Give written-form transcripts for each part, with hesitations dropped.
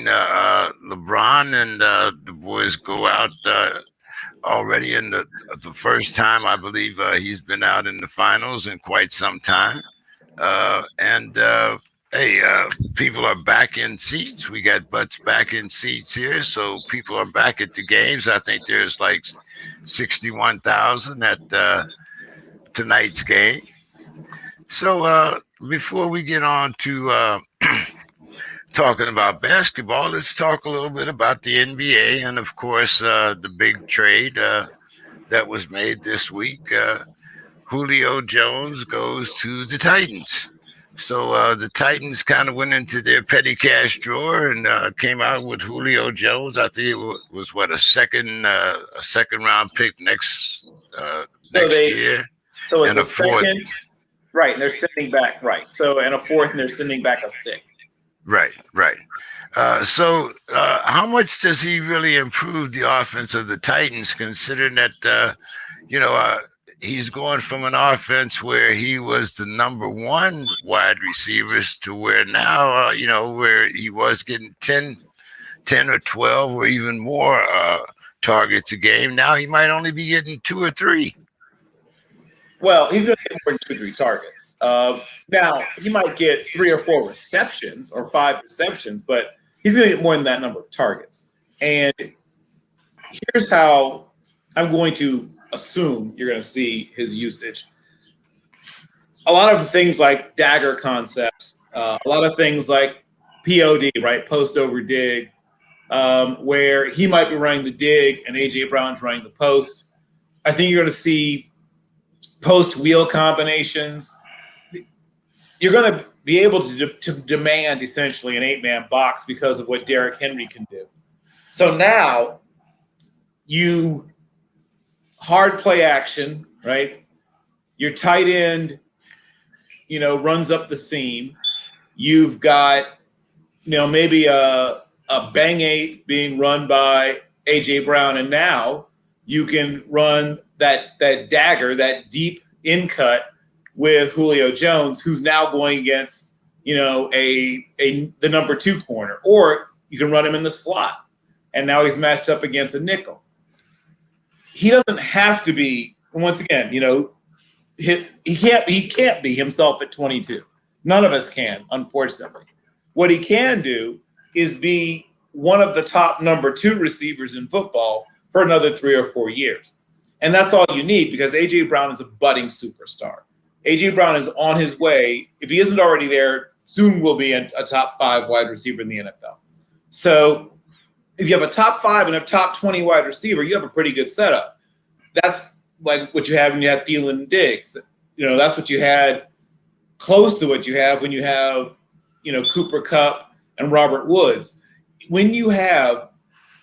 seen LeBron and the boys go out already in the first time. I believe he's been out in the finals in quite some time. And hey, people are back in seats. We got butts back in seats here, so people are back at the games. I think there's like 61,000 at tonight's game. So before we get on to talking about basketball, let's talk a little bit about the NBA and, of course, the big trade that was made this week. Julio Jones goes to the Titans. So the Titans kind of went into their petty cash drawer and came out with Julio Jones. I think it was what, a second round pick next year. So it's a second, right? And they're sending back, right? So and a fourth, and they're sending back a sixth. Right. So how much does he really improve the offense of the Titans, considering that he's going from an offense where he was the number one wide receivers to where now, where he was getting 10 or 12 or even more targets a game. Now he might only be getting 2 or 3. Well, he's going to get more than 2 or 3 targets. Now, he might get 3 or 4 receptions or 5 receptions, but he's going to get more than that number of targets. And here's how I'm going to assume you're going to see his usage. A lot of things like dagger concepts, a lot of things like POD, right, post over dig, where he might be running the dig and A.J. Brown's running the post. I think you're going to see post wheel combinations. You're going to be able to demand essentially an 8-man box because of what Derrick Henry can do. So now you hard play action, right? Your tight end, runs up the seam. You've got, maybe a bang 8 being run by A.J. Brown, and now you can run that dagger, that deep in cut with Julio Jones, who's now going against, the number 2 corner, or you can run him in the slot, and now he's matched up against a nickel. He doesn't have to be, once again, he can't be himself at 22. None of us can, unfortunately. What he can do is be one of the top number 2 receivers in football for another 3 or 4 years. And that's all you need, because A.J. Brown is a budding superstar. A.J. Brown is on his way. If he isn't already there, soon will be a top 5 wide receiver in the NFL. So if you have a top 5 and a top 20 wide receiver, you have a pretty good setup. That's like what you had when you had Thielen and Diggs. That's what you had, close to what you have when you have, Cooper Kupp and Robert Woods. When you have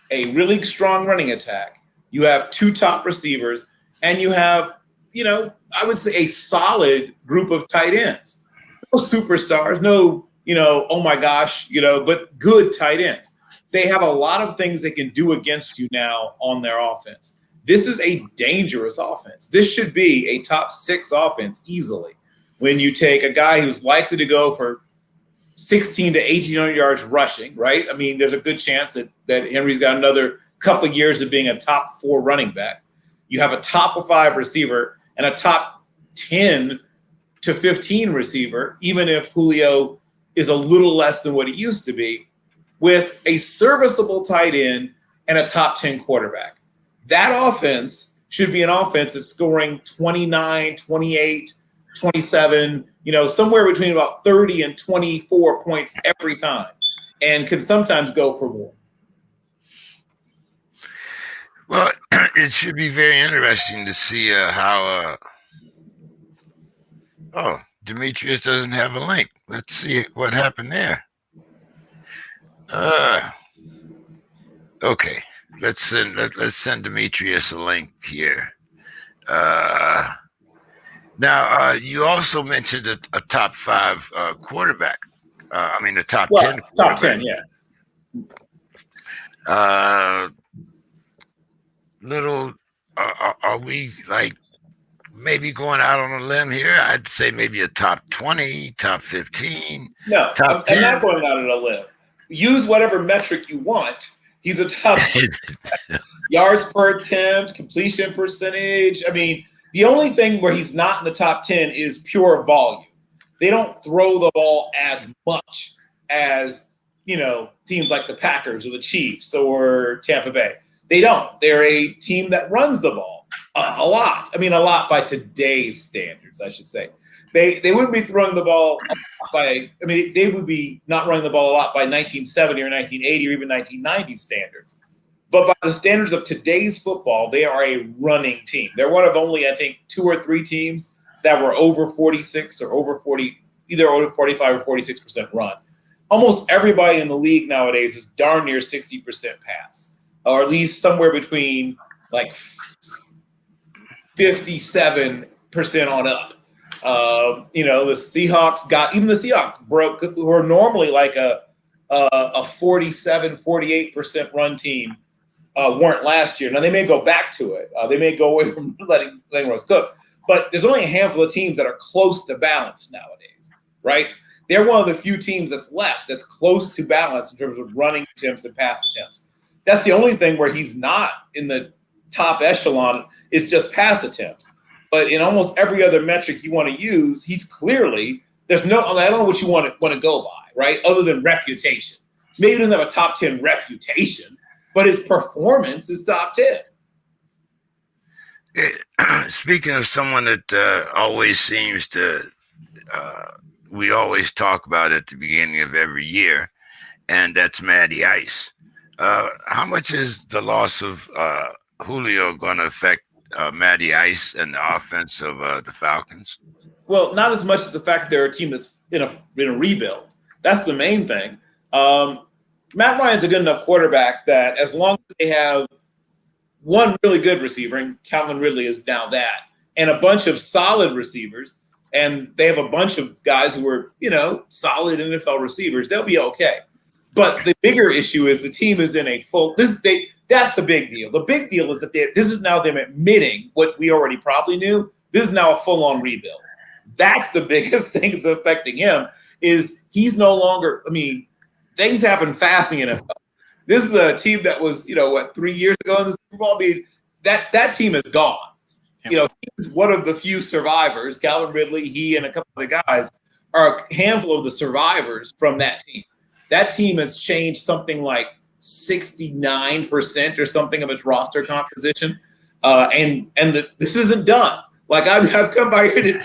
a really strong running attack, you have 2 top receivers, and you have, I would say a solid group of tight ends. No superstars, no, oh my gosh, but good tight ends. They have a lot of things they can do against you now on their offense. This is a dangerous offense. This should be a top 6 offense easily. When you take a guy who's likely to go for 16 to 1,800 yards rushing, right? I mean, there's a good chance that Henry's got another couple of years of being a top 4 running back. You have a top 5 receiver and a top 10 to 15 receiver, even if Julio is a little less than what he used to be, with a serviceable tight end and a top 10 quarterback. That offense should be an offense that's scoring 29, 28, 27, somewhere between about 30 and 24 points every time, and can sometimes go for more. Well, it should be very interesting to see how Demetrius doesn't have a link. Let's see what happened there. Okay. Let's send Demetrius a link here. Now, you also mentioned a top 5 quarterback. A top 10 quarterback. Top 10, yeah. Are we like maybe going out on a limb here? I'd say maybe a top 20, top 15. No, top 10. I'm not going out on a limb. use whatever metric you want. He's a top yards per attempt, completion percentage. I mean, the only thing where he's not in the top 10 is pure volume. They don't throw the ball as much as, teams like the Packers or the Chiefs or Tampa Bay. They don't. They're a team that runs the ball a lot. I mean, a lot by today's standards, I should say. They wouldn't be throwing the ball they would be not running the ball a lot by 1970 or 1980 or even 1990 standards. But by the standards of today's football, they are a running team. They're one of only, I think, 2 or 3 teams that were over 46 or over 40, either over 45 or 46% run. Almost everybody in the league nowadays is darn near 60% pass, or at least somewhere between like 57% on up. The Seahawks broke, who are normally like a 47, 48% run team, weren't last year. Now they may go back to it. They may go away from letting Rose cook, but there's only a handful of teams that are close to balance nowadays, right? They're one of the few teams that's left that's close to balance in terms of running attempts and pass attempts. That's the only thing where he's not in the top echelon is just pass attempts. But in almost every other metric you want to use, he's clearly I don't know what you want to go by, right? Other than reputation. Maybe he doesn't have a top 10 reputation, but his performance is top 10. Speaking of someone that always seems to, we always talk about at the beginning of every year, and that's Matty Ice. How much is the loss of Julio going to affect Matty Ice and the offense of the Falcons? Well, not as much as the fact that they're a team that's in a rebuild. That's the main thing. Matt Ryan's a good enough quarterback that as long as they have one really good receiver, and Calvin Ridley is now that, and a bunch of solid receivers, and they have a bunch of guys who are, solid NFL receivers, they'll be okay. But the bigger issue is the team is in a full – that's the big deal. The big deal is that this is now them admitting what we already probably knew. This is now a full-on rebuild. That's the biggest thing that's affecting him is he's no longer – things happen fast in the NFL. This is a team that was, 3 years ago in the Super Bowl. That team is gone. He's one of the few survivors. Calvin Ridley, he and a couple of the guys are a handful of the survivors from that team. That team has changed something like 69% or something of its roster composition. This isn't done. Like I've come by here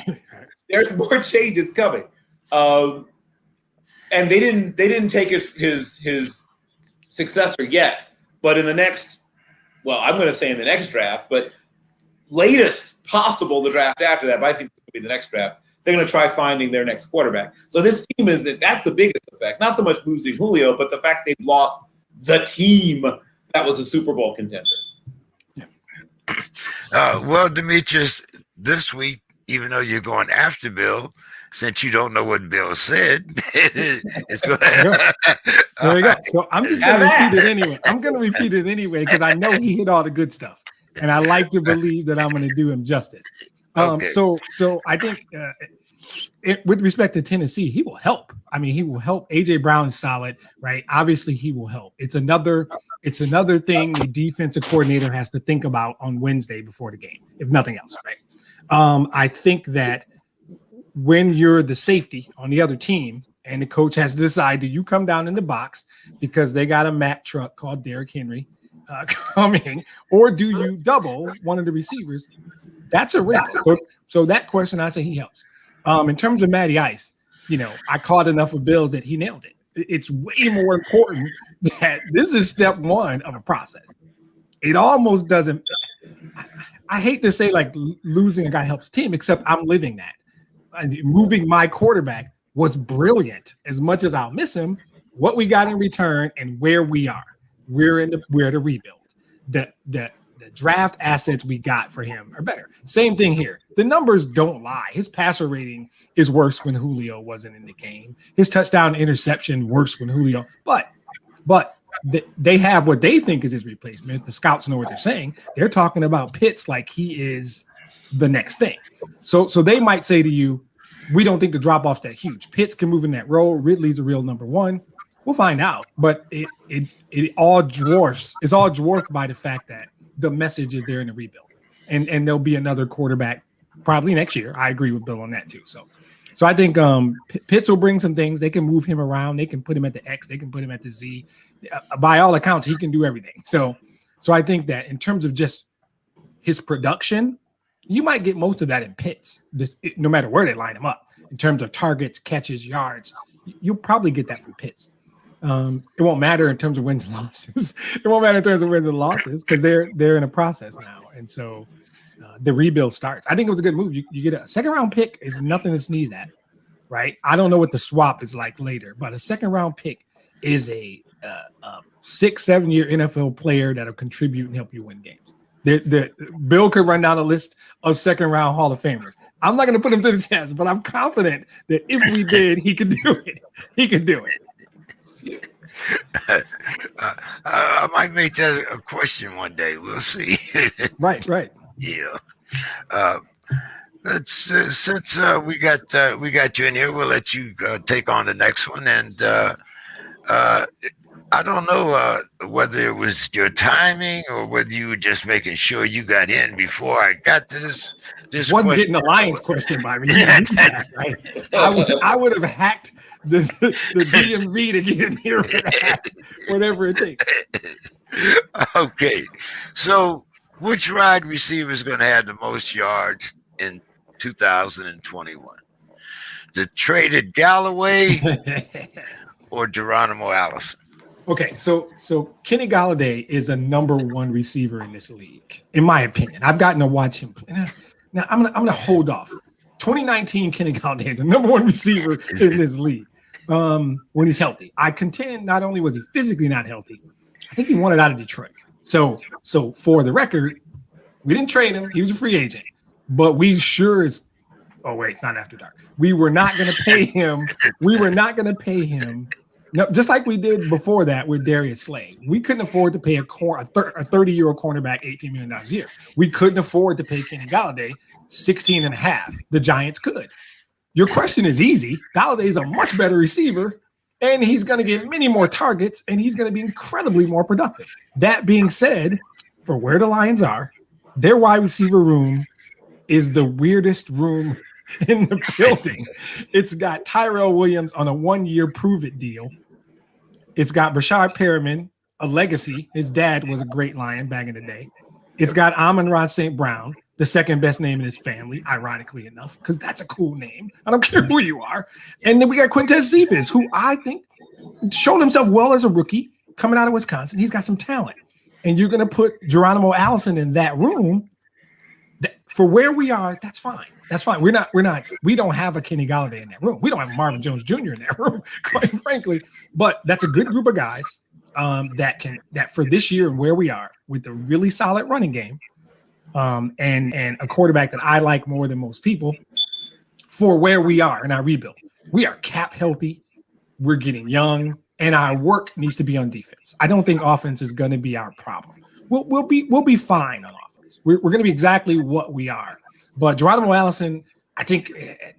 there's more changes coming. And they didn't take his successor yet. But in the next, I'm going to say in the next draft, but latest possible the draft after that, but I think it's going to be the next draft. They're going to try finding their next quarterback. So this team that's the biggest effect. Not so much losing Julio, but the fact they've lost the team that was a Super Bowl contender. Well, Demetrius, this week, even though you're going after Bill, since you don't know what Bill said, it's going to there you go. So I'm just going to repeat it anyway. I'm going to repeat it anyway because I know he hit all the good stuff, and I like to believe that I'm going to do him justice. Okay. So I think with respect to Tennessee, he will help. He will help. AJ Brown is solid, right? Obviously, he will help. It's another thing the defensive coordinator has to think about on Wednesday before the game, if nothing else, right? I think that when you're the safety on the other team and the coach has to decide, do you come down in the box because they got a Mack truck called Derrick Henry coming, or do you double one of the receivers? That's a risk. So that question, I say he helps. In terms of Matty Ice, I caught enough of Bills that he nailed it. It's way more important that this is step one of a process. It almost doesn't. I hate to say like losing a guy helps the team, except I'm living that. And moving my quarterback was brilliant. As much as I'll miss him, what we got in return and where we are, we're the rebuild. The draft assets we got for him are better. Same thing here. The numbers don't lie. His passer rating is worse when Julio wasn't in the game. His touchdown interception worse when Julio. But they have what they think is his replacement. The scouts know what they're saying. They're talking about Pitts like he is the next thing. So they might say to you, we don't think the drop-off's that huge. Pitts can move in that role. Ridley's a real number one. We'll find out. But it all dwarfs. It's all dwarfed by the fact that the message is there in the rebuild, and there'll be another quarterback probably next year. I agree with Bill on that too. So I think Pitts will bring some things. They can move him around. They can put him at the X. They can put him at the Z. By all accounts, he can do everything. So I think that in terms of just his production, you might get most of that in Pitts, no matter where they line him up. In terms of targets, catches, yards, you'll probably get that from Pitts. It won't matter in terms of wins and losses. It won't matter in terms of wins and losses because they're in a process now. And so the rebuild starts. I think it was a good move. You get a second round pick is nothing to sneeze at, right? I don't know what the swap is like later, but a second round pick is a 6-7 year NFL player that'll contribute and help you win games. Bill could run down a list of second round Hall of Famers. I'm not going to put him to the test, but I'm confident that if we did, he could do it. He could do it. I might make that a question one day. We'll see. Right. Yeah. Since we got you in here, we'll let you take on the next one. And I don't know whether it was your timing or whether you were just making sure you got in before I got to this wasn't question. getting the Lions question by me. Right? I would have hacked the DMV to get in here, whatever it takes. Okay, so which wide receiver is going to have the most yards in 2021? The traded Galloway or Geronimo Allison? Okay, so Kenny Golladay is a number one receiver in this league, in my opinion. I've gotten to watch him play. Now I'm gonna hold off. 2019 Kenny Golladay is the number one receiver in this league when he's healthy. I contend not only was he physically not healthy, I think he wanted out of Detroit. So for the record, we didn't trade him. He was a free agent, but we sure is. Oh wait, it's not after dark. We were not going to pay him. No, just like we did before that with Darius Slay. We couldn't afford to pay a 30-year-old cornerback $18 million a year. We couldn't afford to pay Kenny Golladay $16.5. The Giants could. Your question is easy. Golladay is a much better receiver, and he's going to get many more targets, and he's going to be incredibly more productive. That being said, for where the Lions are, their wide receiver room is the weirdest room in the building. It's got Tyrell Williams on a 1-year prove-it deal. It's got Brashard Perriman, a legacy. His dad was a great Lion back in the day. It's got Amon-Ra St. Brown, the second best name in his family, ironically enough, because that's a cool name. I don't care who you are. And then we got Quintez Cephas, who I think showed himself well as a rookie coming out of Wisconsin. He's got some talent. And you're going to put Geronimo Allison in that room. For where we are, that's fine. That's fine. We don't have a Kenny Golladay in that room. We don't have Marvin Jones Jr. in that room, quite frankly. But that's a good group of guys that for this year and where we are with a really solid running game, and a quarterback that I like more than most people for where we are in our rebuild. We are cap healthy. We're getting young, and our work needs to be on defense. I don't think offense is going to be our problem. We'll be fine on offense. We're going to be exactly what we are. But Geronimo Allison, I think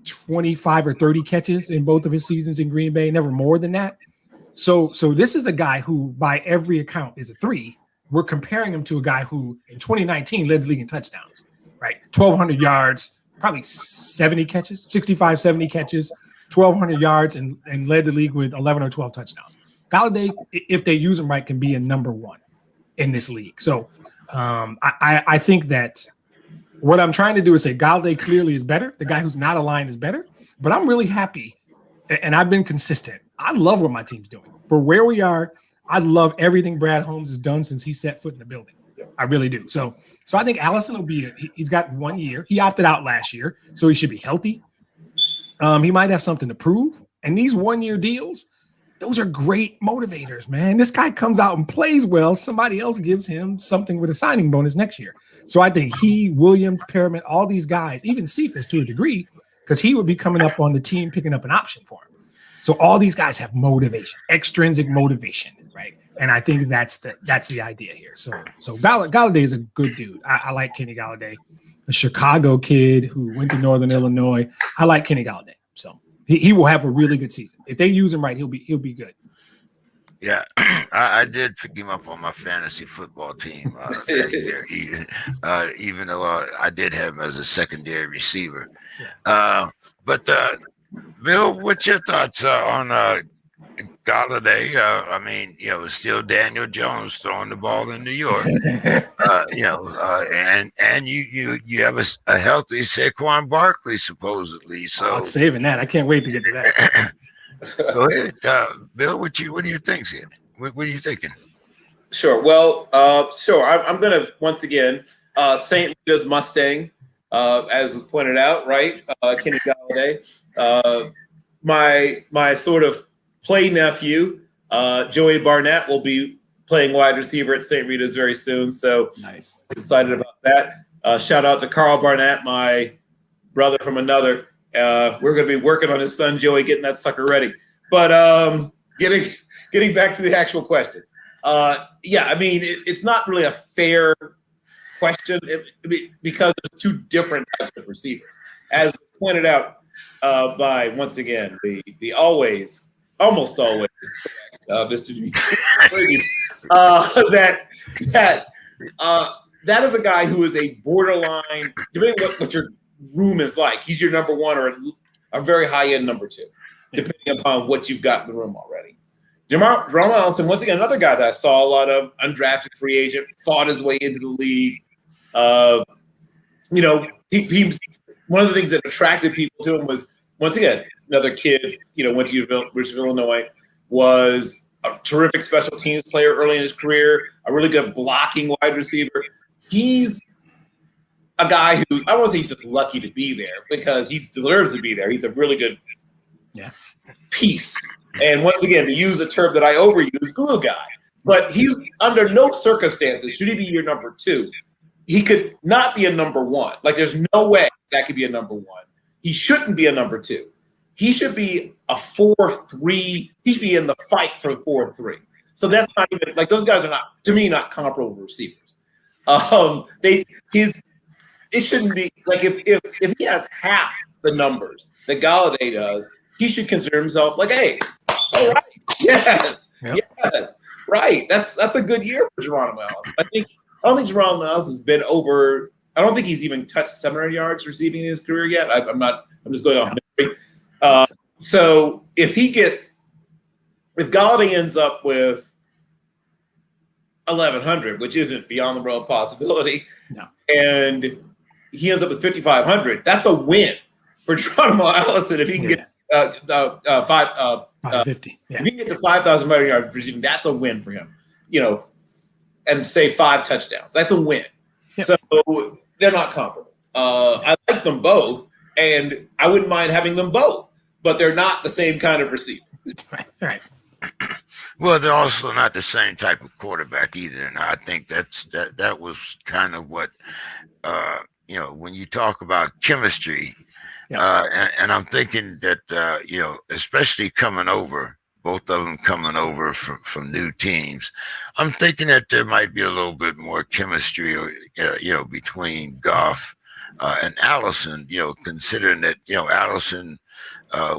25 or 30 catches in both of his seasons in Green Bay, never more than that. So this is a guy who, by every account, is a 3. We're comparing him to a guy who, in 2019, led the league in touchdowns, right? 1,200 yards, probably 70 catches, 65, 70 catches, 1,200 yards, and led the league with 11 or 12 touchdowns. Golladay, if they use him right, can be a number 1 in this league. So I think that what I'm trying to do is say Golladay clearly is better. The guy who's not a Lion is better. But I'm really happy, and I've been consistent. I love what my team's doing. For where we are, I love everything Brad Holmes has done since he set foot in the building. I really do. So I think Allison will be he's got 1 year. He opted out last year, so he should be healthy. He might have something to prove. And these 1-year deals, those are great motivators, man. This guy comes out and plays well. Somebody else gives him something with a signing bonus next year. So I think he, Williams, Perriman, all these guys, even Cephas to a degree, because he would be coming up on the team picking up an option for him. So all these guys have motivation, extrinsic motivation, right? And I think that's the idea here. So Golladay is a good dude. I like Kenny Golladay, a Chicago kid who went to Northern Illinois. I like Kenny Golladay. So he will have a really good season. If they use him right, he'll be good. Yeah, I did pick him up on my fantasy football team back there, even though I did have him as a secondary receiver. Yeah. But Bill, what's your thoughts on Galladay? I mean, it's still Daniel Jones throwing the ball in New York. And you have a healthy Saquon Barkley supposedly. So I'm saving that. I can't wait to get to that. Go ahead, Bill. What do you think here? What are you thinking? Sure. Well, sure. I'm going to once again St. Rita's Mustang, as was pointed out, right? Kenny Galladay. My sort of play nephew, Joey Barnett, will be playing wide receiver at St. Rita's very soon. So nice. Excited about that. Shout out to Carl Barnett, my brother from another. We're going to be working on his son Joey getting that sucker ready. But getting back to the actual question, yeah, I mean it's not really a fair question because there's two different types of receivers, as pointed out by once again the almost always Mr. Dimitri, that is a guy who is a borderline, depending on what your room is like. He's your number one or a very high end number two, depending upon what you've got in the room already. Jerome Allison, once again, another guy that I saw a lot of, undrafted free agent, fought his way into the league. He one of the things that attracted people to him was, once again, another kid, went to University of Illinois, was a terrific special teams player early in his career, a really good blocking wide receiver. He's a guy who, I don't want to say he's just lucky to be there, because he deserves to be there. He's a really good piece. And once again, to use a term that I overuse, glue guy. But he's under no circumstances should he be your number two. He could not be a number one. Like, there's no way that could be a number one. He shouldn't be a number two. He should be a 4-3. He should be in the fight for 4-3. So that's not even, like, those guys are not, to me, not comparable receivers. It shouldn't be like, if he has half the numbers that Galladay does, he should consider himself like, hey, all right, yes, right. That's a good year for Geronimo Allison. I don't think Geronimo Allison has been over. I don't think he's even touched 700 yards receiving in his career yet. I'm just going off memory. So if Galladay ends up with 1,100, which isn't beyond the realm of possibility, and he ends up with 5,500, that's a win for Geronimo Allison if he can get 550. If he can get to 5,000 yards receiving, that's a win for him. And say 5 touchdowns, that's a win. So they're not comparable. I like them both, and I wouldn't mind having them both, but they're not the same kind of receiver. Right. Well, they're also not the same type of quarterback either, and I think that was kind of what when you talk about chemistry. And I'm thinking that, especially coming over, both of them coming over from new teams, I'm thinking that there might be a little bit more chemistry, between Goff and Allison, considering that, Allison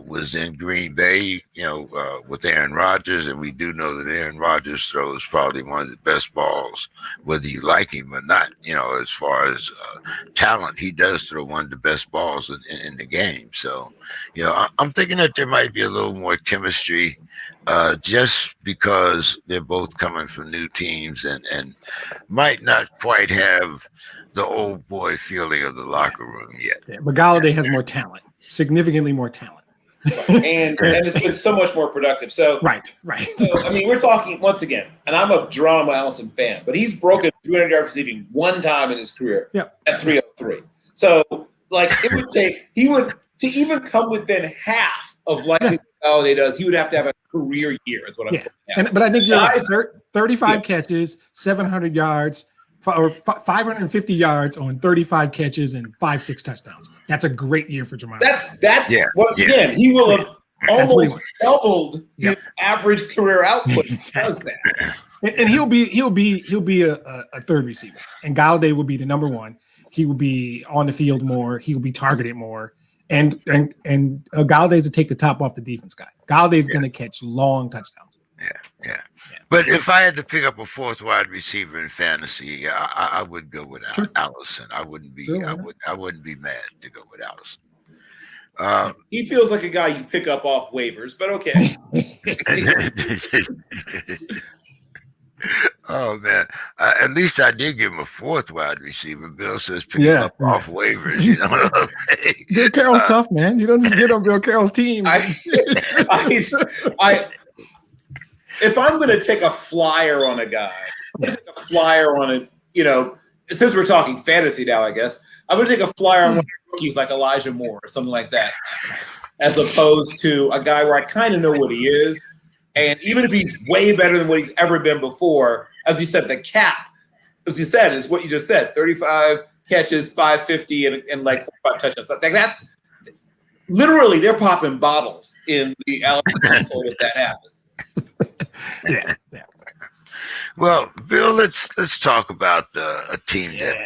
was in Green Bay, with Aaron Rodgers, and we do know that Aaron Rodgers throws probably one of the best balls, whether you like him or not. As far as talent, he does throw one of the best balls in the game. So, I'm thinking that there might be a little more chemistry, just because they're both coming from new teams and might not quite have the old boy feeling of the locker room yet. But Galladay has more talent, significantly more talent. and it's been so much more productive. So right. So I mean, we're talking once again, and I'm a Geronimo Allison fan, but he's broken 300 yards receiving one time in his career at 303. So like, it would take to even come within half of likely Galladay does, he would have to have a career year. Is what I'm saying. But I think you're right. 35 catches, 700 yards. Or 550 yards on 35 catches and 5-6 touchdowns. That's a great year for Geronimo. That's once again, he will have almost doubled his average career output. Does that? And he'll be a third receiver, and Galladay will be the number one. He will be on the field more. He will be targeted more, and Galladay's to take the top off the defense guy. Galladay's going to catch long touchdowns. Yeah. But if I had to pick up a fourth wide receiver in fantasy, I would go with Allison. I wouldn't be. I wouldn't be mad to go with Allison. He feels like a guy you pick up off waivers, but okay. Oh man! At least I did give him a fourth wide receiver. Bill says pick him up off waivers. You know, Bill Carroll's tough, man. You don't just get on Bill Carroll's team. If I'm going to take a flyer on a guy, I'm going to take a flyer on a, since we're talking fantasy now, I guess, I'm going to take a flyer on one of the rookies like Elijah Moore or something like that, as opposed to a guy where I kind of know what he is. And even if he's way better than what he's ever been before, as you said, the cap, as you said, is what you just said, 35 catches, 550, and like 45 touchdowns. Like that's literally, they're popping bottles in the Allison household if that happens. Yeah. Well, Bill, let's talk about a team that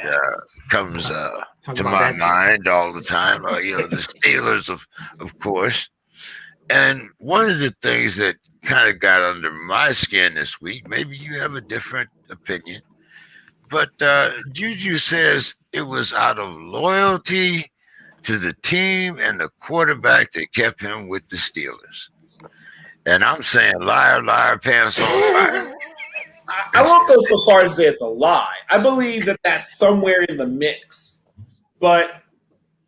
comes to my mind all the time. The Steelers, of course. And one of the things that kind of got under my skin this week, maybe you have a different opinion, but Juju says it was out of loyalty to the team and the quarterback that kept him with the Steelers. And I'm saying liar, liar, pants on fire. I won't go so far as to say it's a lie. I believe that that's somewhere in the mix. But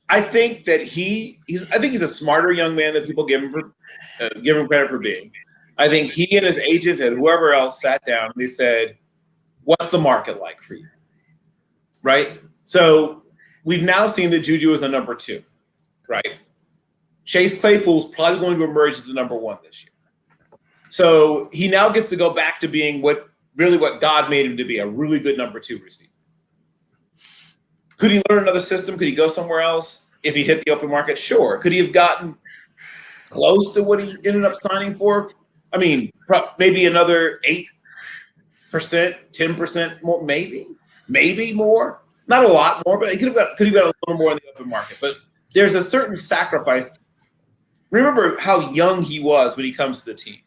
I think that he's a smarter young man than people give him credit for being. I think he and his agent and whoever else sat down and they said, what's the market like for you? Right? So we've now seen that Juju is a number 2, right? Chase Claypool's probably going to emerge as the number 1 this year. So he now gets to go back to being what God made him to be, a really good number 2 receiver. Could he learn another system? Could he go somewhere else if he hit the open market? Sure. Could he have gotten close to what he ended up signing for? I mean, maybe another 8%, 10% more, maybe more. Not a lot more, but he could have got a little more in the open market. But there's a certain sacrifice. Remember how young he was when he comes to the team.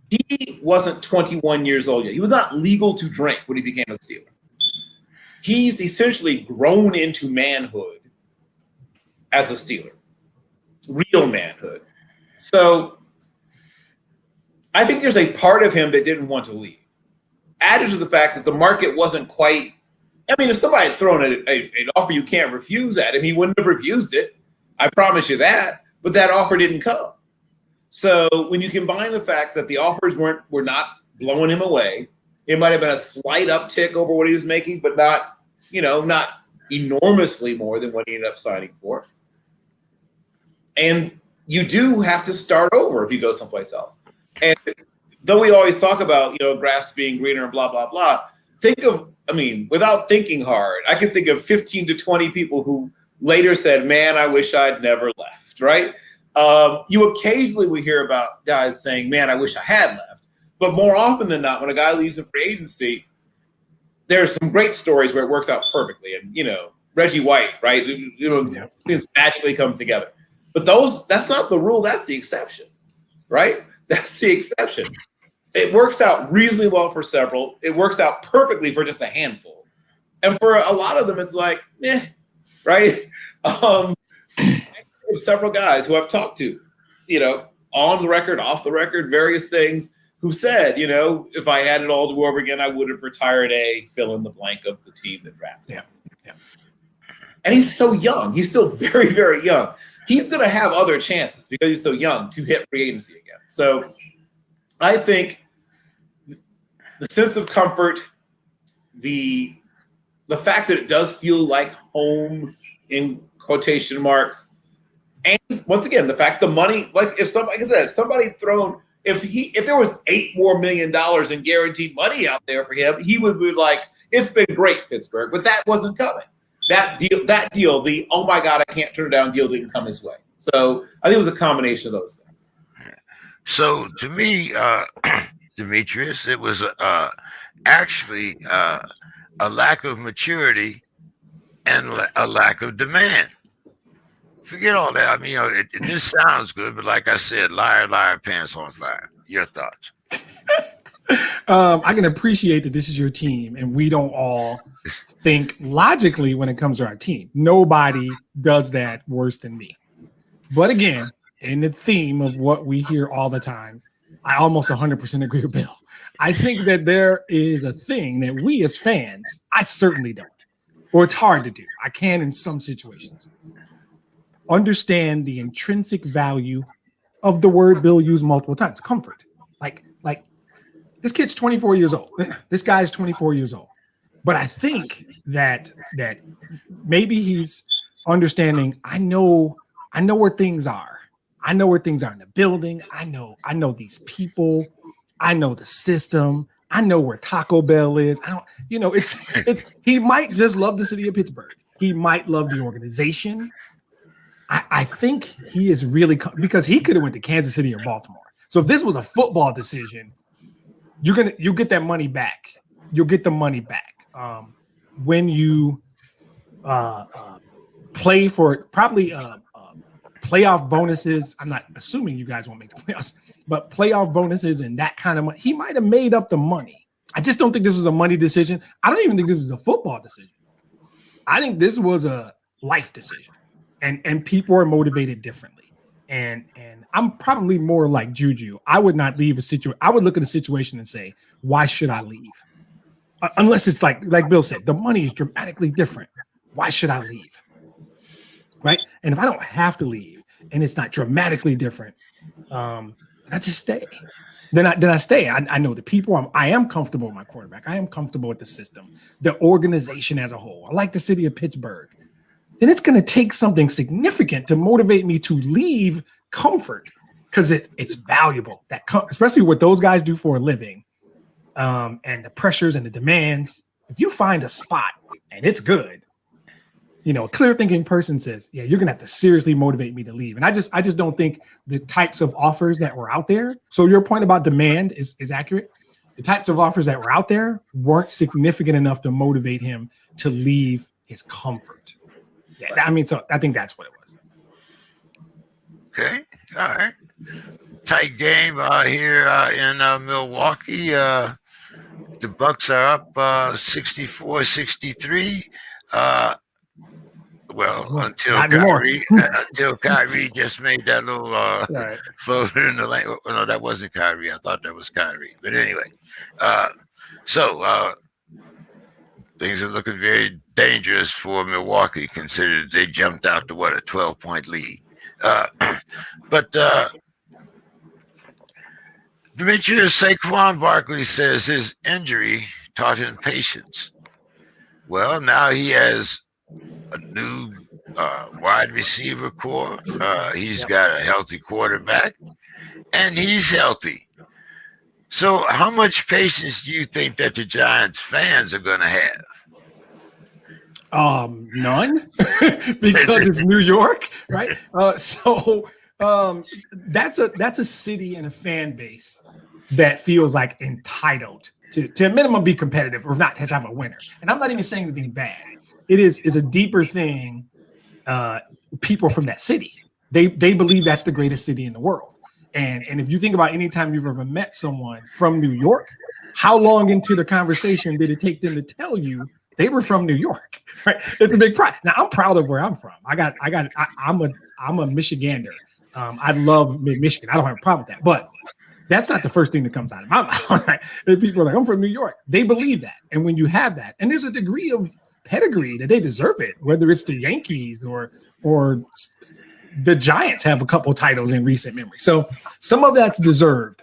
He wasn't 21 years old yet. He was not legal to drink when he became a Steeler. He's essentially grown into manhood as a Steeler, real manhood. So I think there's a part of him that didn't want to leave. Added to the fact that the market wasn't quite – I mean, if somebody had thrown an offer you can't refuse at him, he wouldn't have refused it. I promise you that. But that offer didn't come. So when you combine the fact that the offers were not blowing him away, it might have been a slight uptick over what he was making, but not enormously more than what he ended up signing for. And you do have to start over if you go someplace else. And though we always talk about, grass being greener and blah, blah, blah, without thinking hard, I can think of 15 to 20 people who later said, man, I wish I'd never left, right? You occasionally will hear about guys saying, man, I wish I had left. But more often than not, when a guy leaves in free agency, there's some great stories where it works out perfectly. And, Reggie White, right? Things magically come together. But that's not the rule. That's the exception, right? That's the exception. It works out reasonably well for several. It works out perfectly for just a handful. And for a lot of them, it's like, right? Several guys who I've talked to, on the record, off the record, various things, who said, if I had it all to do over again, I would have retired fill in the blank of the team that drafted him. Yeah. And he's so young. He's still very, very young. He's going to have other chances because he's so young to hit free agency again. So I think the sense of comfort, the fact that it does feel like home in quotation marks, and once again, the fact the money, if there was $8 million more in guaranteed money out there for him, he would be like, it's been great, Pittsburgh, but that wasn't coming. That deal, the oh my God, I can't turn it down deal didn't come his way. So I think it was a combination of those things. So to me, Demetrius, it was actually a lack of maturity and a lack of demand. Forget all that. I mean, this sounds good, but like I said, liar, liar, pants on fire. Your thoughts? I can appreciate that this is your team, and we don't all think logically when it comes to our team. Nobody does that worse than me. But again, in the theme of what we hear all the time, I almost 100% agree with Bill. I think that there is a thing that we as fans, I certainly don't, or it's hard to do. I can in some situations. Understand the intrinsic value of the word Bill used multiple times, comfort. Like this kid's 24 years old. This guy's 24 years old. But I think that maybe he's understanding, I know where things are. I know where things are in the building. I know these people. I know the system. I know where Taco Bell is. It's he might just love the city of Pittsburgh. He might love the organization. I think he is really, because he could have went to Kansas City or Baltimore. So if this was a football decision, you'll get that money back. You'll get the money back when you play for probably playoff bonuses. I'm not assuming you guys won't make the playoffs, but playoff bonuses and that kind of money. He might have made up the money. I just don't think this was a money decision. I don't even think this was a football decision. I think this was a life decision. And people are motivated differently. And I'm probably more like Juju. I would not leave a situation. I would look at a situation and say, why should I leave? Unless it's like Bill said, the money is dramatically different. Why should I leave? Right? And if I don't have to leave and it's not dramatically different, then I just stay. Then I stay. I know the people. I am comfortable with my quarterback. I am comfortable with the system, the organization as a whole. I like the city of Pittsburgh. Then it's going to take something significant to motivate me to leave comfort, because it's valuable. Especially what those guys do for a living, and the pressures and the demands. If you find a spot and it's good, a clear thinking person says, yeah, you're going to have to seriously motivate me to leave. And I just don't think the types of offers that were out there. So your point about demand is accurate. The types of offers that were out there weren't significant enough to motivate him to leave his comfort. Yeah, so I think that's what it was. Okay, all right. Tight game here in Milwaukee. The Bucks are up 64-63. Until Kyrie just made that little floater in the lane. Oh, no, that wasn't Kyrie. I thought that was Kyrie. But anyway, things are looking very dangerous for Milwaukee, considered they jumped out to a 12-point lead. But Demetrius Saquon Barkley says his injury taught him patience. Well, now he has a new wide receiver core. He's got a healthy quarterback, and he's healthy. So how much patience do you think that the Giants fans are going to have? None, because it's New York, right? That's a city and a fan base that feels like entitled to a minimum be competitive, or if not, has to have a winner. And I'm not even saying anything bad. It is a deeper thing. People from that city, they believe that's the greatest city in the world. And if you think about any time you've ever met someone from New York, how long into the conversation did it take them to tell you they were from New York? Right? It's a big pride. Now I'm proud of where I'm from. I'm a Michigander. I love Michigan. I don't have a problem with that. But that's not the first thing that comes out of my mouth. Right? People are like, I'm from New York. They believe that. And when you have that, and there's a degree of pedigree that they deserve it, whether it's the Yankees or the Giants have a couple titles in recent memory. So some of that's deserved.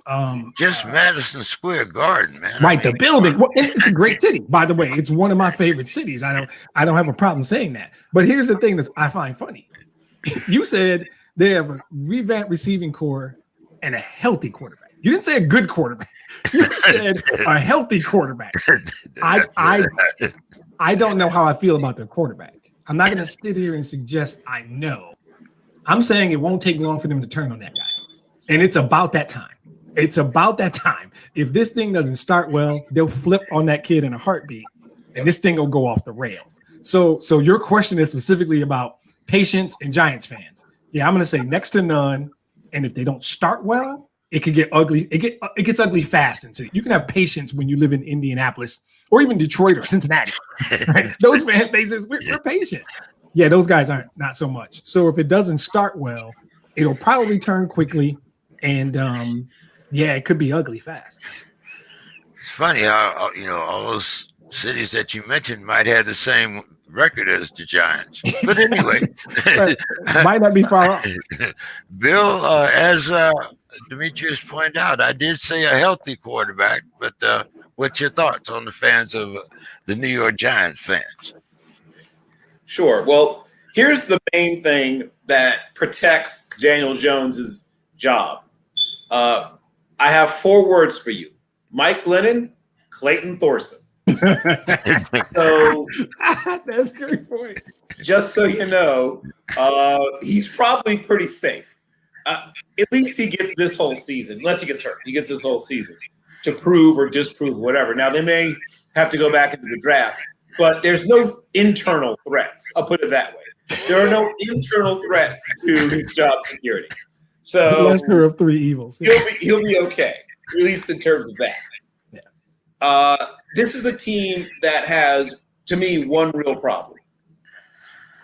Just Madison Square Garden, man. Right, the building. Well, it's a great city, by the way. It's one of my favorite cities. I don't have a problem saying that. But here's the thing that I find funny. You said they have a revamped receiving core and a healthy quarterback. You didn't say a good quarterback. You said a healthy quarterback. I don't know how I feel about their quarterback. I'm not going to sit here and suggest I know. I'm saying it won't take long for them to turn on that guy. And it's about that time. It's about that time. If this thing doesn't start well, they'll flip on that kid in a heartbeat, and this thing will go off the rails. So your question is specifically about patience and Giants fans. Yeah, I'm going to say next to none. And if they don't start well, it could get ugly. It gets ugly fast. And so you can have patience when you live in Indianapolis or even Detroit or Cincinnati. Right? Those fan bases, we're patient. Yeah, those guys aren't, not so much. So if it doesn't start well, it'll probably turn quickly, and yeah, it could be ugly fast. It's funny how all those cities that you mentioned might have the same record as the Giants. But anyway, might not be far off. Bill, as Demetrius pointed out, I did say a healthy quarterback, but what's your thoughts on the fans of the New York Giants fans? Sure. Well, here's the main thing that protects Daniel Jones's job. I have 4 words for you: Mike Glennon, Clayton Thorson. So that's a great point. Just so you know, he's probably pretty safe. At least he gets this whole season, unless he gets hurt. He gets this whole season to prove or disprove whatever. Now, they may have to go back into the draft, but there's no internal threats. I'll put it that way. There are no internal threats to his job security. So the lesser of 3 evils. He'll be okay, at least in terms of that. Yeah. This is a team that has, to me, one real problem.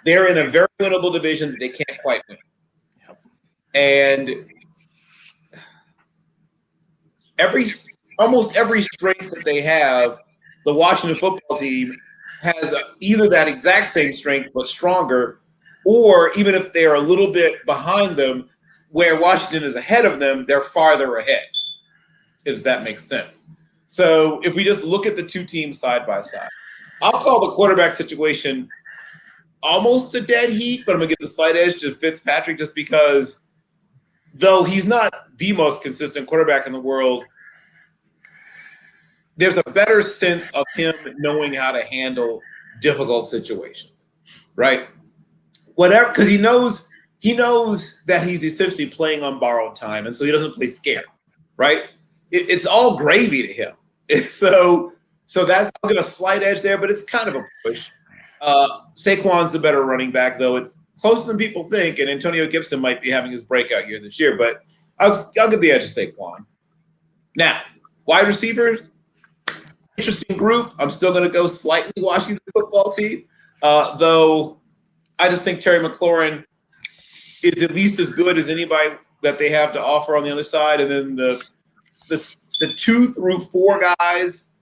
They're in a very winnable division that they can't quite win. Yep. And almost every strength that they have, the Washington football team has either that exact same strength but stronger, or even if they're a little bit behind them, where Washington is ahead of them, they're farther ahead, if that makes sense. So if we just look at the 2 teams side by side, I'll call the quarterback situation almost a dead heat, but I'm going to give the slight edge to Fitzpatrick just because, though he's not the most consistent quarterback in the world, there's a better sense of him knowing how to handle difficult situations, right? Whatever, because he knows that he's essentially playing on borrowed time, and so he doesn't play scared, right? It's all gravy to him. So that's, I'll give a slight edge there, but it's kind of a push. Saquon's the better running back, though. It's closer than people think, and Antonio Gibson might be having his breakout year this year, but I'll give the edge to Saquon. Now, wide receivers, interesting group. I'm still going to go slightly Washington football team, though I just think Terry McLaurin is at least as good as anybody that they have to offer on the other side. And then the 2 through 4 guys.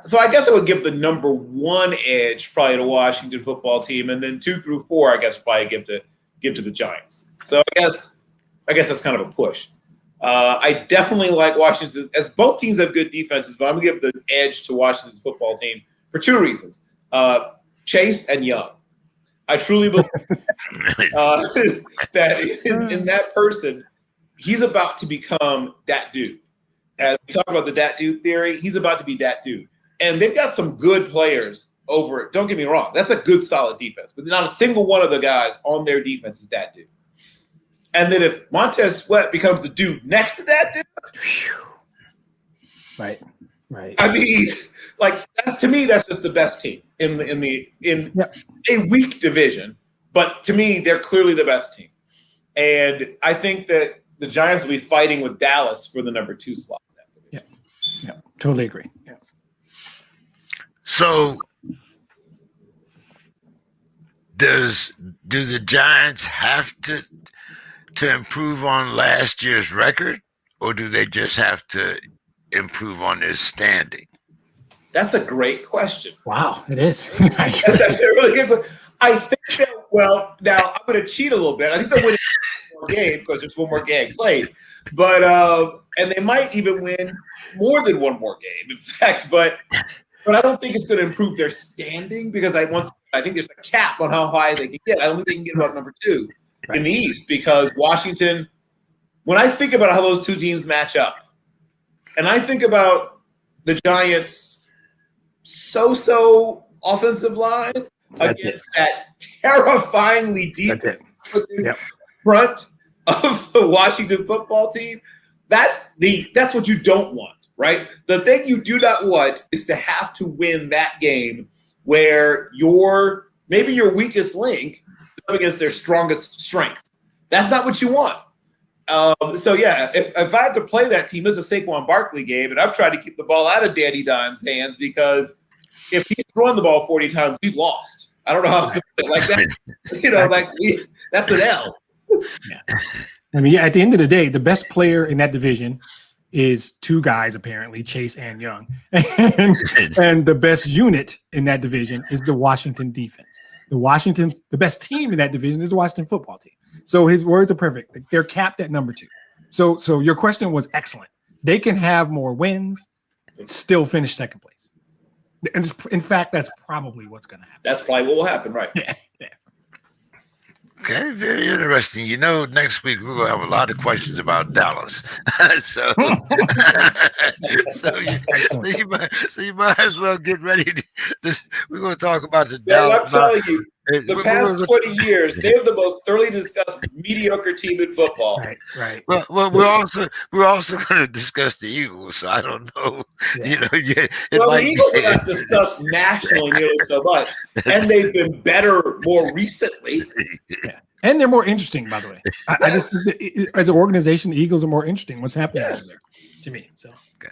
So I guess I would give the number 1 edge probably to Washington football team, and then 2 through 4 I guess probably give to the Giants. So I guess that's kind of a push. I definitely like Washington, as both teams have good defenses, but I'm gonna give the edge to Washington's football team for 2 reasons: Chase and Young. I truly believe that in that person, he's about to become that dude. As we talk about the that dude theory, he's about to be that dude. And they've got some good players over it. Don't get me wrong. That's a good, solid defense. But not a single one of the guys on their defense is that dude. And then if Montez Sweat becomes the dude next to that dude. Right. I mean, to me, that's just the best team in a weak division. But to me, they're clearly the best team. And I think that the Giants will be fighting with Dallas for the number 2 slot. Yeah, totally agree. Yeah. So, do the Giants have to improve on last year's record, or do they just have to improve on their standing? That's a great question. Wow, it is. That's actually a really good question. I think that, well, now I'm going to cheat a little bit. I think they'll win one more game because there's one more game played. But and they might even win more than one more game, in fact. But I don't think it's going to improve their standing because I think there's a cap on how high they can get. I don't think they can get above number 2 in the East because Washington, when I think about how those 2 teams match up, and I think about the Giants' so-so offensive line against that terrifyingly deep front of the Washington football team, that's what you don't want, right? The thing you do not want is to have to win that game where maybe your weakest link is up against their strongest strength. That's not what you want. So yeah, if I have to play that team, it's a Saquon Barkley game, and I'm trying to keep the ball out of Danny Dimes' hands because if he's throwing the ball 40 times, we've lost. I don't know how to put it like that. That's an L. Yeah. I mean, at the end of the day, the best player in that division is two guys, apparently, Chase and Young. And the best unit in that division is the Washington defense. The best team in that division is the Washington football team. So his words are perfect. They're capped at number 2. So your question was excellent. They can have more wins, still finish second place. And in fact, that's probably what's going to happen. That's probably what will happen, right? Yeah. Okay, very interesting. Next week we're gonna have a lot of questions about Dallas. so you might as well get ready. We're gonna talk about the Dallas. I'm telling you, the past 20 years, they're the most thoroughly discussed mediocre team in football. Right. Well, we're also going to discuss the Eagles. So I don't know. Yeah. The Eagles are not discussed nationally nearly so much, and they've been better more recently. Yeah. And they're more interesting, by the way. I just, as an organization, the Eagles are more interesting. What's happening over there, to me? So. Okay.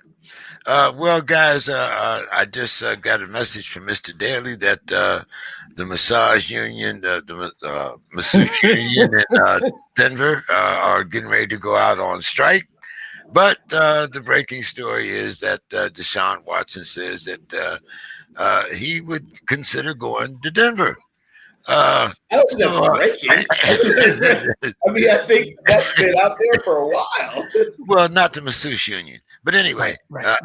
Well, guys, I just got a message from Mr. Daly that the massage union, the masseuse union in Denver are getting ready to go out on strike. But the breaking story is that Deshaun Watson says that he would consider going to Denver. I don't think that's breaking. I mean, I think that's been out there for a while. Well, not the masseuse union, but anyway, right.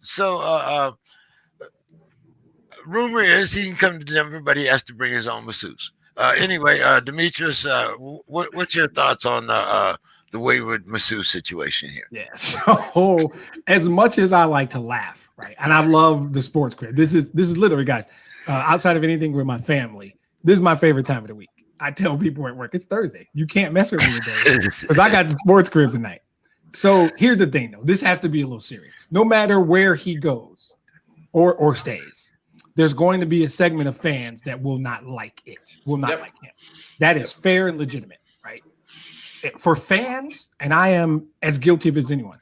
So rumor is he can come to Denver, but he has to bring his own masseuse. Anyway, Demetrius, what's your thoughts on the wayward masseuse situation here? Yeah. So as much as I like to laugh. Right. And I love the SPORTSKRIB. This is literally, guys, outside of anything with my family, this is my favorite time of the week. I tell people at work, it's Thursday. You can't mess with me today because I got the SPORTSKRIB tonight. So here's the thing, though. This has to be a little serious. No matter where he goes or stays, there's going to be a segment of fans that will not like it, like him. That is fair and legitimate, right? For fans, and I am as guilty of as anyone,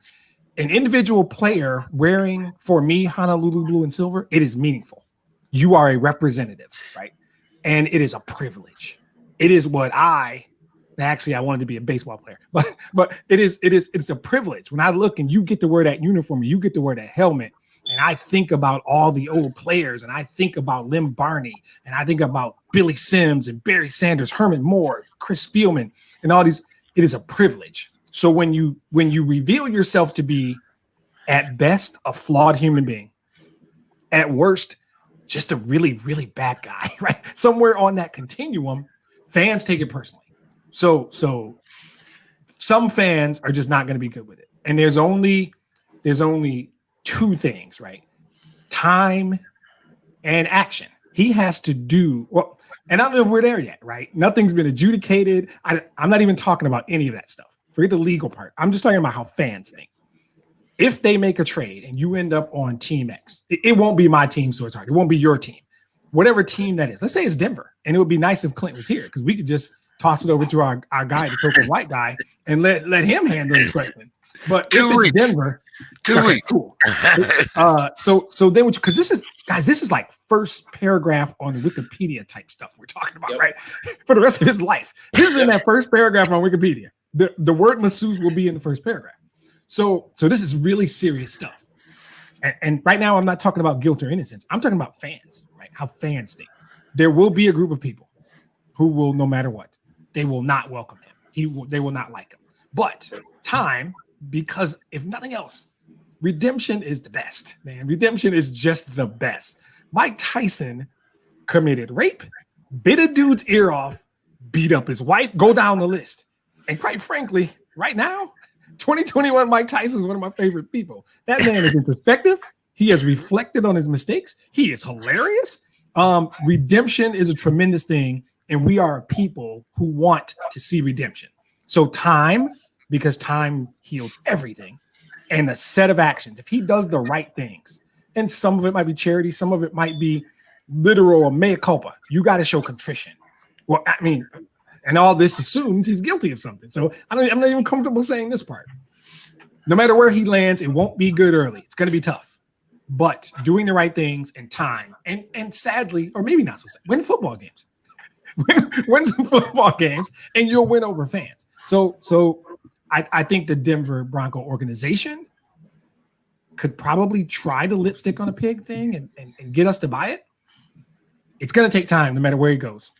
an individual player wearing, for me, Honolulu blue and silver, it is meaningful. You are a representative, right? And it is a privilege. It is what I wanted to be a baseball player, but it's a privilege. When I look and you get to wear that uniform, you get to wear that helmet, and I think about all the old players, and I think about Lem Barney, and I think about Billy Sims and Barry Sanders, Herman Moore, Chris Spielman, and all these. It is a privilege. So when you reveal yourself to be, at best, a flawed human being, at worst, just a really, really bad guy, right? Somewhere on that continuum, fans take it personally. So some fans are just not going to be good with it. And there's only 2 things, right? Time and action. He has to do well, and I don't know if we're there yet, right? Nothing's been adjudicated. I'm not even talking about any of that stuff. Forget the legal part. I'm just talking about how fans think. If they make a trade and you end up on Team X, it won't be my team, so it's hard. It won't be your team. Whatever team that is. Let's say it's Denver, and it would be nice if Clint was here because we could just toss it over to our guy, the token white guy, and let him handle the question. But if it's Denver, 2 weeks. Cool. So then, because this is like first paragraph on Wikipedia type stuff we're talking about, right? For the rest of his life. This is in that first paragraph on Wikipedia. The word masseuse will be in the first paragraph. So this is really serious stuff. And right now, I'm not talking about guilt or innocence. I'm talking about fans, right? How fans think. There will be a group of people who will, no matter what, they will not welcome him. They will not like him. But time, because if nothing else, redemption is the best, man. Redemption is just the best. Mike Tyson committed rape, bit a dude's ear off, beat up his wife, go down the list. And quite frankly, right now, 2021 Mike Tyson is one of my favorite people. That man is introspective. He has reflected on his mistakes. He is hilarious. Redemption is a tremendous thing, and we are a people who want to see redemption. So time, because time heals everything, and a set of actions. If he does the right things, and some of it might be charity, some of it might be literal mea culpa. You got to show contrition. Well, I mean, And all this assumes he's guilty of something. So I'm not even comfortable saying this part. No matter where he lands, it won't be good early. It's going to be tough. But doing the right things and time, and sadly, or maybe not so sad, win football games. Win some football games, and you'll win over fans. So I think the Denver Bronco organization could probably try the lipstick on a pig thing and get us to buy it. It's going to take time no matter where he goes.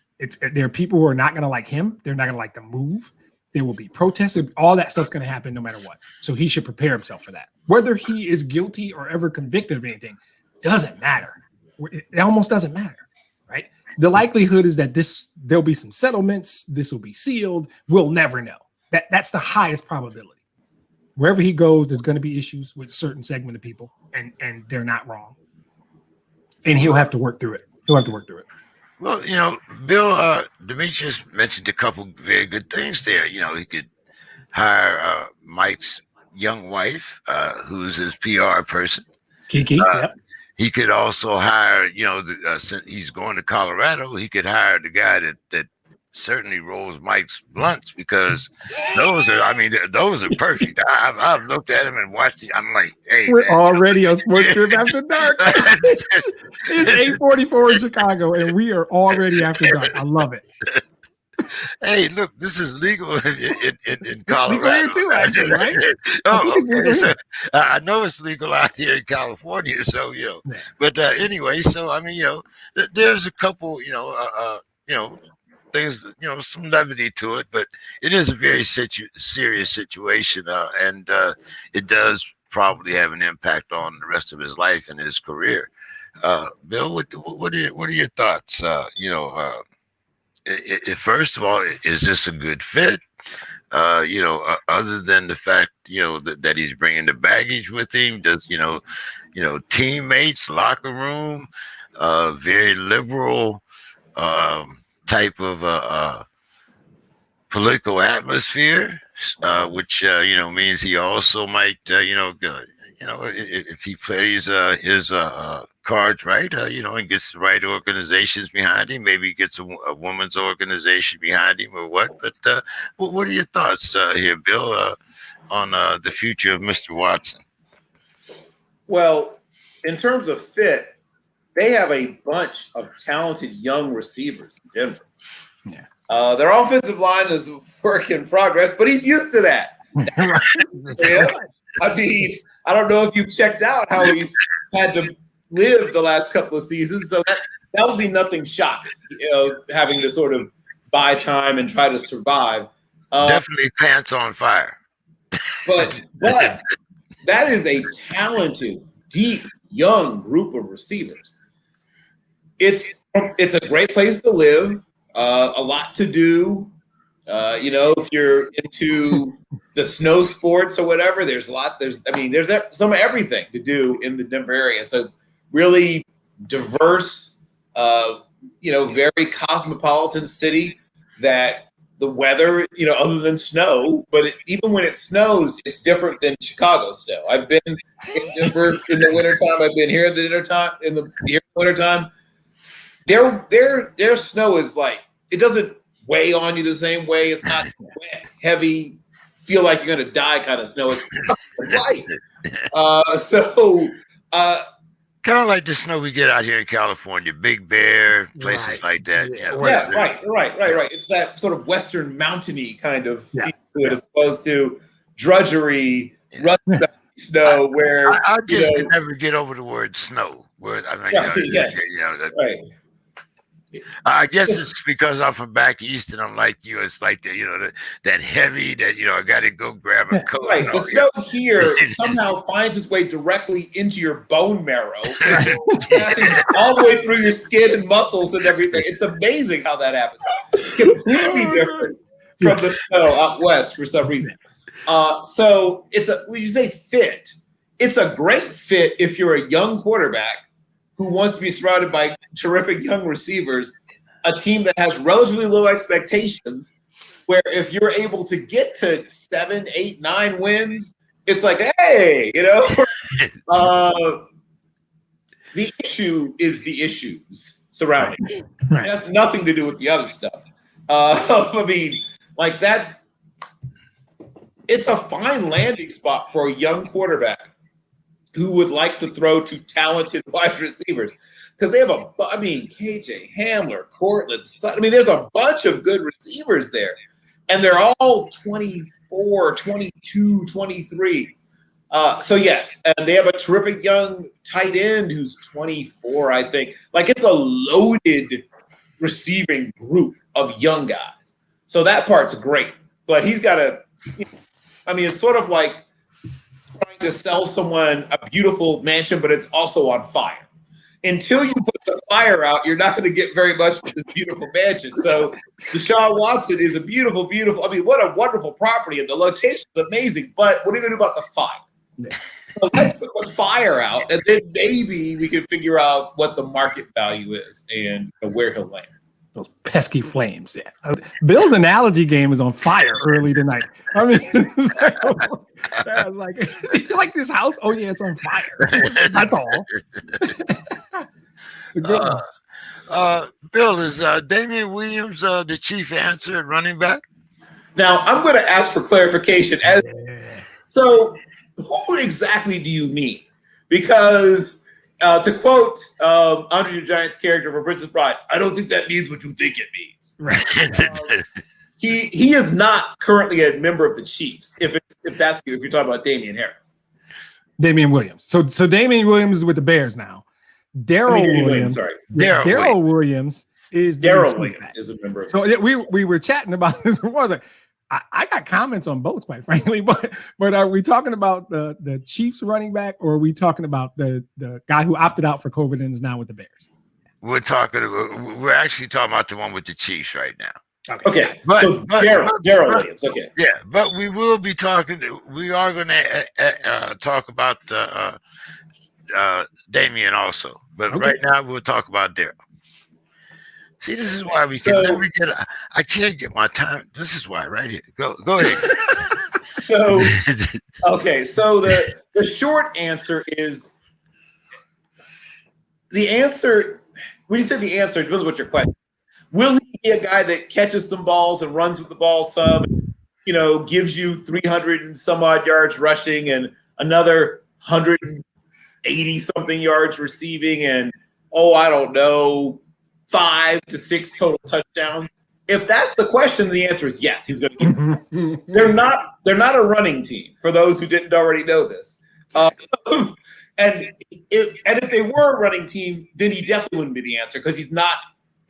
There are people who are not going to like him. They're not going to like the move. There will be protests. All that stuff's going to happen no matter what. So he should prepare himself for that. Whether he is guilty or ever convicted of anything doesn't matter. It almost doesn't matter, right? The likelihood is that there'll be some settlements. This will be sealed. We'll never know. That's the highest probability. Wherever he goes, there's going to be issues with a certain segment of people, and they're not wrong. And he'll have to work through it. Well, Bill, Demetrius mentioned a couple very good things there. He could hire Mike's young wife, who's his PR person. Kiki, yep. He could also hire, since he's going to Colorado, he could hire the guy that certainly rolls Mike's blunts, because those are perfect. I've looked at him and watched it. I'm like, hey, we're already on SPORTSKRIB After Dark. It's 8:44 in Chicago, and we are already after dark. I love it. Hey, look, this is legal in Colorado. Legal here too, actually, right? Okay. So, I know it's legal out here in California. So, but anyway, so there's a couple, things, some levity to it, but it is a very serious situation, and it does probably have an impact on the rest of his life and his career. Bill, what are your thoughts? First of all, is this a good fit? Other than the fact, that he's bringing the baggage with him, does, teammates, locker room, very liberal type of political atmosphere, which, means he also might, if he plays his cards right, and gets the right organizations behind him, maybe gets a woman's organization behind him or what. But what are your thoughts here, Bill, on the future of Mr. Watson? Well, in terms of fit, they have a bunch of talented young receivers in Denver. Yeah. Their offensive line is a work in progress, but he's used to that. I mean, I don't know if you've checked out how he's had to live the last couple of seasons, so that would be nothing shocking, having to sort of buy time and try to survive. Definitely pants on fire. But that is a talented, deep, young group of receivers. It's a great place to live, a lot to do. If you're into the snow sports or whatever, there's some of everything to do in the Denver area. It's a really diverse, very cosmopolitan city that the weather, other than snow, but even when it snows, it's different than Chicago snow. I've been in Denver in the wintertime. I've been here in the wintertime. Their snow is like, it doesn't weigh on you the same way. It's not wet, heavy, feel like you're going to die kind of snow. It's light. Kind of like the snow we get out here in California, Big Bear, places like that. Yeah, right. It's that sort of Western mountainy kind of feel to it, as opposed to drudgery, rust snow, where I just could never get over the word snow. Right. I guess it's because I'm from back east and I'm like you. It's like that heavy that I got to go grab a coat. Right. The snow here somehow finds its way directly into your bone marrow, all the way through your skin and muscles and everything. It's amazing how that happens. Completely different from the snow out west for some reason. So when you say fit, it's a great fit if you're a young quarterback who wants to be surrounded by terrific young receivers, a team that has relatively low expectations, where if you're able to get to 7, 8, 9 wins, it's like, hey, the issue is the issues surrounding it. It has nothing to do with the other stuff. I mean, like it's a fine landing spot for a young quarterback who would like to throw to talented wide receivers. Because they have KJ Hamler, Cortland Sutton. I mean, there's a bunch of good receivers there. And they're all 24, 22, 23. So, yes, and they have a terrific young tight end who's 24, I think. Like, it's a loaded receiving group of young guys. So that part's great. But he's got it's sort of like trying to sell someone a beautiful mansion, but it's also on fire. Until you put the fire out, you're not going to get very much of this beautiful mansion. So Deshaun Watson is a beautiful, what a wonderful property. And the location is amazing. But what are you going to do about the fire? Yeah. So let's put the fire out, and then maybe we can figure out what the market value is and where he'll land. Those pesky flames. Yeah. Bill's analogy game is on fire early tonight. I mean, I was like, you like this house? Oh, yeah, it's on fire. That's all. Bill, is Damian Williams the chief answer at running back? Now, I'm going to ask for clarification. So, who exactly do you mean? Because to quote Andre the Giant's character from Princess Bride, I don't think that means what you think it means. Right. He is not currently a member of the Chiefs. If you're talking about Damian Harris, Damian Williams. So Damian Williams is with the Bears now. Daryl Williams. Sorry, Daryl Williams is a member of. So we were chatting about this. What was it? I got comments on both, quite frankly, but are we talking about the Chiefs running back, or are we talking about the guy who opted out for COVID and is now with the Bears? We're actually talking about the one with the Chiefs right now. Okay. But Daryl Williams. Okay. Yeah, but we will be talking. We are going to talk about the Damian also, but right now we'll talk about Daryl. See, this is why we can never get. I can't get my time. This is why, right here. Go ahead. So the short answer is the answer. When you said the answer, it depends what your question. Will he be a guy that catches some balls and runs with the ball some? Gives you 300 and some odd yards rushing and another 180 something yards receiving, and I don't know, 5 to 6 total touchdowns. If that's the question, the answer is yes, he's going to get it. They're not a running team, for those who didn't already know this. And if they were a running team, then he definitely wouldn't be the answer, because he's not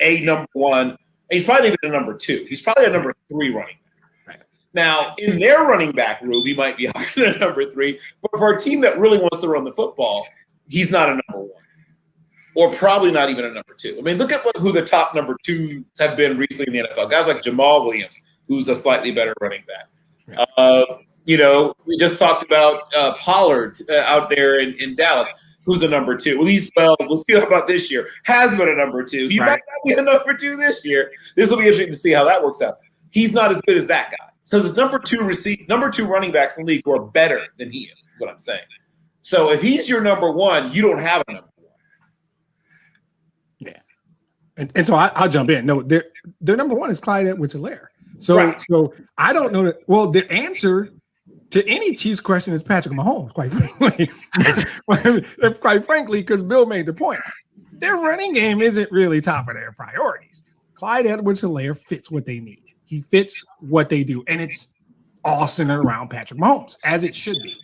a number one. He's probably not even a number 2. He's probably a number 3 running back. Right. Now, in their running back room, he might be higher than a number 3. But for a team that really wants to run the football, he's not a number 1. Or probably not even a number 2. I mean, look at who the top number 2s have been recently in the NFL. Guys like Jamal Williams, who's a slightly better running back. Right. We just talked about Pollard out there in Dallas, who's a number 2. We'll see about this year. Has been a number 2. He might not be a number 2 this year. This will be interesting to see how that works out. He's not as good as that guy. So there's number 2 running backs in the league who are better than he is what I'm saying. So if he's your number 1, you don't have a number 1. Yeah. And so I'll jump in. No, their number 1 is Clyde Edwards-Helaire. So I don't know that. Well, the answer to any Chiefs question is Patrick Mahomes, quite frankly. Quite frankly, because Bill made the point. Their running game isn't really top of their priorities. Clyde Edwards-Helaire fits what they need. He fits what they do. And it's all centered around Patrick Mahomes, as it should be.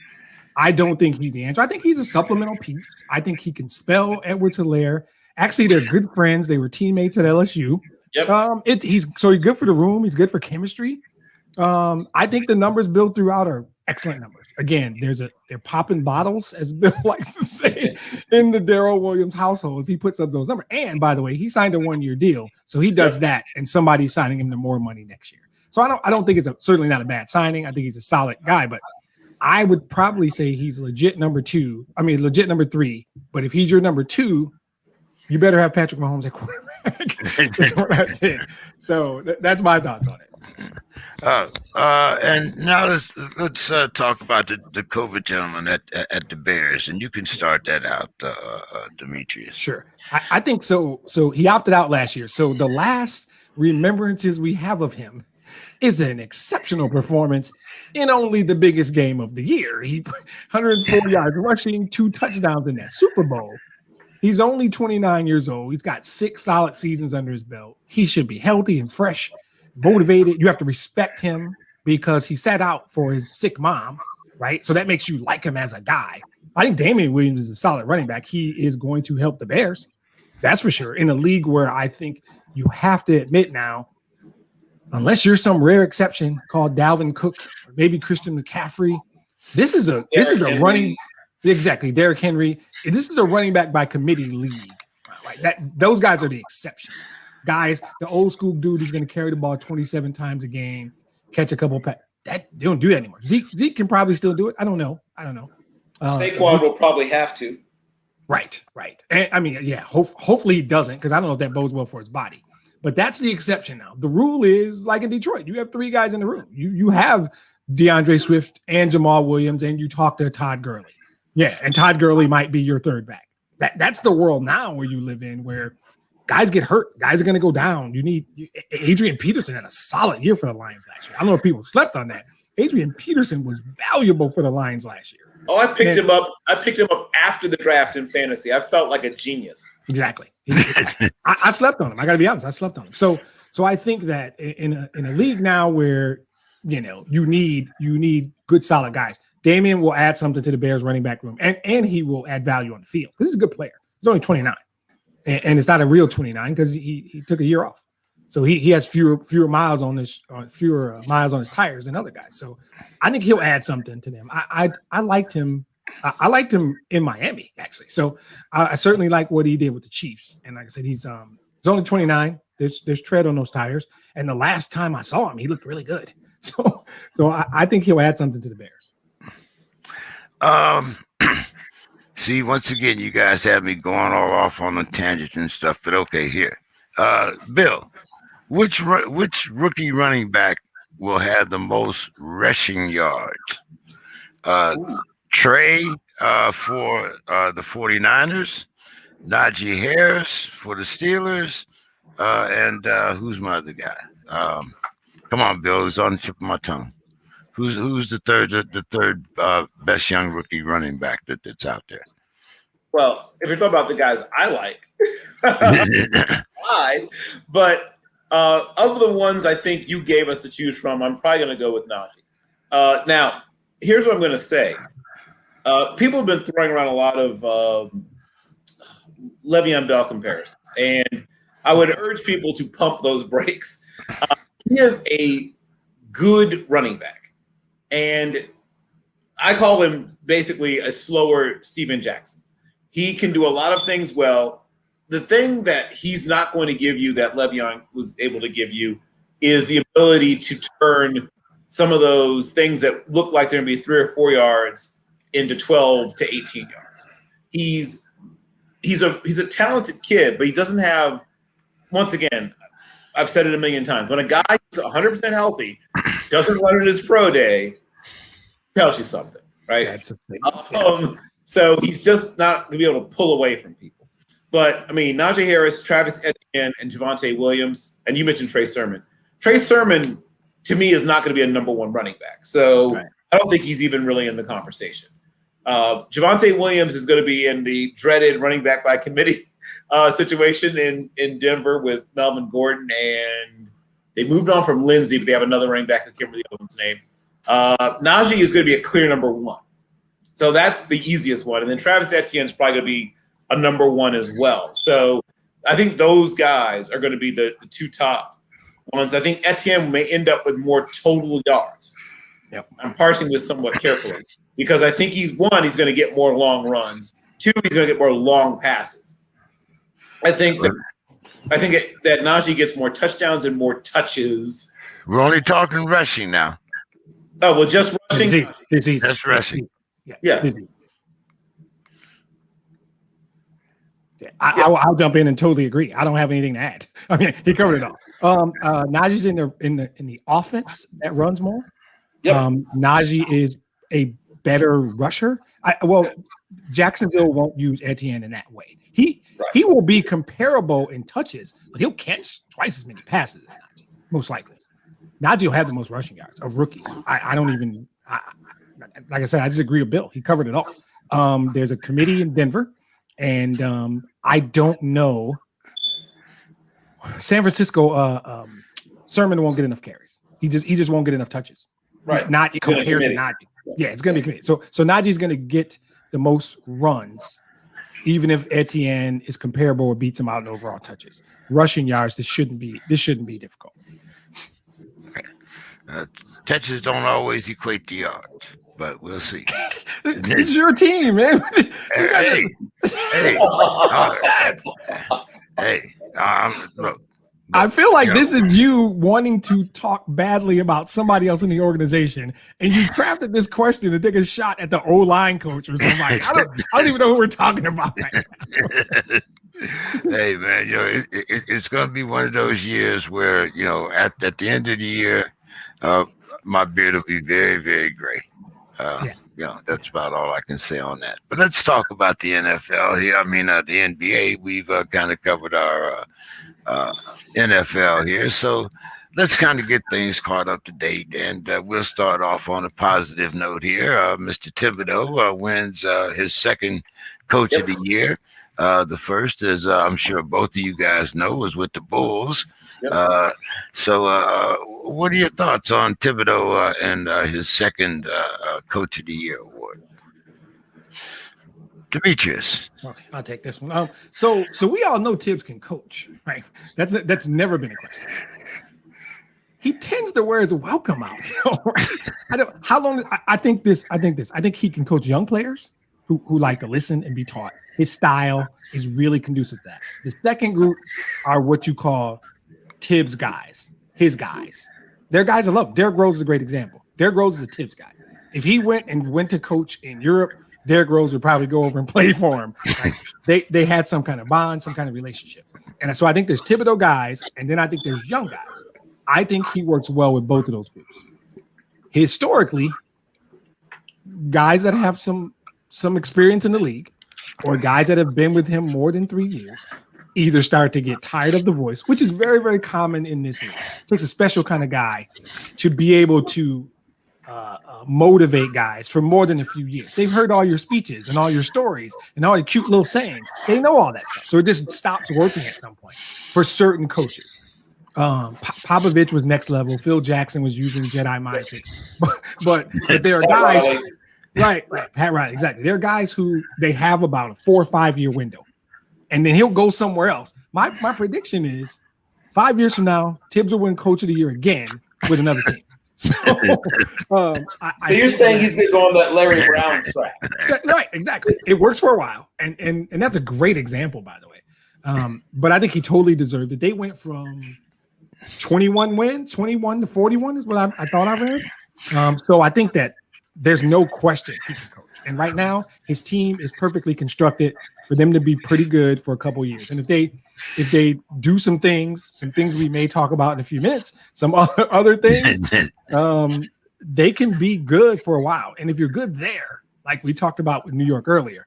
I don't think he's the answer. I think he's a supplemental piece. I think he can spell Edwards-Helaire. Actually, they're good friends. They were teammates at LSU. Yep. He's good for the room. He's good for chemistry. I think the numbers Bill threw out are excellent numbers. Again, they're popping bottles, as Bill likes to say, in the Daryl Williams household if he puts up those numbers. And by the way, he signed a 1-year deal, so he does that, and somebody's signing him to more money next year. So I don't think it's certainly not a bad signing. I think he's a solid guy, but I would probably say he's legit number 2. I mean, legit number 3. But if he's your number 2, you better have Patrick Mahomes at quarterback. That's what I think. So that's my thoughts on it. And now let's talk about the COVID gentleman at the Bears, and you can start that out, Demetrius. Sure, I think so. So he opted out last year. So the last remembrances we have of him is an exceptional performance in only the biggest game of the year. He 104 yards rushing, 2 touchdowns in that Super Bowl. He's only 29 years old. He's got 6 solid seasons under his belt. He should be healthy and fresh, motivated. You have to respect him because he sat out for his sick mom, right? So that makes you like him as a guy. I think Damian Williams is a solid running back. He is going to help the Bears. That's for sure. In a league where I think you have to admit now, unless you're some rare exception called Dalvin Cook or maybe Christian McCaffrey, this is a running exactly Derrick Henry. This is a running back by committee league, right? Those guys are the exceptions. Guys, the old school dude who's going to carry the ball 27 times a game, catch a couple passes. That they don't do that anymore. Zeke can probably still do it. I don't know. Saquon will probably have to. Right. And I mean, yeah. Hopefully he doesn't, because I don't know if that bodes well for his body. But that's the exception now. The rule is like in Detroit. You have 3 guys in the room. You have DeAndre Swift and Jamal Williams, and you talk to Todd Gurley. Yeah, and Todd Gurley might be your third back. That's the world now where you live in, where guys get hurt. Guys are going to go down. You need Adrian Peterson had a solid year for the Lions last year. I don't know if people slept on that. Adrian Peterson was valuable for the Lions last year. Oh, I picked him up. I picked him up after the draft in fantasy. I felt like a genius. Exactly. I slept on him. I got to be honest. I slept on him. So I think that in a league now where you need good solid guys, Damian will add something to the Bears running back room, and he will add value on the field. This is a good player. He's only 29, and it's not a real 29 because he took a year off, so he has fewer miles on his tires than other guys. So I think he'll add something to them. I liked him. I liked him in Miami actually. So I certainly like what he did with the Chiefs. And like I said, he's only 29. There's tread on those tires. And the last time I saw him, he looked really good. So I think he'll add something to the Bears. See, once again, you guys have me going all off on a tangent and stuff, but okay, here. Bill, which rookie running back will have the most rushing yards? Trey for the 49ers, Najee Harris for the Steelers, and who's my other guy? Come on, Bill, it's on the tip of my tongue. Who's the third best young rookie running back that's out there? Well, if you're talking about the guys I like, but of the ones I think you gave us to choose from, I'm probably going to go with Najee. Now, here's what I'm going to say. People have been throwing around a lot of Le'Veon Bell comparisons, and I would urge people to pump those brakes. He is a good running back. And I call him basically a slower Steven Jackson. He can do a lot of things well. The thing that he's not going to give you that Le'Veon was able to give you is the ability to turn some of those things that look like they're going to be 3 or 4 yards into 12 to 18 yards. He's a talented kid, but he doesn't have, once again, I've said it a million times, when a guy is 100% healthy, doesn't run at his pro day, tells you something, right? That's a thing. So he's just not going to be able to pull away from people. But, I mean, Najee Harris, Travis Etienne, and Javonte Williams, and you mentioned Trey Sermon. Trey Sermon, to me, is not going to be a number 1 running back. So right. I don't think he's even really in the conversation. Javonte Williams is going to be in the dreaded running back by committee situation in Denver with Melvin Gordon, and they moved on from Lindsey, but they have another running back. I can't remember the other one's name. Najee is going to be a clear number 1. So that's the easiest one. And then Travis Etienne is probably going to be a number 1 as well. So I think those guys are going to be the 2 top ones. I think Etienne may end up with more total yards. Yep. I'm parsing this somewhat carefully because I think he's going to get more long runs. 2, he's going to get more long passes. I think that Najee gets more touchdowns and more touches. We're only talking rushing now. Oh, well, just rushing. It's easy. That's rushing. Yeah. I'll jump in and totally agree. I don't have anything to add. I mean, he covered it all. Najee's in the offense that runs more. Yep. Najee is a better rusher. Well, Jacksonville won't use Etienne in that way. He will be comparable in touches, but he'll catch twice as many passes as Najee, most likely. Najee will have the most rushing yards of rookies. I don't even like I said, I disagree with Bill. He covered it all. There's a committee in Denver, and I don't know. San Francisco, Sermon won't get enough carries. He just won't get enough touches. Right. Not compared to Najee. Yeah, it's gonna be committed. So Najee's gonna get the most runs, even if Etienne is comparable or beats him out in overall touches. Rushing yards, this shouldn't be difficult. Touches don't always equate to yards, but we'll see. It's your team, man. Look. I feel like this is you wanting to talk badly about somebody else in the organization, and you crafted this question to take a shot at the O-line coach or somebody. I don't even know who we're talking about right now. Hey, man, it's going to be one of those years where, at the end of the year, my beard will be very, very gray. That's about all I can say on that. But let's talk about the NFL here. I mean, the NBA, we've kind of covered our NFL here. So let's kind of get things caught up to date. And we'll start off on a positive note here. Mr. Thibodeau wins his second coach of the year. The first, as I'm sure both of you guys know, was with the Bulls. So what are your thoughts on Thibodeau and his second Coach of the Year award? Demetrius. Okay, I'll take this one. So we all know Tibbs can coach, right? That's never been a question. He tends to wear his welcome out. I think he can coach young players who like to listen and be taught. His style is really conducive to that. The second group are what you call Tibbs guys, his guys. They're guys I love. Derrick Rose is a great example. Derrick Rose is a Tibbs guy. If he went to coach in Europe, Derrick Rose would probably go over and play for him. Like they had some kind of bond, some kind of relationship. And so I think there's Thibodeau guys, and then I think there's young guys. I think he works well with both of those groups. Historically, guys that have some experience in the league or guys that have been with him more than 3 years either start to get tired of the voice, which is very, very common in this league. It takes a special kind of guy to be able to motivate guys for more than a few years. They've heard all your speeches and all your stories and all your cute little sayings. They know all that stuff. So it just stops working at some point for certain coaches. Popovich was next level. Phil Jackson was using Jedi mind tricks. But there are guys, right, Pat Riley, exactly. There are guys who they have about a 4 or 5 year window, and then he'll go somewhere else. My prediction is 5 years from now, Tibbs will win Coach of the Year again with another team. So you're saying he's going to go on that Larry Brown track, right? Exactly. It works for a while, and that's a great example, by the way. But I think he totally deserved it. They went from 21 to 41 is what I thought I read. So I think that there's no question he can coach. And right now, his team is perfectly constructed for them to be pretty good for a couple of years. And if they do some things we may talk about in a few minutes, some other things, they can be good for a while. And if you're good there, like we talked about with New York earlier,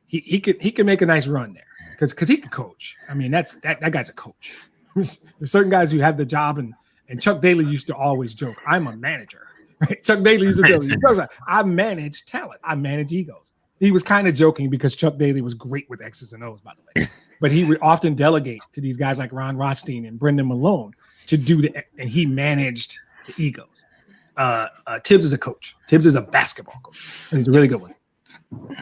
he could make a nice run there because he can coach. I mean, that guy's a coach. There's certain guys who have the job, and Chuck Daly used to always joke, "I'm a manager." Right? Chuck Daly used to tell me, "I manage talent. I manage egos." He was kind of joking because Chuck Daly was great with X's and O's, by the way. But he would often delegate to these guys like Ron Rothstein and Brendan Malone to do and he managed the egos. Tibbs is a coach. Tibbs is a basketball coach, and he's a really good one.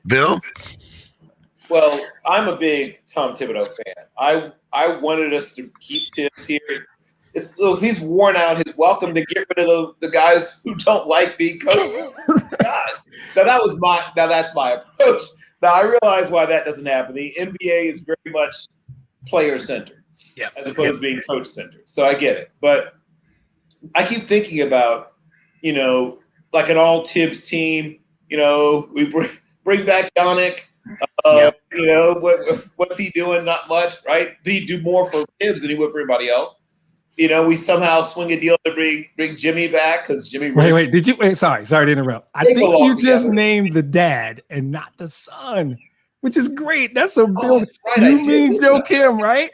Bill? Well, I'm a big Tom Thibodeau fan. I wanted us to keep Tibbs here. If he's worn out, he's welcome to get rid of the guys who don't like being coached. Guys, that's my approach. Now I realize why that doesn't happen. The NBA is very much player centered, as opposed to being coach centered. So I get it, but I keep thinking about, like an all Tibbs team. We bring back Yannick. What's he doing? Not much, right? Did he do more for Tibbs than he would for everybody else? we somehow swing a deal to bring Jimmy back because Jimmy. Wait, did you? Wait, sorry to interrupt. I think you just named the dad and not the son, which is great. That's a Bill. Right, you mean Joe Kim, right?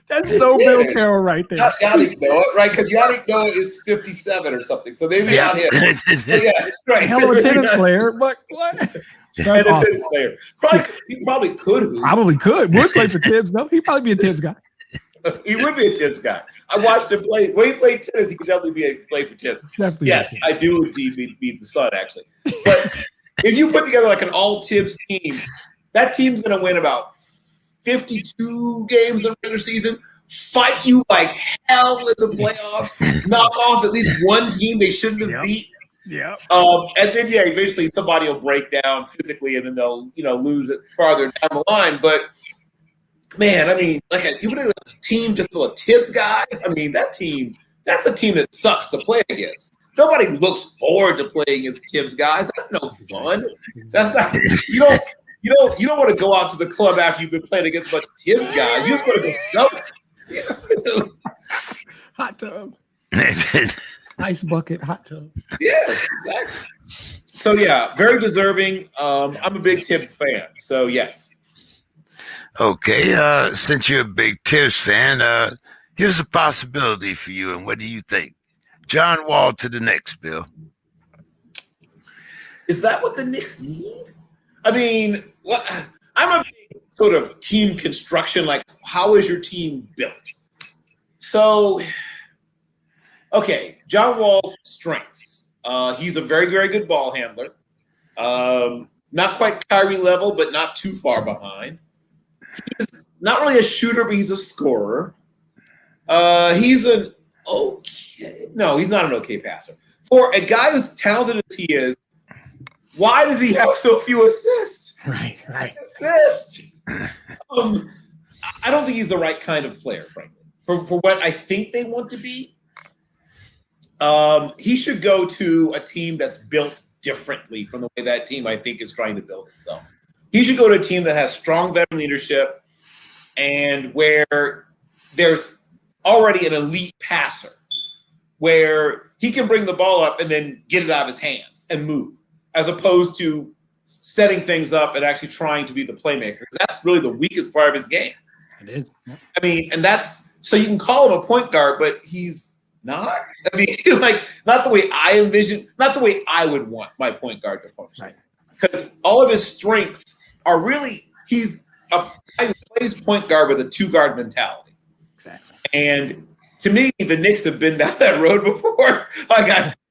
That's so Bill Carroll right there. Yannick Noah, right? Because Yannick Noah is 57 or something, so maybe not him. Yeah, it's right. Hell of a tennis player, but what? That's awesome. Tennis player. He probably could. Probably could. Would play for Tibbs, though. He'd probably be a Tibbs guy. He would be a Tibbs guy. I watched him play. When he played tennis, he could definitely play for Tibbs. Definitely yes, I do indeed beat the son, actually. But if you put together like an all Tibbs team, that team's going to win about 52 games in the regular season, fight you like hell in the playoffs, knock off at least one team they shouldn't have beat. Yeah. And then eventually somebody will break down physically, and then they'll lose it farther down the line. But man, I mean, you put a team just full of Tibbs guys. I mean, that's a team that sucks to play against. Nobody looks forward to playing against Tibbs guys. That's no fun. That's not you don't want to go out to the club after you've been playing against a bunch of Tibbs guys. You just want to go somewhere. Hot tub. Ice bucket, hot tub. Yeah, exactly. So yeah, very deserving. I'm a big Tibbs fan. So yes. Okay, since you're a big Tibbs fan, here's a possibility for you. And what do you think? John Wall to the Knicks, Bill. Is that what the Knicks need? I mean, I'm a big sort of team construction. Like, how is your team built? So, okay, John Wall's strengths. He's a very, very good ball handler. Not quite Kyrie level, but not too far behind. He's not really a shooter, but he's a scorer. He's an okay. No, he's not an okay passer. For a guy as talented as he is, why does he have so few assists? Right. Assists. I don't think he's the right kind of player, frankly. For what I think they want to be, he should go to a team that's built differently from the way that team, I think, is trying to build itself. He should go to a team that has strong veteran leadership and where there's already an elite passer, where he can bring the ball up and then get it out of his hands and move, as opposed to setting things up and actually trying to be the playmaker. That's really the weakest part of his game. It is. Yeah. I mean, and that's – so you can call him a point guard, but he's not. I mean, not the way I envision – not the way I would want my point guard to function. Right. Because all of his strengths are really – he's a guy who plays point guard with a two-guard mentality. Exactly. And to me, the Knicks have been down that road before.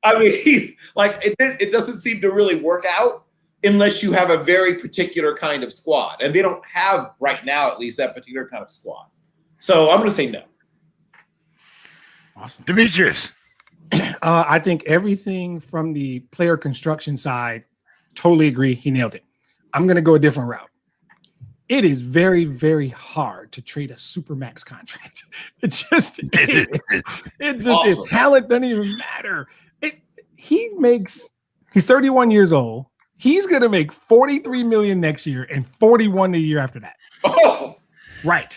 It doesn't seem to really work out unless you have a very particular kind of squad. And they don't have, right now at least, that particular kind of squad. So I'm going to say no. Awesome. Demetrius. I think everything from the player construction side, totally agree. He nailed it. I'm going to go a different route. It is very, very hard to trade a supermax contract. It's just, awesome. His talent doesn't even matter. He's 31 years old. He's going to make $43 million next year and $41 the year after that. Oh, right.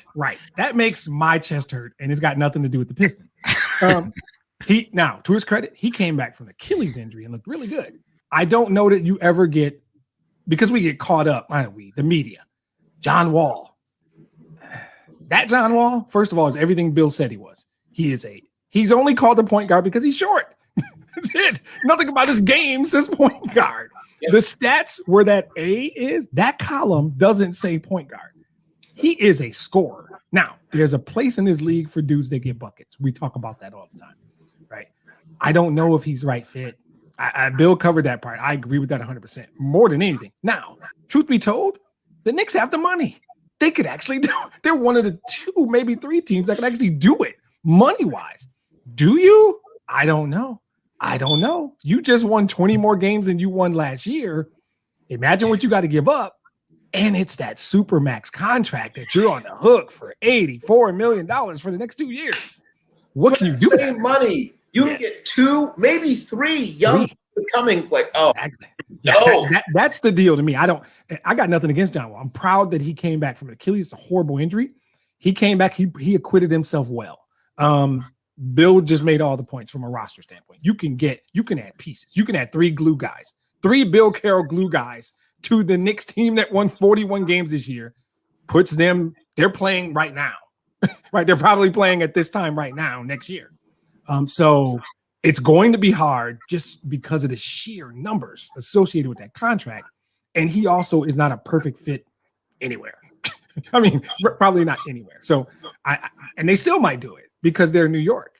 That makes my chest hurt, and it's got nothing to do with the Pistons. Now, to his credit, he came back from an Achilles injury and looked really good. I don't know that you ever get, because we get caught up, the media. John Wall. That John Wall, first of all, is everything Bill said he was. He's only called the point guard because he's short. That's it. Nothing about his game says point guard. Yep. The stats where that A is, that column doesn't say point guard. He is a scorer. Now, there's a place in this league for dudes that get buckets. We talk about that all the time, right? I don't know if he's right fit. Bill covered that part. I agree with that 100%. More than anything. Now, truth be told, the Knicks have the money. They could actually do it. They're one of the 2, maybe 3 teams that can actually do it money-wise. Do you? I don't know. You just won 20 more games than you won last year. Imagine what you got to give up. And it's that supermax contract that you're on the hook for $84 million for the next 2 years. What can you do? Same money. You can get 2, maybe 3 young becoming players. Oh, that's the deal to me. I got nothing against John Wall. I'm proud that he came back from an Achilles. It's a horrible injury. He came back. He acquitted himself well. Bill just made all the points from a roster standpoint. You can add pieces. You can add 3 glue guys, 3 Bill Carroll glue guys to the Knicks team that won 41 games this year. Puts them, they're playing right now, right? They're probably playing at this time right now next year. So it's going to be hard just because of the sheer numbers associated with that contract. And he also is not a perfect fit anywhere. I mean, probably not anywhere. So and they still might do it because they're New York.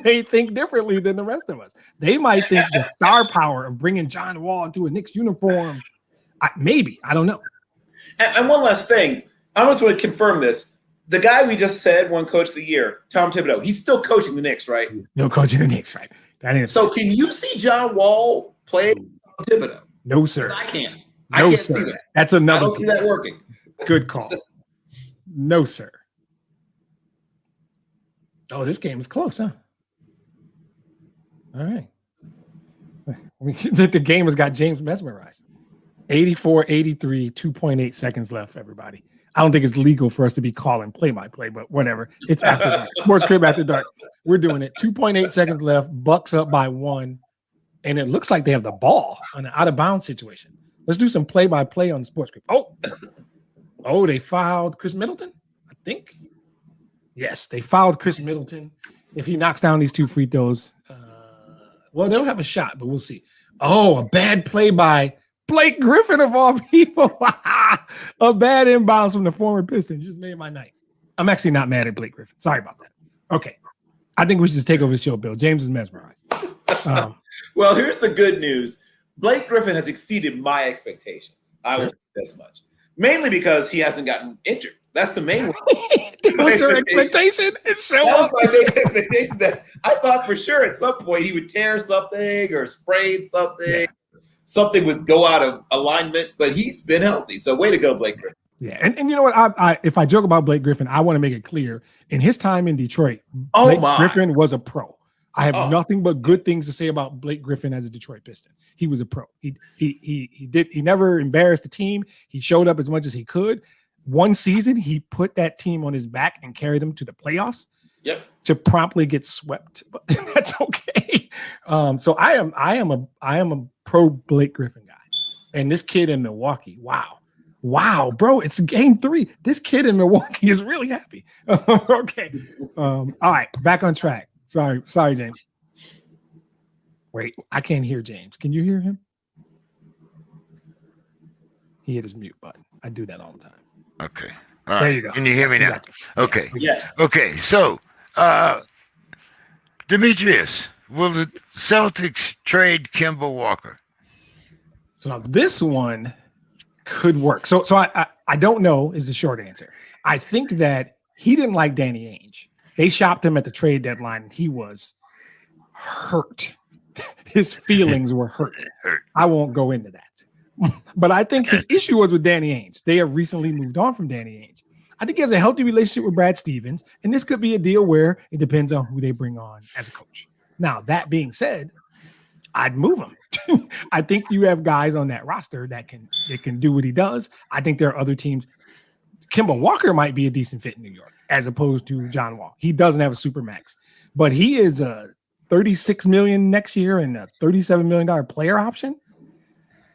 They think differently than the rest of us. They might think the star power of bringing John Wall into a Knicks uniform, maybe, I don't know. And one last thing, I almost want to confirm this. The guy we just said won Coach of the Year, Tom Thibodeau, he's still coaching the Knicks, right? No, coaching the Knicks, right? That is. So can you see John Wall play Thibodeau? No, sir. I can't. No, I can't sir. see that. That's another. I don't see that working. Good call. No, sir. Oh, this game is close, huh? All right. The game has got James mesmerized. 84-83, 2.8 seconds left, everybody. I don't think it's legal for us to be calling play-by-play, but whatever. It's after dark. SPORTSKRIB after dark. We're doing it. 2.8 seconds left. Bucks up by 1. And it looks like they have the ball on an out-of-bounds situation. Let's do some play-by-play on the SPORTSKRIB. Oh, they fouled Chris Middleton, I think. Yes, they fouled Chris Middleton. If he knocks down these 2 free throws, well, they'll have a shot, but we'll see. Oh, a bad play by Blake Griffin of all people. A bad inbounds from the former Piston just made my night. I'm actually not mad at Blake Griffin. Sorry about that. Okay. I think we should just take over the show, Bill. James is mesmerized. Well, here's the good news. Blake Griffin has exceeded my expectations. I will say this much. Mainly because he hasn't gotten injured. That's the main one. What's your expectation? It's so that was my big expectation that I thought for sure at some point he would tear something or sprain something. Yeah. Something would go out of alignment, but he's been healthy. So way to go, Blake Griffin. Yeah, and you know what? If I joke about Blake Griffin, I want to make it clear. In his time in Detroit, Blake Griffin was a pro. I have nothing but good things to say about Blake Griffin as a Detroit Piston. He was a pro. He never embarrassed the team. He showed up as much as he could. One season, he put that team on his back and carried them to the playoffs. Yep. To promptly get swept, but that's okay. So I am a pro Blake Griffin guy, and this kid in Milwaukee, wow, bro, it's game 3. This kid in Milwaukee is really happy. Okay, all right, back on track. Sorry, James. Wait, I can't hear James. Can you hear him? He hit his mute button. I do that all the time. Okay. All right. There you go. Can you hear me now? Okay. Yes. Okay. So, Demetrius, will the Celtics trade Kemba Walker? So now this one could work. So I don't know is the short answer. I think that he didn't like Danny Ainge. They shopped him at the trade deadline, and he was hurt. His feelings were hurt. I won't go into that. But I think his issue was with Danny Ainge. They have recently moved on from Danny Ainge. I think he has a healthy relationship with Brad Stevens, and this could be a deal where it depends on who they bring on as a coach. Now, that being said, I'd move him. I think you have guys on that roster that can do what he does. I think there are other teams. Kemba Walker might be a decent fit in New York as opposed to John Wall. He doesn't have a super max, but he is a $36 million next year and a $37 million player option.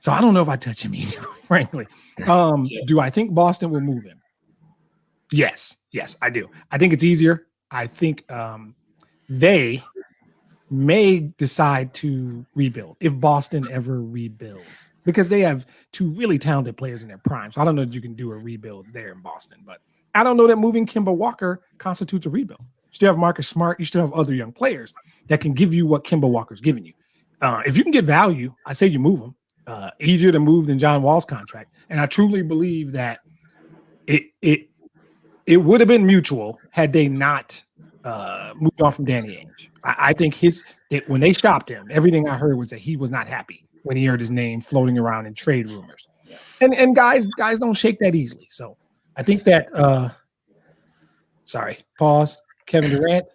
So I don't know if I touch him either, frankly. Do I think Boston will move him? Yes, I do. I think it's easier. I think they may decide to rebuild if Boston ever rebuilds because they have 2 really talented players in their prime. So I don't know that you can do a rebuild there in Boston, but I don't know that moving Kemba Walker constitutes a rebuild. You still have Marcus Smart. You still have other young players that can give you what Kemba Walker's giving you. If you can get value, I say you move them. Easier to move than John Wall's contract. And I truly believe that it would have been mutual had they not moved on from Danny Ainge. I think when they shopped him, everything I heard was that he was not happy when he heard his name floating around in trade rumors. And guys don't shake that easily. So I think that pause. Kevin Durant.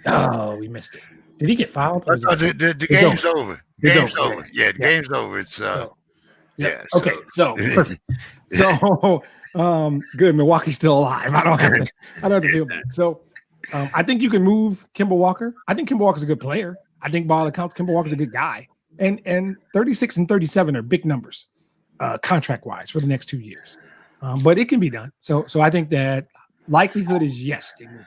Oh, we missed it. Did he get fouled? The game's over. Game's over. Yeah, the game's over. It's Okay, so perfect. So good. Milwaukee's still alive. I don't have to feel bad. So I think you can move Kemba Walker. I think Kemba Walker's a good player. I think by all accounts, Kemba Walker's a good guy. And 36 and 37 are big numbers, contract-wise, for the next 2 years. But it can be done. So I think that likelihood is yes, they move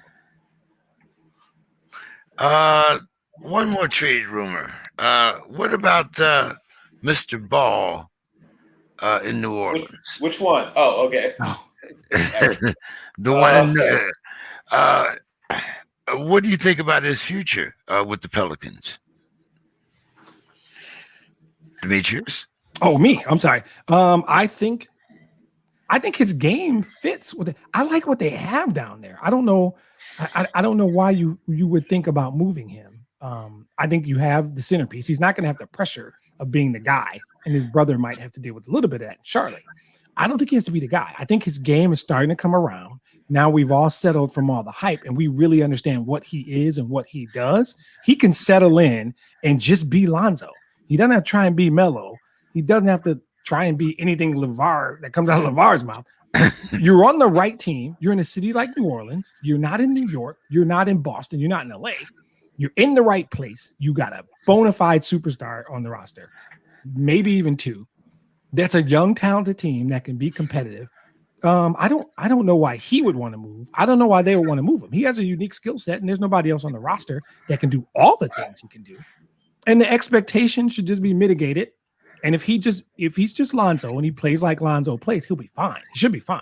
him. One more trade rumor. What about Mr. Ball in New Orleans? Which one? Oh, okay. Oh. The one in what do you think about his future with the Pelicans? Demetrius? Oh, me. I'm sorry. I think his game fits with it. I like what they have down there. I don't know. I don't know why you would think about moving him. I think you have the centerpiece. He's not going to have the pressure of being the guy, and his brother might have to deal with a little bit of that in Charlotte. I don't think he has to be the guy. I think his game is starting to come around. Now we've all settled from all the hype, and we really understand what he is and what he does. He can settle in and just be Lonzo. He doesn't have to try and be Melo. He doesn't have to try and be anything LeVar that comes out of LeVar's mouth. You're on the right team. You're in a city like New Orleans. You're not in New York. You're not in Boston. You're not in LA. You're in the right place. You got a bona fide superstar on the roster, maybe even two. That's a young, talented team that can be competitive. I don't know why he would want to move. I don't know why they would want to move him. He has a unique skill set, and there's nobody else on the roster that can do all the things he can do. And the expectation should just be mitigated. And if he's just Lonzo and he plays like Lonzo plays, he'll be fine. He should be fine.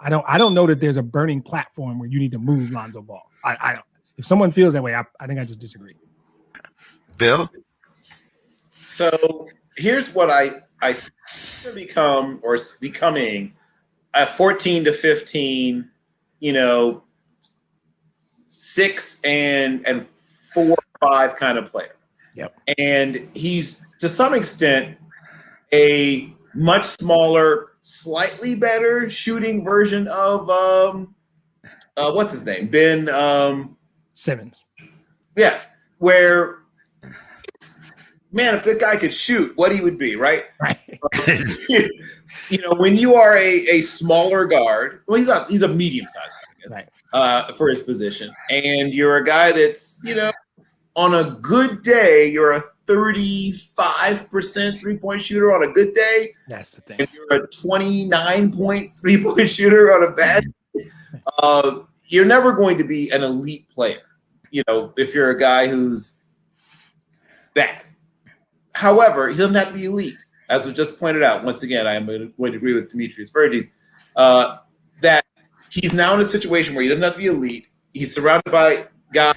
I don't know that there's a burning platform where you need to move Lonzo Ball. I don't. If someone feels that way, I think I just disagree. Bill? So here's what I become or becoming a 14 to 15, 6 and 4 or 5 kind of player. Yep. And he's to some extent a much smaller, slightly better shooting version of what's his name? Ben Simmons. Yeah. Where man, if that guy could shoot, what he would be, right? Right. When you are a smaller guard, well, he's a medium-sized guy, right, for his position, and you're a guy that's, on a good day, you're a 35% three-point shooter on a good day. That's the thing. And you're a 29-point three-point shooter on a bad day. You're never going to be an elite player, if you're a guy who's that. However, he doesn't have to be elite. As was just pointed out, once again, I am going to agree with Demetrius Verdes, that he's now in a situation where he doesn't have to be elite. He's surrounded by guys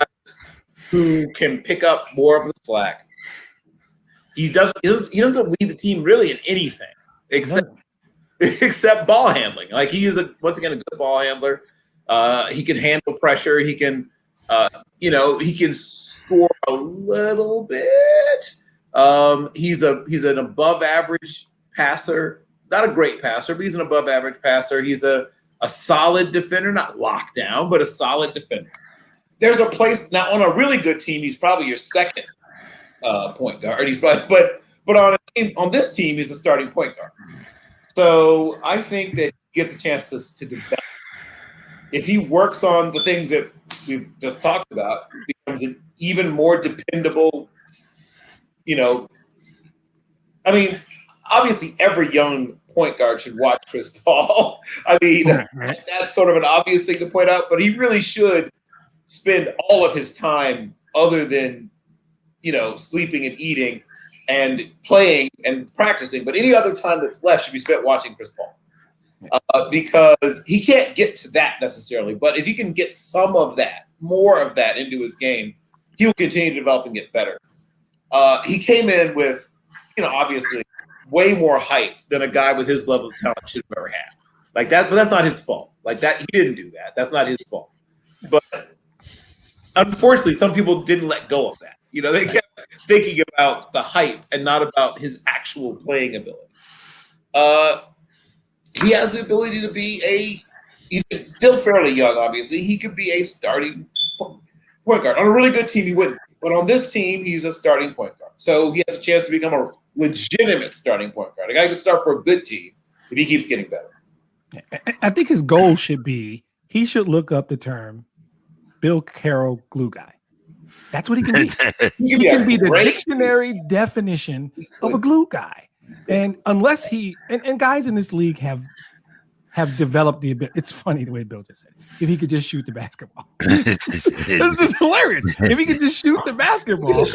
who can pick up more of the slack. He doesn't lead the team really in anything except ball handling. Like, he is once again a good ball handler. He can handle pressure. He can he can score a little bit. He's an above average passer, not a great passer, but he's an above average passer. He's a solid defender, not locked down, but a solid defender. There's a place now on a really good team. He's probably your second point guard. He's probably, but on this team, he's a starting point guard. So I think that he gets a chance to develop. If he works on the things that we've just talked about, becomes an even more dependable. Obviously every young point guard should watch Chris Paul. That's sort of an obvious thing to point out, but he really should spend all of his time other than, sleeping and eating and playing and practicing. But any other time that's left should be spent watching Chris Paul. Because he can't get to that necessarily. But if he can get some of that, more of that into his game, he will continue to develop and get better. He came in with, obviously way more hype than a guy with his level of talent should have ever had. Like that, but that's not his fault. Like that, he didn't do that. That's not his fault. But unfortunately, some people didn't let go of that. They kept thinking about the hype and not about his actual playing ability. He has the ability to be he's still fairly young, obviously. He could be a starting point guard. On a really good team, he wouldn't. But on this team, he's a starting point guard. So he has a chance to become a legitimate starting point guard. A guy can start for a good team if he keeps getting better. I think his goal should be he should look up the term Bill Carroll glue guy. That's what he can be. He can be the dictionary definition of a glue guy. And unless and guys in this league have developed the ability. It's funny the way Bill just said it. If he could just shoot the basketball. This is hilarious. If he could just shoot the basketball,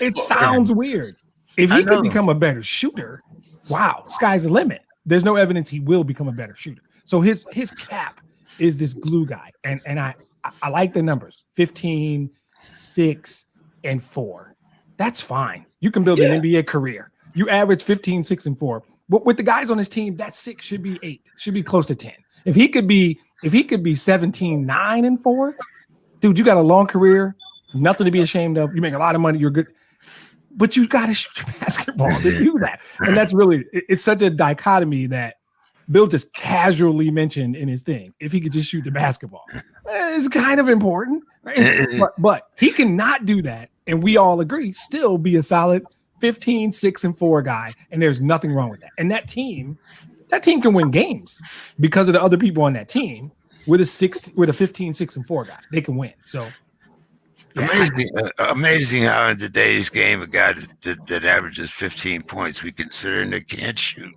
it sounds weird. If he could become a better shooter, wow, sky's the limit. There's no evidence he will become a better shooter. So his cap is this glue guy. And I like the numbers. 15, 6, and 4. That's fine. You can build an NBA career. You average 15, 6, and 4. But with the guys on his team, that 6 should be 8, should be close to 10. If he could be 17, 9, and 4, dude, you got a long career, nothing to be ashamed of. You make a lot of money, you're good. But you got to shoot your basketball to do that. And that's really, it's such a dichotomy that Bill just casually mentioned in his thing. If he could just shoot the basketball, it's kind of important, right? but he cannot do that. And we all agree, still be a solid 15, 6, and 4 guy. And there's nothing wrong with that. And that team can win games because of the other people on that team with a 15, 6, and 4 guy. They can win. So amazing how in today's game, a guy that averages 15 points, we consider and they can't shoot.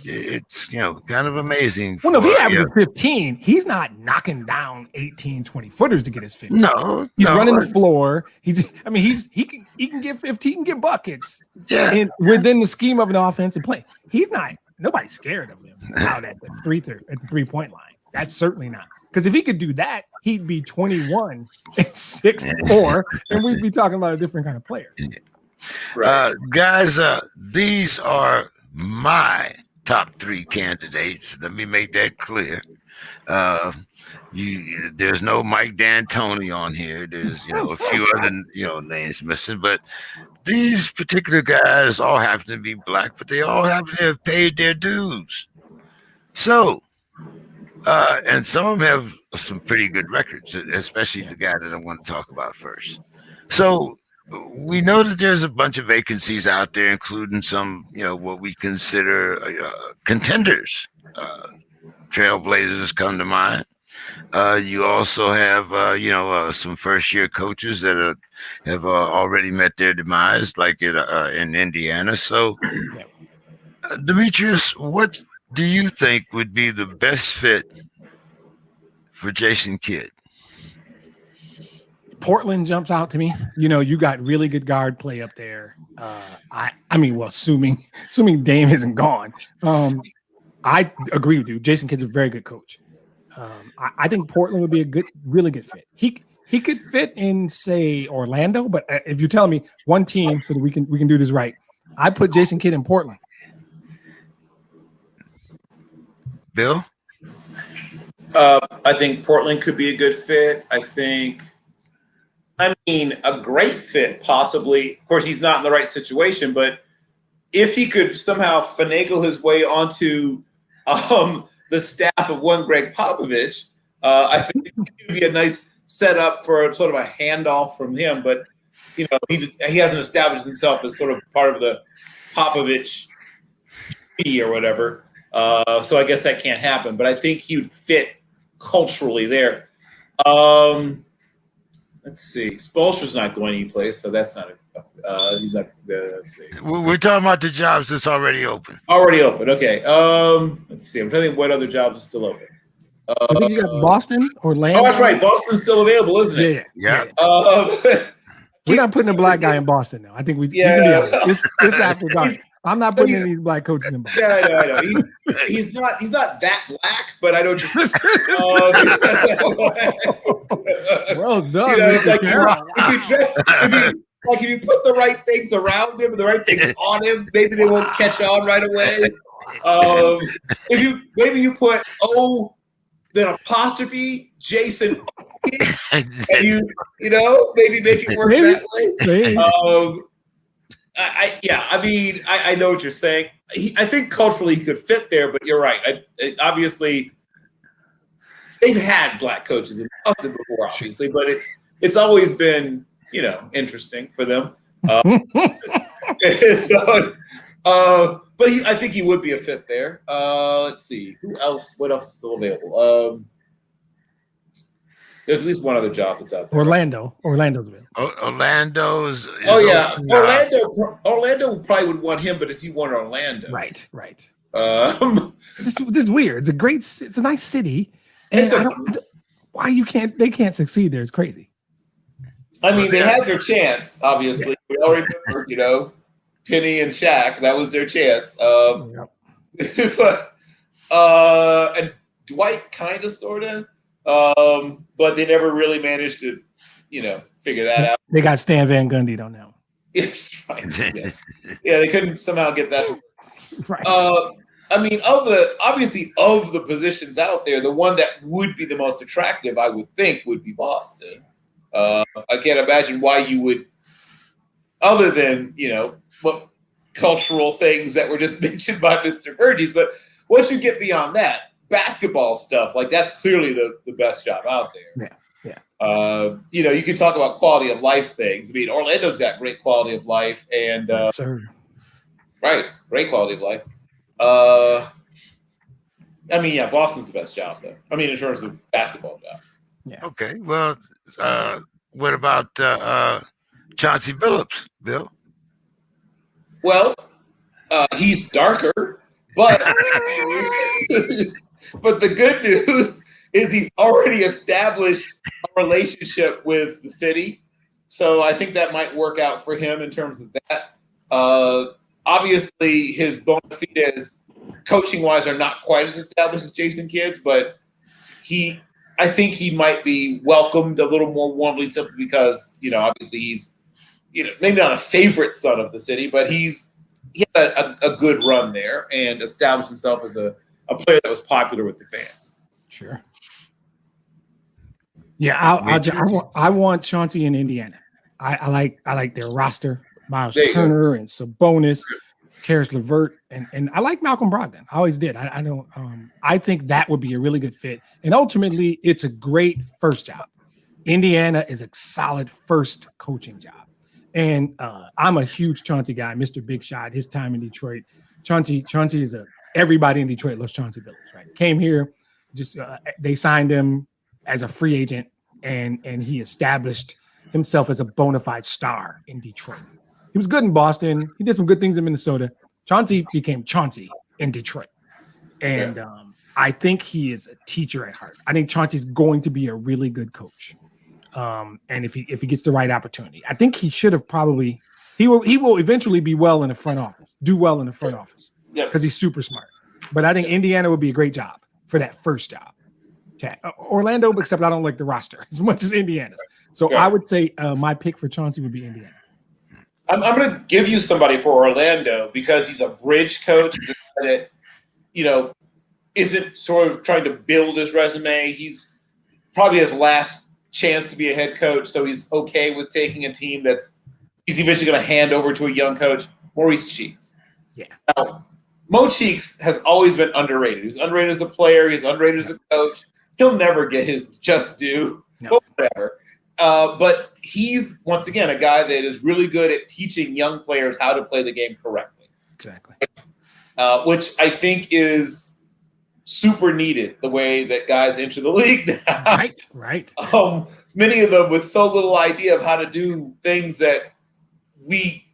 It's kind of amazing. Well, no, if he averages 15, he's not knocking down 18, 20 footers to get his 15. No, he's running the floor. He can get 15, he can get buckets. Yeah, and within the scheme of an offensive play, nobody's scared of him out at the 3-point line. That's certainly not. Because if he could do that, he'd be 21 and 6 and 4, and we'd be talking about a different kind of player. Right. Guys, these are my top 3 candidates. Let me make that clear. There's no Mike D'Antoni on here. There's a few other names missing, but these particular guys all happen to be black, but they all happen to have paid their dues. So, and some of them have some pretty good records, especially the guy that I want to talk about first. So we know that there's a bunch of vacancies out there, including some, what we consider contenders. Trailblazers come to mind. You also have, some first-year coaches that have already met their demise, like in Indiana. So, Demetrius, what do you think would be the best fit for Jason Kidd? Portland jumps out to me. You got really good guard play up there. Assuming Dame isn't gone. I agree with you. Jason Kidd's a very good coach. I think Portland would be a really good fit. He could fit in, say, Orlando, but if you're telling me one team so that we can do this right, I put Jason Kidd in Portland. Bill? I think Portland could be a good fit. A great fit, possibly. Of course, he's not in the right situation, but if he could somehow finagle his way onto the staff of one Greg Popovich, I think it would be a nice setup for sort of a handoff from him. But, he hasn't established himself as sort of part of the Popovich or whatever. So I guess that can't happen. But I think he would fit culturally there. Let's see. Spoelstra's not going anyplace, so that's not he's not. Let's see. We're talking about the jobs that's already open. Already open. Okay. Let's see. I'm trying to think what other jobs are still open. I think you got Boston, Orlando. Oh, that's right. Boston's still available, isn't it? Yeah. We're not putting a black guy in Boston now. I think we can be honest. This after dark. I'm not putting in these black coaches in Boston. Yeah, I know. He's not that black, but I don't just. Well done. If you put the right things around him and the right things on him, maybe they won't catch on right away. If you put then apostrophe Jason, and maybe make it work that way. I know what you're saying. I think culturally he could fit there, but you're right. Obviously, they've had black coaches in Boston before, obviously, but it's always been, interesting for them. But I think he would be a fit there. Let's see. Who else? What else is still available? There's at least one other job that's out there. Orlando's available. Orlando's. Orlando probably would want him, but does he want Orlando? Right. This is weird. It's a nice city, and they can't succeed there. It's crazy. I mean, they had their chance. Obviously, yeah. We all remember, Penny and Shaq. That was their chance. But and Dwight kind of, sort of, but they never really managed to, figure that out. They got Stan Van Gundy on now. Yes, right. Yes. Yeah, they couldn't somehow get that. Right. I mean, of the positions out there, the one that would be the most attractive, I would think, would be Boston. I can't imagine why you would, other than, what cultural things that were just mentioned by Mr. Burgess. But once you get beyond that, basketball stuff, like that's clearly the best job out there. Yeah. You can talk about quality of life things. I mean, Orlando's got great quality of life, and right, great quality of life. Boston's the best job, though. I mean, in terms of basketball job. Yeah. Okay. Well, what about Chauncey Billups, Bill? Well, he's darker, but but the good news is he's already established a relationship with the city, so I think that might work out for him in terms of that. Obviously, his bona fides, coaching-wise, are not quite as established as Jason Kidd's, but I think he might be welcomed a little more warmly simply because, obviously he's, maybe not a favorite son of the city, but he had a good run there and established himself as a player that was popular with the fans. Sure. Yeah, I want Chauncey in Indiana. I like their roster. Miles Turner and Sabonis, Karis LeVert, and I like Malcolm Brogdon. I always did. I think that would be a really good fit. And ultimately, it's a great first job. Indiana is a solid first coaching job. And I'm a huge Chauncey guy, Mr. Big Shot, his time in Detroit. Chauncey is everybody in Detroit loves Chauncey Billups, right? Came here, just they signed him as a free agent, and he established himself as a bona fide star in Detroit. He was good in Boston. He did some good things in Minnesota. Chauncey became Chauncey in Detroit. And I think he is a teacher at heart. I think Chauncey's going to be a really good coach. And if he gets the right opportunity, I think he should have he will eventually be well in the front office, do well in the front office because he's super smart. But I think Indiana would be a great job for that first job. Okay. Orlando, except I don't like the roster as much as Indiana's. So I would say my pick for Chauncey would be Indiana. I'm going to give you somebody for Orlando because he's a bridge coach. He's a guy that, isn't sort of trying to build his resume. He's probably his last chance to be a head coach, so he's okay with taking a team he's eventually going to hand over to a young coach, Maurice Cheeks. Yeah. Now, Mo Cheeks has always been underrated. He was underrated as a player. He's underrated as a coach. He'll never get his just due, whatever. But he's, once again, a guy that is really good at teaching young players how to play the game correctly. Exactly. Which I think is super needed, the way that guys enter the league now. Right. Many of them with so little idea of how to do things that we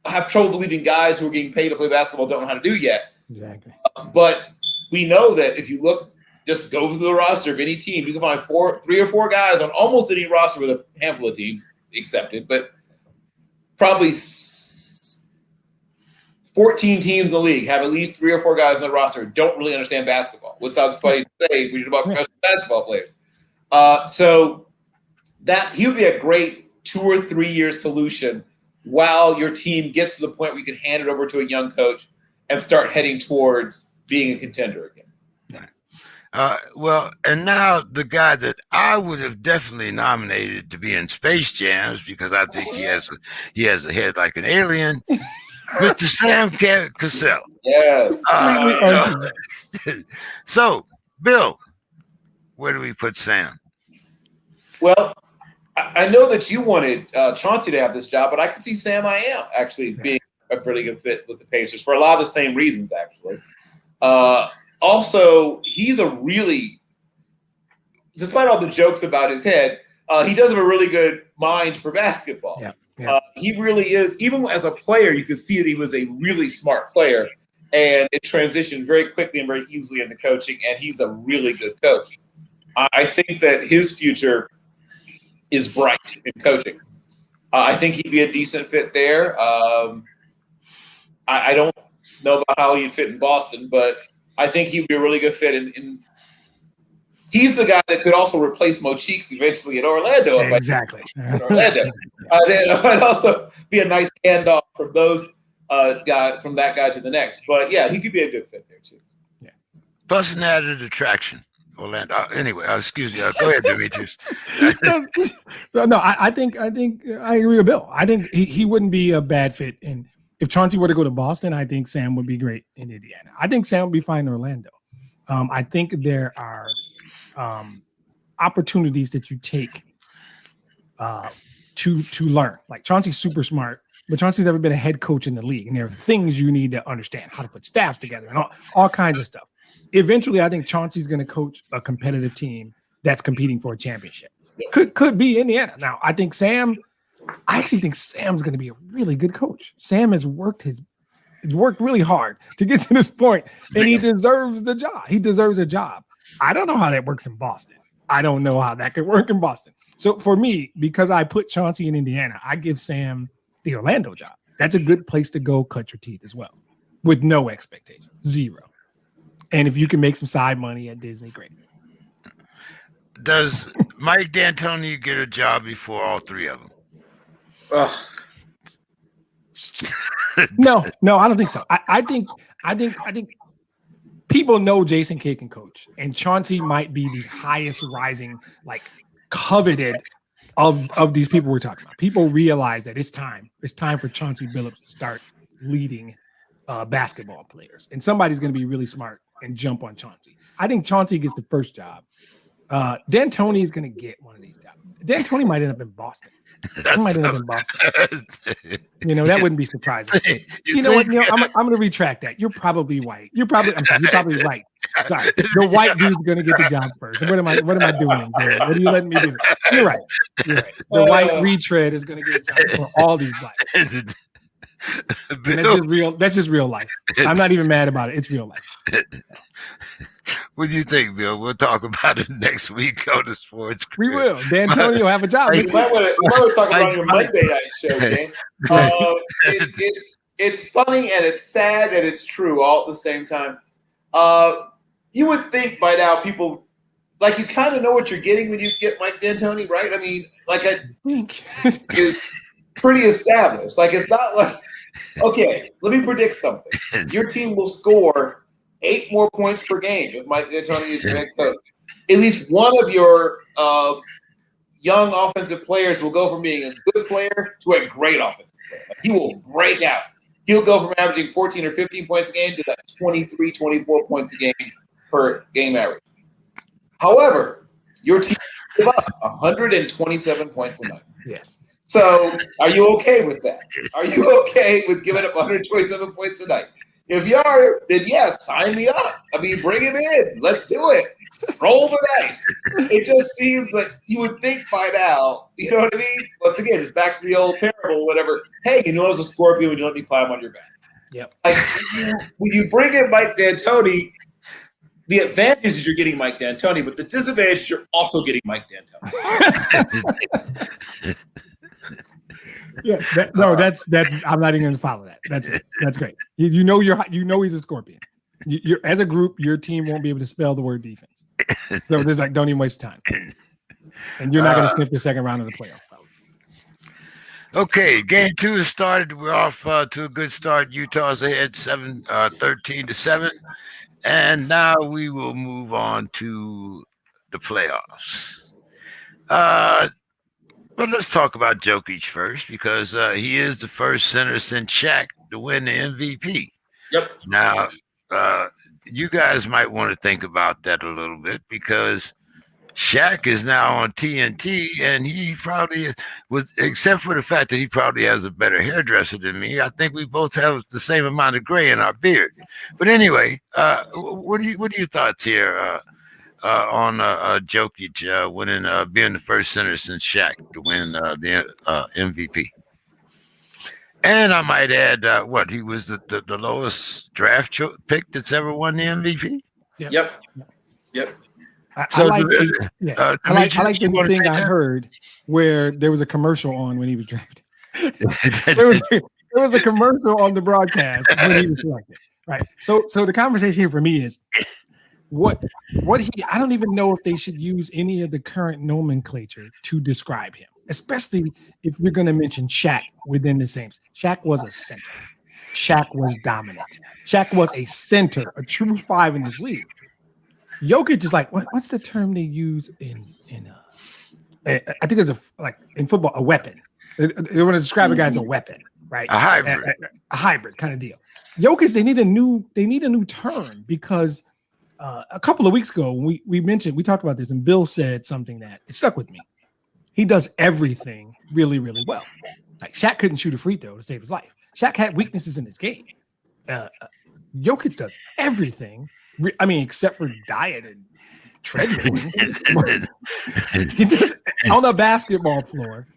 have trouble believing guys who are getting paid to play basketball don't know how to do yet. Exactly. But we know that if you look, just go to the roster of any team, you can find 3 or 4 guys on almost any roster with a handful of teams accepted, but probably 14 teams in the league have at least 3 or 4 guys on the roster who don't really understand basketball, which sounds funny to say when you're about professional basketball players. So that he would be a great 2 or 3 year solution while your team gets to the point where you can hand it over to a young coach and start heading towards being a contender again. Well, and now the guy that I would have definitely nominated to be in Space Jams because I think he has a head like an alien, Mr. Sam Cassell. Yes. So, Bill, where do we put Sam? Well, I know that you wanted Chauncey to have this job, but I can see Sam actually being a pretty good fit with the Pacers for a lot of the same reasons, actually. Also, he's a really despite all the jokes about his head, he does have a really good mind for basketball. Yeah. Yeah. He really is. Even as a player, you could see that he was a really smart player, and it transitioned very quickly and very easily into coaching, and he's a really good coach. I think that his future is bright in coaching. I think he'd be a decent fit there. I don't know about how he'd fit in Boston, but I think he'd be a really good fit in he's the guy that could also replace Mo Cheeks eventually in Orlando. Exactly. Orlando. It might also be a nice handoff from those from that guy to the next. But yeah, he could be a good fit there too. Yeah. Plus an added attraction. Orlando. Anyway, excuse me. Go ahead, Demetrius. No, I think I agree with Bill. I think he wouldn't be a bad fit. And if Chauncey were to go to Boston, I think Sam would be great in Indiana. I think Sam would be fine in Orlando. I think there are opportunities that you take to learn. Like Chauncey's super smart, but Chauncey's never been a head coach in the league, and there are things you need to understand, how to put staffs together and all kinds of stuff. Eventually, I think Chauncey's going to coach a competitive team that's competing for a championship. Could be Indiana. Now, I actually think Sam's going to be a really good coach. Sam has worked really hard to get to this point, and he deserves the job. He deserves a job. I don't know how that works in Boston. I don't know how that could work in Boston. So for me, because I put Chauncey in Indiana, I give Sam the Orlando job. That's a good place to go cut your teeth as well, with no expectations, zero. And if you can make some side money at Disney, great. Does Mike D'Antoni get a job before all three of them? No, I don't think so. I think people know Jason Kidd can coach, and Chauncey might be the highest rising, like coveted of these people we're talking about. People realize that it's time. It's time for Chauncey Billups to start leading basketball players, and somebody's going to be really smart and jump on Chauncey. I think Chauncey gets the first job. D'Antoni is going to get one of these jobs. D'Antoni might end up in Boston. He might end up in Boston. That wouldn't be surprising. You know what? I'm going to retract that. You're probably white. You're probably right. Sorry. The white dude's going to get the job first. What am I doing, Jared? What are you letting me do? You're right. The white retread is going to get a job for all these blacks. That's just real life. I'm not even mad about it. It's real life. What do you think, Bill? We'll talk about it next week on the Sports. We will. D'Antoni will have a job. You might want to talk about your Monday night show, James. It's funny and it's sad and it's true all at the same time. You would think by now people, like, you kind of know what you're getting when you get Mike D'Antoni, right? I mean, like, I think is pretty established. Like, it's not like, okay, let me predict something. Your team will score 8 more points per game if Mike D'Antoni is your head coach. At least one of your young offensive players will go from being a good player to a great offensive player. Like, he will break out. He'll go from averaging 14 or 15 points a game to that 23, 24 points a game per game average. However, your team give up 127 points a night. Yes. So are you okay with that? Are you okay with giving up 127 points a night? If you are, then yes, sign me up. I mean, bring him in. Let's do it. Roll the dice. It just seems like you would think by now, you know what I mean? Once again, it's back to the old parable, whatever. Hey, I was a Scorpion when you let me climb on your back. Yep. Like, when you bring in Mike D'Antoni, the advantage is you're getting Mike D'Antoni, but the disadvantage is you're also getting Mike D'Antoni. Yeah, that's. I'm not even going to follow that. That's it. That's great. You know he's a Scorpion. You're as a group, your team won't be able to spell the word defense. So there's like, don't even waste time. And you're not going to sniff the second round of the playoff. Okay, game 2 has started. We're off to a good start. Utah's ahead 13-7, and now we will move on to the playoffs. But let's talk about Jokic first, because he is the first center since Shaq to win the MVP. Yep. Now, you guys might want to think about that a little bit, because Shaq is now on TNT, and he probably was, except for the fact that he probably has a better hairdresser than me. I think we both have the same amount of gray in our beard. But anyway, what are your thoughts here? on Jokic winning, being the first center since Shaq to win the MVP. And I might add, what he was the lowest draft pick that's ever won the MVP. Yep. I like the thing I heard where there was a commercial on when he was drafted. there was a commercial on the broadcast when he was selected. Right. So the conversation here for me is what I don't even know if they should use any of the current nomenclature to describe him, especially if you're going to mention Shaq within the same. Shaq was a center. Shaq was dominant. Shaq was a center, a true five in this league. Jokic is like, what's the term they use in I think it's like in football, a weapon. They want to describe a guy as a weapon, right? A hybrid. A hybrid kind of deal. Jokic, they need a new term because a couple of weeks ago we talked about this and Bill said something that it stuck with me. He does everything really, really well. Like Shaq couldn't shoot a free throw to save his life. Shaq had weaknesses in his game. Jokic does everything. I mean, except for diet and treadmilling. He does on a basketball floor,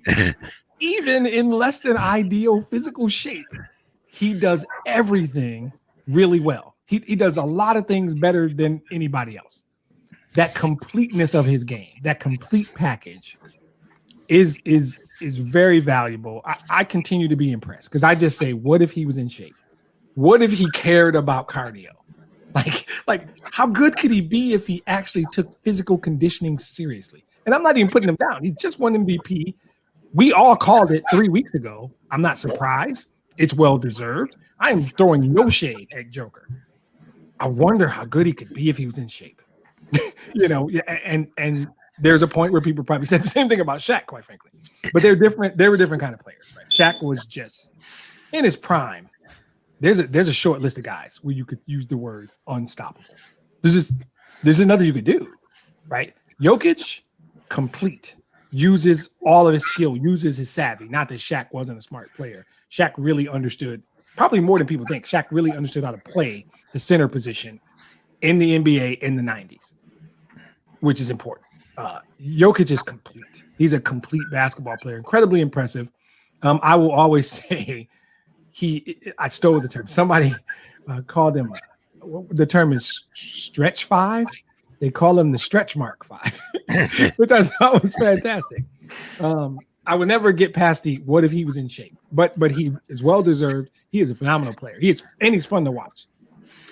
even in less than ideal physical shape, he does everything really well. He does a lot of things better than anybody else. That completeness of his game, that complete package is very valuable. I continue to be impressed because I just say, what if he was in shape? What if he cared about cardio? Like how good could he be if he actually took physical conditioning seriously? And I'm not even putting him down. He just won MVP. We all called it 3 weeks ago. I'm not surprised. It's well deserved. I am throwing no shade at Joker. I wonder how good he could be if he was in shape. And there's a point where people probably said the same thing about Shaq, quite frankly. But they're different. They were different kind of players, right? Shaq was just in his prime. There's a short list of guys where you could use the word unstoppable. There's another you could do, right? Jokic, complete, uses all of his skill, uses his savvy. Not that Shaq wasn't a smart player. Shaq really understood, probably more than people think. Shaq really understood how to play the center position in the NBA in the 90s, which is important. Jokic is complete. He's a complete basketball player, incredibly impressive. I will always say I stole the term. Somebody called him, the term is stretch five. They call him the stretch mark five, which I thought was fantastic. I would never get past the what if he was in shape, but he is well deserved. He is a phenomenal player. He's fun to watch.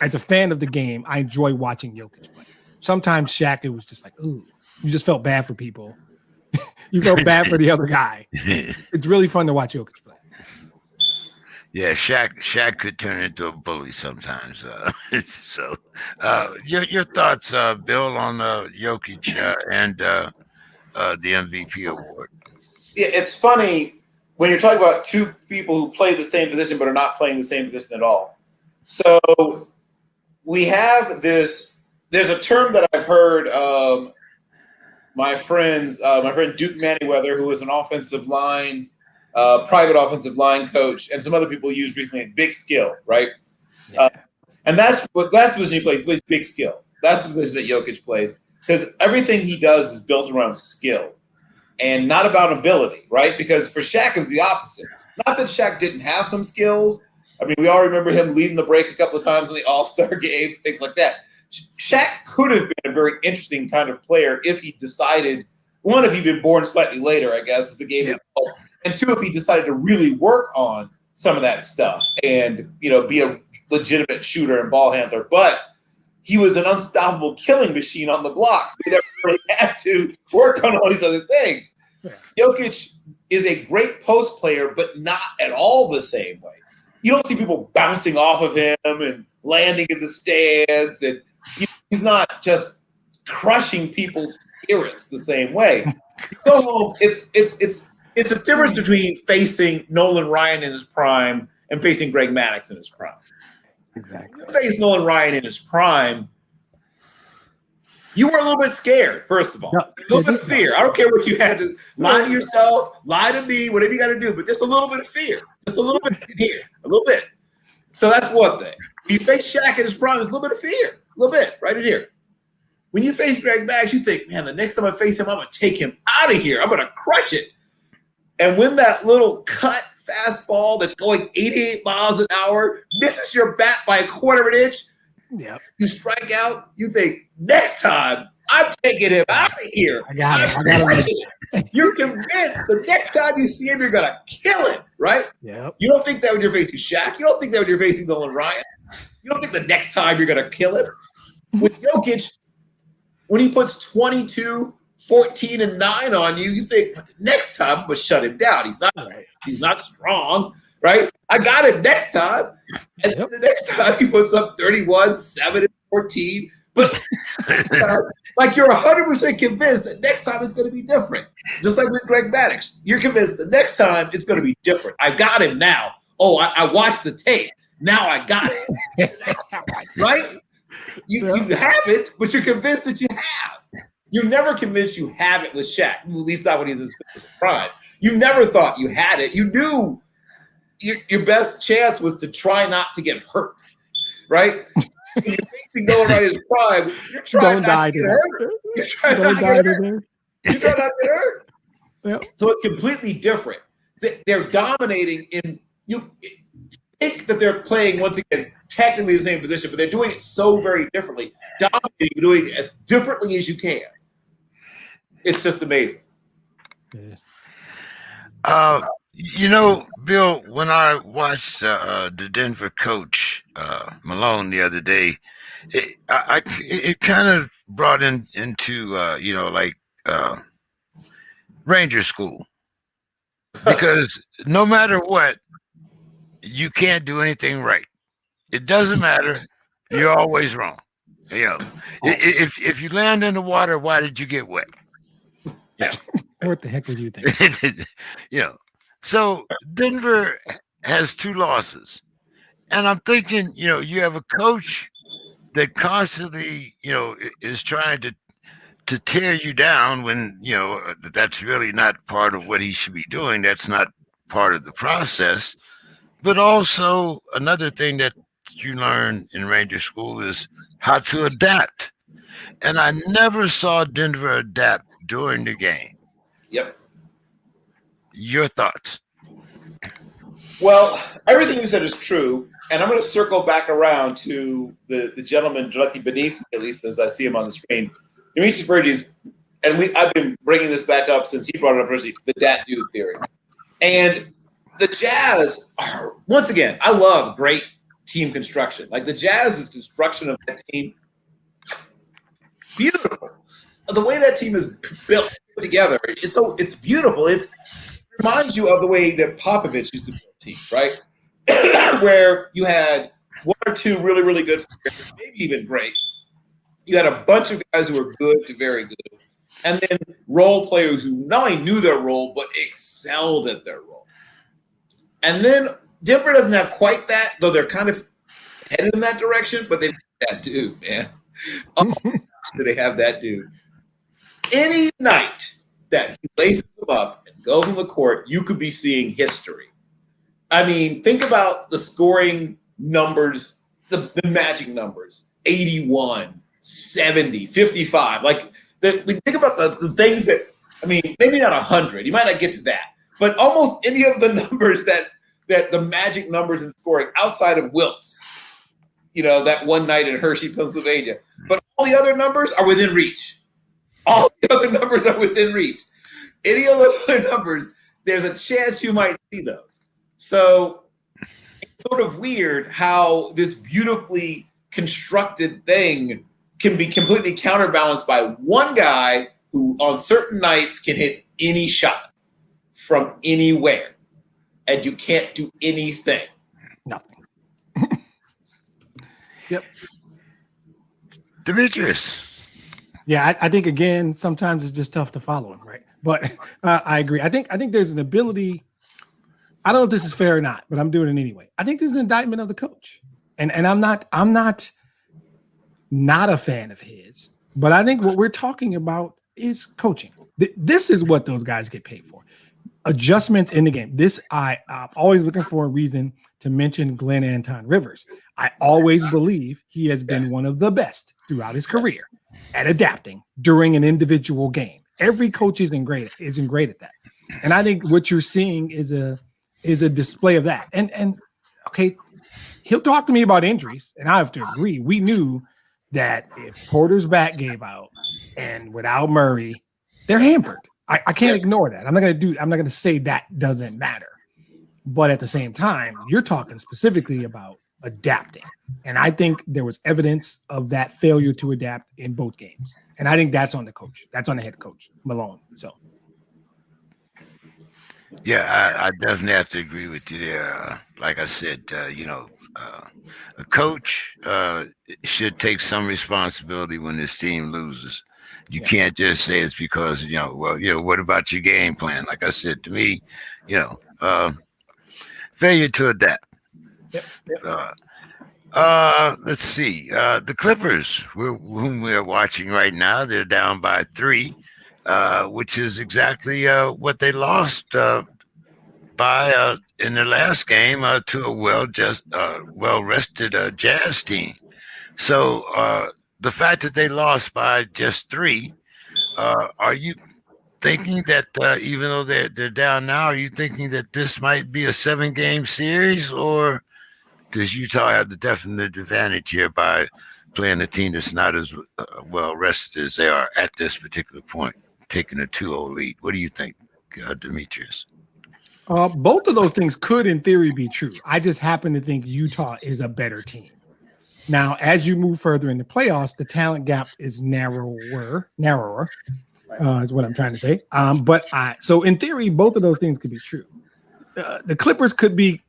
As a fan of the game, I enjoy watching Jokic play. Sometimes Shaq, it was just like, ooh, you just felt bad for people. You felt bad for the other guy. It's really fun to watch Jokic play. Yeah, Shaq could turn into a bully sometimes. So, your thoughts, Bill, on Jokic and the MVP award? Yeah, it's funny when you're talking about two people who play the same position but are not playing the same position at all. So we have this. There's a term that I've heard my friend Duke Manyweather, who is an offensive line. Private offensive line coach, and some other people used recently, big skill, right? Yeah. And that's the position he plays. He plays big skill. That's the position that Jokic plays because everything he does is built around skill and not about ability, right? Because for Shaq, it was the opposite. Not that Shaq didn't have some skills. I mean, we all remember him leading the break a couple of times in the All-Star games, things like that. Shaq could have been a very interesting kind of player if he decided, one, if he'd been born slightly later, I guess, as the game evolved. And two, if he decided to really work on some of that stuff and, be a legitimate shooter and ball handler. But he was an unstoppable killing machine on the block. So he never really had to work on all these other things. Yeah. Jokic is a great post player, but not at all the same way. You don't see people bouncing off of him and landing in the stands. And he's not just crushing people's spirits the same way. So it's a difference between facing Nolan Ryan in his prime and facing Greg Maddux in his prime. Exactly. You face Nolan Ryan in his prime, you were a little bit scared, first of all. A little bit of fear. I don't care what you had to lie to yourself, lie to me, whatever you got to do, but just a little bit of fear. Just a little bit here, a little bit. So that's one thing. When you face Shaq in his prime, there's a little bit of fear. A little bit, right in here. When you face Greg Max, you think, man, the next time I face him, I'm going to take him out of here. I'm going to crush it. And when that little cut fastball that's going 88 miles an hour misses your bat by a quarter of an inch, you strike out, you think, next time, I'm taking him out of here. I got him. You're convinced the next time you see him, you're going to kill him, right? Yep. You don't think that when you're facing Shaq. You don't think that when you're facing Nolan Ryan. You don't think the next time you're going to kill him. With Jokic, when he puts 22, 14, and 9 on you, you think, but the next time I'm going to shut him down. He's not strong, right? I got him next time. And the next time he puts up 31, 7, and 14. But next time, like you're 100% convinced that next time it's going to be different. Just like with Greg Maddux. You're convinced the next time it's going to be different. I got him now. Oh, I watched the tape. Now I got it. Right? You haven't, but you're convinced that you have. You're never convinced you have it with Shaq, at least not when he's in his prime. You never thought you had it. You knew your best chance was to try not to get hurt, right? When you're facing Nolan Ryan in his prime, you're trying not to get hurt. You're trying not to get hurt. You're trying not to get hurt. Yep. So it's completely different. They're dominating in you. Think that they're playing once again technically the same position, but they're doing it so very differently. Dominating, doing it as differently as you can. It's just amazing. Yes. You know, Bill, when I watched the Denver coach Malone the other day, it kind of brought into Ranger school, because no matter what, you can't do anything right. It doesn't matter. You're always wrong. You know, if you land in the water, why did you get wet? Yeah. What the heck were you thinking? You know, so Denver has 2 losses. And I'm thinking, you know, you have a coach that constantly, you know, is trying to tear you down when, you know, that's really not part of what he should be doing. That's not part of the process. But also another thing that you learn in Ranger school is how to adapt. And I never saw Denver adapt during the game. Yep. Your thoughts? Well, everything you said is true. And I'm going to circle back around to the gentleman directly beneath me, at least as I see him on the screen. Dimitri Fergie's, and I've been bringing this back up since he brought it up originally, the dat dude theory. And the Jazz are, once again, I love great team construction. Like the Jazz's construction of that team, beautiful. The way that team is built together, it's beautiful. It reminds you of the way that Popovich used to build teams, right? Where you had 1 or 2 really, really good players, maybe even great. You had a bunch of guys who were good to very good. And then role players who not only knew their role, but excelled at their role. And then Denver doesn't have quite that, though they're kind of headed in that direction, but they have that dude, man. Oh, do they have that dude? Any night that he laces them up and goes on the court, you could be seeing history. I mean, think about the scoring numbers, the magic numbers, 81, 70, 55. Like, think about the things that, I mean, maybe not 100. You might not get to that. But almost any of the numbers that the magic numbers in scoring outside of Wilt's, you know, that one night in Hershey, Pennsylvania. But all the other numbers are within reach. All the other numbers are within reach. Any of those other numbers, there's a chance you might see those. So it's sort of weird how this beautifully constructed thing can be completely counterbalanced by one guy who on certain nights can hit any shot from anywhere, and you can't do anything. Nothing. Yep. Demetrius. Yeah, I think again, sometimes it's just tough to follow him, right? But I agree. I think there's an ability. I don't know if this is fair or not, but I'm doing it anyway. I think this is an indictment of the coach, and I'm not a fan of his. But I think what we're talking about is coaching. This is what those guys get paid for. adjustments in the game. I'm always looking for a reason to mention Glenn Anton Rivers. I always believe he has been one of the best throughout his career at adapting during an individual game. Every coach isn't great at that. And I think what you're seeing is a display of that. And okay, he'll talk to me about injuries, and I have to agree. We knew that if Porter's back gave out and without Murray, they're hampered. I can't ignore that. I'm not going to say that doesn't matter. But at the same time, you're talking specifically about adapting. And I think there was evidence of that failure to adapt in both games. And I think that's on the coach. That's on the head coach, Malone. So. Yeah, I definitely have to agree with you there. Like I said, a coach should take some responsibility when his team loses. You can't just say it's because, what about your game plan? Like I said, to me, failure to adapt. Let's see. The Clippers, whom we're watching right now, they're down by 3, which is exactly what they lost by in their last game to a well-rested Jazz team. So the fact that they lost by just 3, are you thinking that even though they're down now, are you thinking that this might be a 7-game series, or does Utah have the definite advantage here by playing a team that's not as well rested as they are at this particular point, taking a 2-0 lead? What do you think, Demetrius? Both of those things could, in theory, be true. I just happen to think Utah is a better team. Now, as you move further in the playoffs, the talent gap is narrower, is what I'm trying to say. So in theory, both of those things could be true. The Clippers could be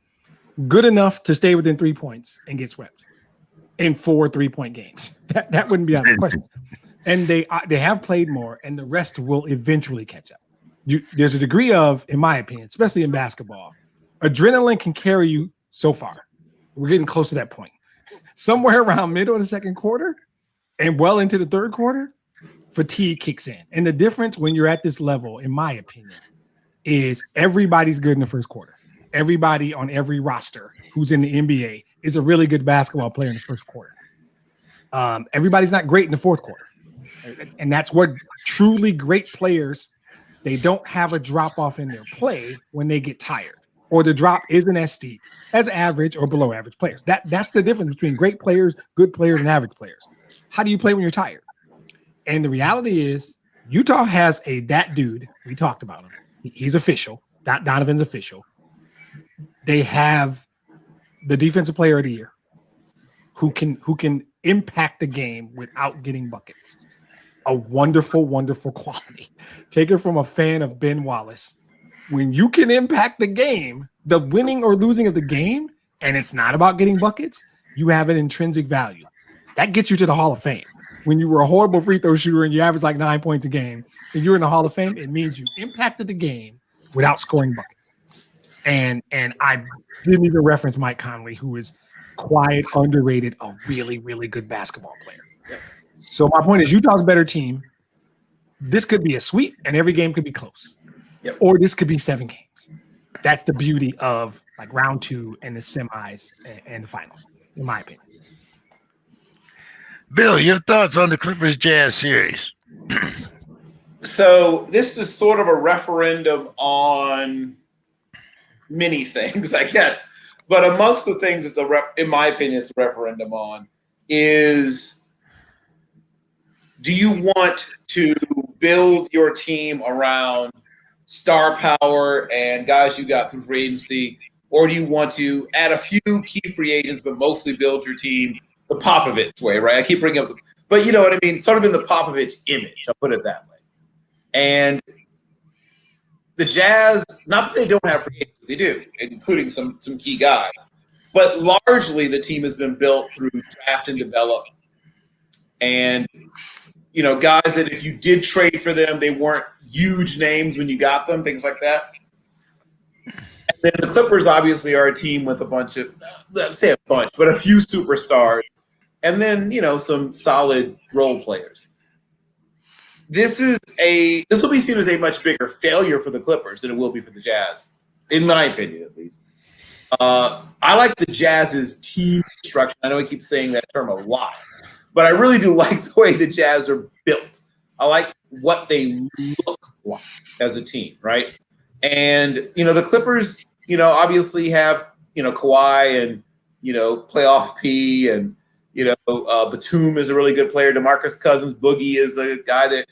good enough to stay within 3 points and get swept in 4 3-point games. That wouldn't be out of the question. And they have played more, and the rest will eventually catch up. There's a degree of, in my opinion, especially in basketball, adrenaline can carry you so far. We're getting close to that point. Somewhere around middle of the second quarter and well into the third quarter, fatigue kicks in. And the difference when you're at this level, in my opinion, is everybody's good in the first quarter. Everybody on every roster who's in the NBA is a really good basketball player in the first quarter. Everybody's not great in the fourth quarter. And that's what truly great players, they don't have a drop off in their play when they get tired, or the drop isn't as steep as average or below average players. That's the difference between great players, good players, and average players. How do you play when you're tired? And the reality is Utah has that dude. We talked about him. He's official. Donovan's official. They have the defensive player of the year who can impact the game without getting buckets. A wonderful, wonderful quality. Take it from a fan of Ben Wallace. When you can impact the game, the winning or losing of the game, and it's not about getting buckets, you have an intrinsic value. That gets you to the Hall of Fame. When you were a horrible free throw shooter and you average like 9 points a game and you're in the Hall of Fame, it means you impacted the game without scoring buckets. And I didn't even reference Mike Conley, who is quiet, underrated, a really, really good basketball player. So my point is Utah's a better team. This could be a sweep and every game could be close. Or this could be 7 games. That's the beauty of like round 2 and the semis and the finals, in my opinion. Bill, your thoughts on the Clippers Jazz series? So this is sort of a referendum on many things, I guess. But amongst the things in my opinion, it's a referendum on is, do you want to build your team around star power and guys you got through free agency, or do you want to add a few key free agents but mostly build your team the Popovich way, right? I keep bringing up but you know what I mean? Sort of in the Popovich image, I'll put it that way. And the Jazz, not that they don't have free agents, they do, including some key guys. But largely the team has been built through draft and develop. And, you know, guys that if you did trade for them, they weren't huge names when you got them, things like that. And then the Clippers obviously are a team with a bunch of, let's say a bunch, but a few superstars. And then, you know, some solid role players. this will be seen as a much bigger failure for the Clippers than it will be for the Jazz, in my opinion, at least. I like the Jazz's team structure. I know I keep saying that term a lot, but I really do like the way the Jazz are built. I like what they look like as a team, right? And, the Clippers, obviously have, Kawhi and, playoff P and, Batum is a really good player. DeMarcus Cousins, Boogie is a guy that,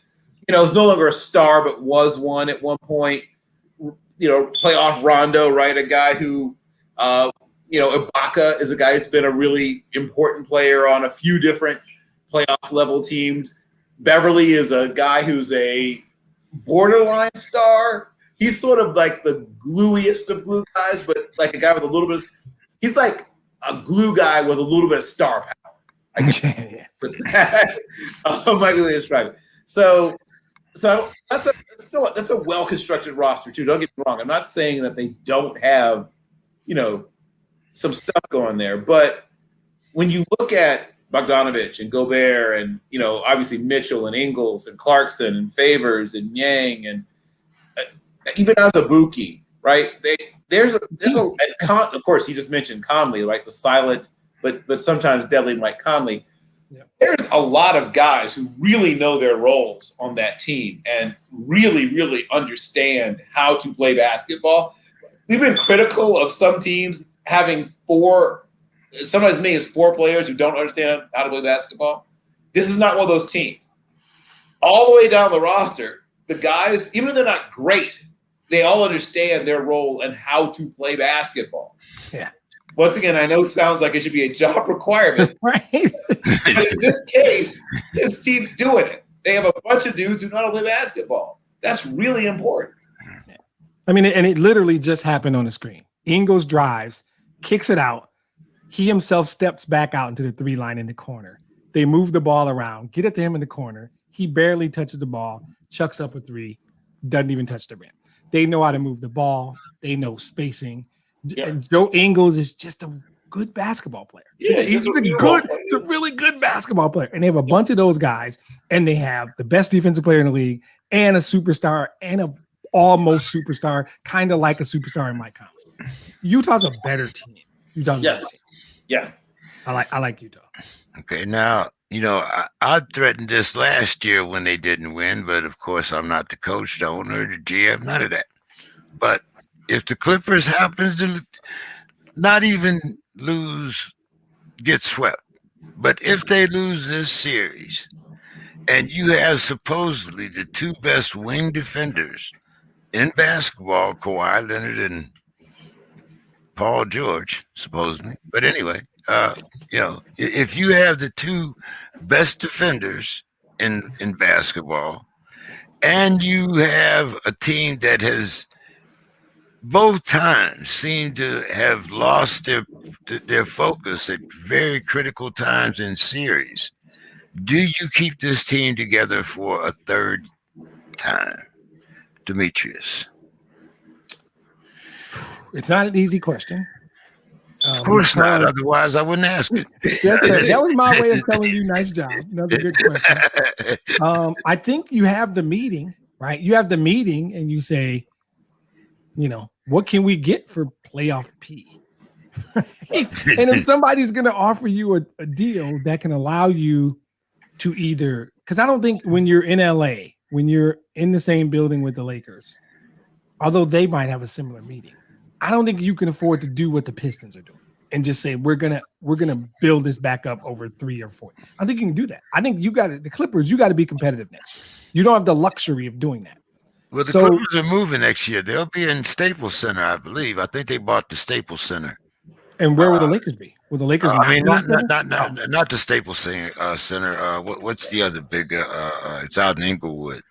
is no longer a star, but was one at one point. Playoff Rondo, right? A guy who, Ibaka is a guy that's been a really important player on a few different playoff level teams. Beverly is a guy who's a borderline star. He's sort of like the gluiest of glue guys, but like a guy with a little bit of, he's like a glue guy with a little bit of star power. I guess might really describe it. So that's a well-constructed roster too. Don't get me wrong. I'm not saying that they don't have, some stuff going there, but when you look at Bogdanovich and Gobert and, obviously Mitchell and Ingles and Clarkson and Favors and Yang and even Azubuike, right? Of course, he just mentioned Conley, right? The silent but sometimes deadly Mike Conley. Yeah. There's a lot of guys who really know their roles on that team and really, really understand how to play basketball. We've been critical of some teams having sometimes me as four players who don't understand how to play basketball. This is not one of those teams. All the way down the roster, the guys, even if they're not great, they all understand their role and how to play basketball. Yeah. Once again, I know it sounds like it should be a job requirement. Right. But in this case, this team's doing it. They have a bunch of dudes who know how to play basketball. That's really important. I mean, and it literally just happened on the screen. Ingles drives, kicks it out. He himself steps back out into the three line in the corner. They move the ball around, get it to him in the corner. He barely touches the ball, chucks up a three, doesn't even touch the rim. They know how to move the ball. They know spacing. Yeah. Joe Ingles is just a good basketball player. Yeah, he's a really good basketball player. And they have a bunch of those guys, and they have the best defensive player in the league and a superstar and a almost superstar, kind of like a superstar in Mike Conley. Utah's a better team. Yes. I like Utah. Okay, now, I threatened this last year when they didn't win, but of course I'm not the coach, the owner, the GM, none of that. But if the Clippers happen to not even get swept, but if they lose this series and you have supposedly the two best wing defenders in basketball, Kawhi Leonard and Paul George, supposedly. But anyway, if you have the two best defenders in basketball and you have a team that has both times seemed to have lost their focus at very critical times in series, do you keep this team together for a third time, Demetrius? It's not an easy question. Of course not. Otherwise, I wouldn't ask it. That was my way of telling you, nice job. Another good question. I think you have the meeting, right? You have the meeting and you say, what can we get for playoff P? And if somebody's going to offer you a deal that can allow you to either, because I don't think when you're in LA, when you're in the same building with the Lakers, although they might have a similar meeting, I don't think you can afford to do what the Pistons are doing and just say we're gonna build this back up over 3 or 4. I think you can do that. I think the Clippers, you got to be competitive next year. You don't have the luxury of doing that. Well, the Clippers are moving next year. They'll be in Staples Center, I believe. I think they bought the Staples Center. And where will the Lakers be? Will the Lakers? Not the Staples Center. What's the other big? It's out in Inglewood.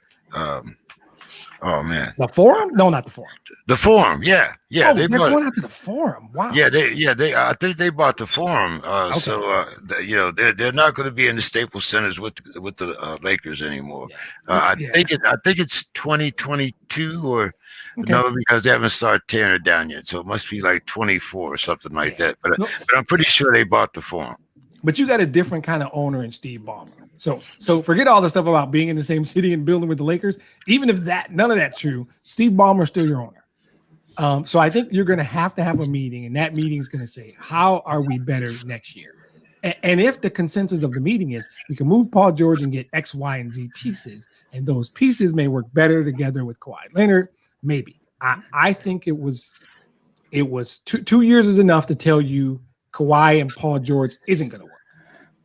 Oh man, the Forum? No, not the Forum. The Forum, yeah. Oh, they're going out to the Forum. Wow. Yeah, they. I think they bought the Forum. Okay. So they're not going to be in the Staples Centers with the Lakers anymore. I think it's 2022 or no, because they haven't started tearing it down yet. So it must be like 24 or something like that. But I'm pretty sure they bought the Forum. But you got a different kind of owner in Steve Ballmer. So forget all the stuff about being in the same city and building with the Lakers. Even if none of that's true, Steve Ballmer's still your owner. So I think you're going to have a meeting, and that meeting is going to say, how are we better next year? And if the consensus of the meeting is we can move Paul George and get X, Y, and Z pieces, and those pieces may work better together with Kawhi Leonard, maybe. I think it was 2 years is enough to tell you Kawhi and Paul George isn't going to work.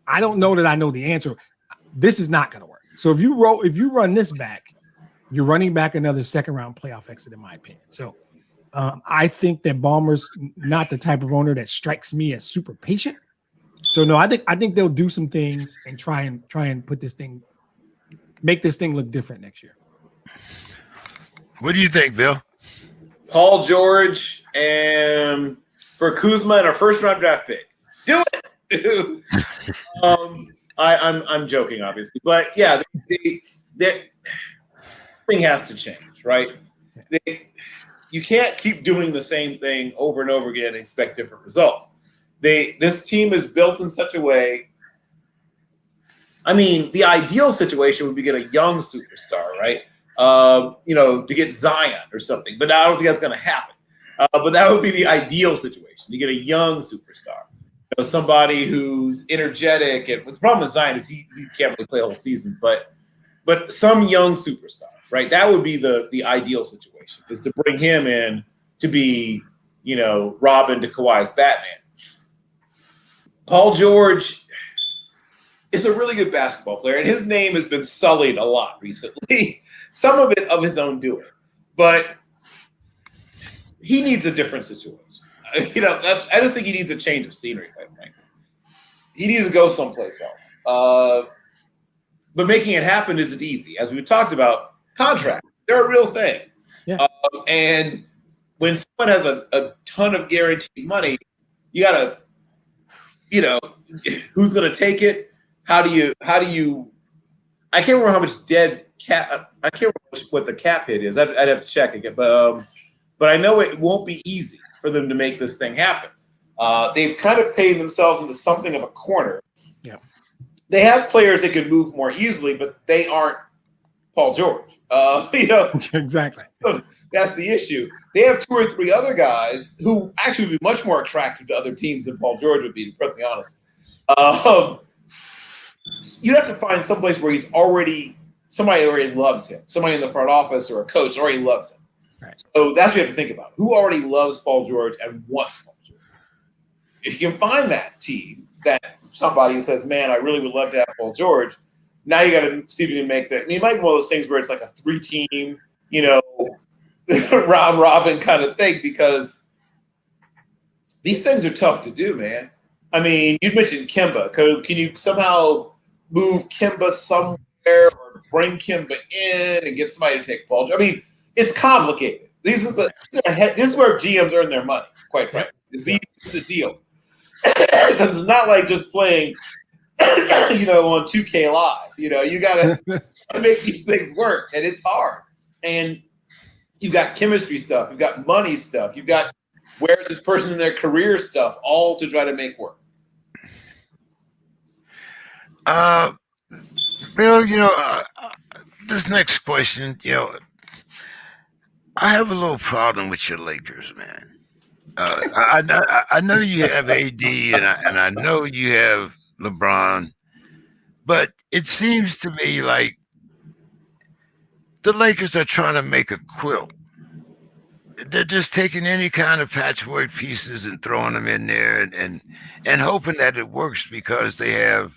I don't know that I know the answer. This is not going to work. So if you run this back, you're running back another second round playoff exit, in my opinion. So I think that Ballmer's not the type of owner that strikes me as super patient. So no, I think they'll do some things and try and make this thing look different next year. What do you think, Bill? Paul George and for Kuzma and our first round draft pick. Do it. I'm joking, obviously, but yeah, the thing has to change, right? You can't keep doing the same thing over and over again and expect different results. This team is built in such a way. I mean, the ideal situation would be get a young superstar, right? To get Zion or something, but I don't think that's going to happen. But that would be the ideal situation. You get a young superstar, somebody who's energetic. And the problem with Zion is he can't really play whole seasons, but some young superstar, right? That would be the ideal situation, is to bring him in to be, Robin to Kawhi's Batman. Paul George is a really good basketball player, and his name has been sullied a lot recently. Some of it of his own doing, but he needs a different situation. I just think he needs a change of scenery, quite frankly. He needs to go someplace else. But making it happen isn't easy. As we talked about, contracts, they're a real thing. Yeah. And when someone has a ton of guaranteed money, you got to, who's going to take it? How do you? I can't remember how much dead cap. I can't remember what the cap hit is. I'd have to check again, but I know it won't be easy for them to make this thing happen. They've kind of paid themselves into something of a corner. Yeah, they have players that can move more easily, but they aren't Paul George. Exactly. That's the issue. They have 2 or 3 other guys who actually would be much more attractive to other teams than Paul George would be, to be perfectly honest. You'd have to find someplace where somebody already loves him, somebody in the front office or a coach already loves him. Right. So that's what you have to think about. Who already loves Paul George and wants Paul George? If you can find that team, that somebody who says, man, I really would love to have Paul George, now you got to see if you can make that. I mean, it might be one of those things where it's like a 3-team, round robin kind of thing, because these things are tough to do, man. I mean, you mentioned Kemba. Can you somehow move Kemba somewhere or bring Kemba in and get somebody to take Paul George? I mean, it's complicated. This is where GMs earn their money, quite frankly. These are the deals. Because it's not like just playing, on 2K Live. You got to make these things work, and it's hard. And you've got chemistry stuff. You've got money stuff. You've got where's this person in their career stuff, all to try to make work. Bill, this next question, I have a little problem with your Lakers, man. I know you have AD and I know you have LeBron, but it seems to me like the Lakers are trying to make a quilt. They're just taking any kind of patchwork pieces and throwing them in there and hoping that it works, because they have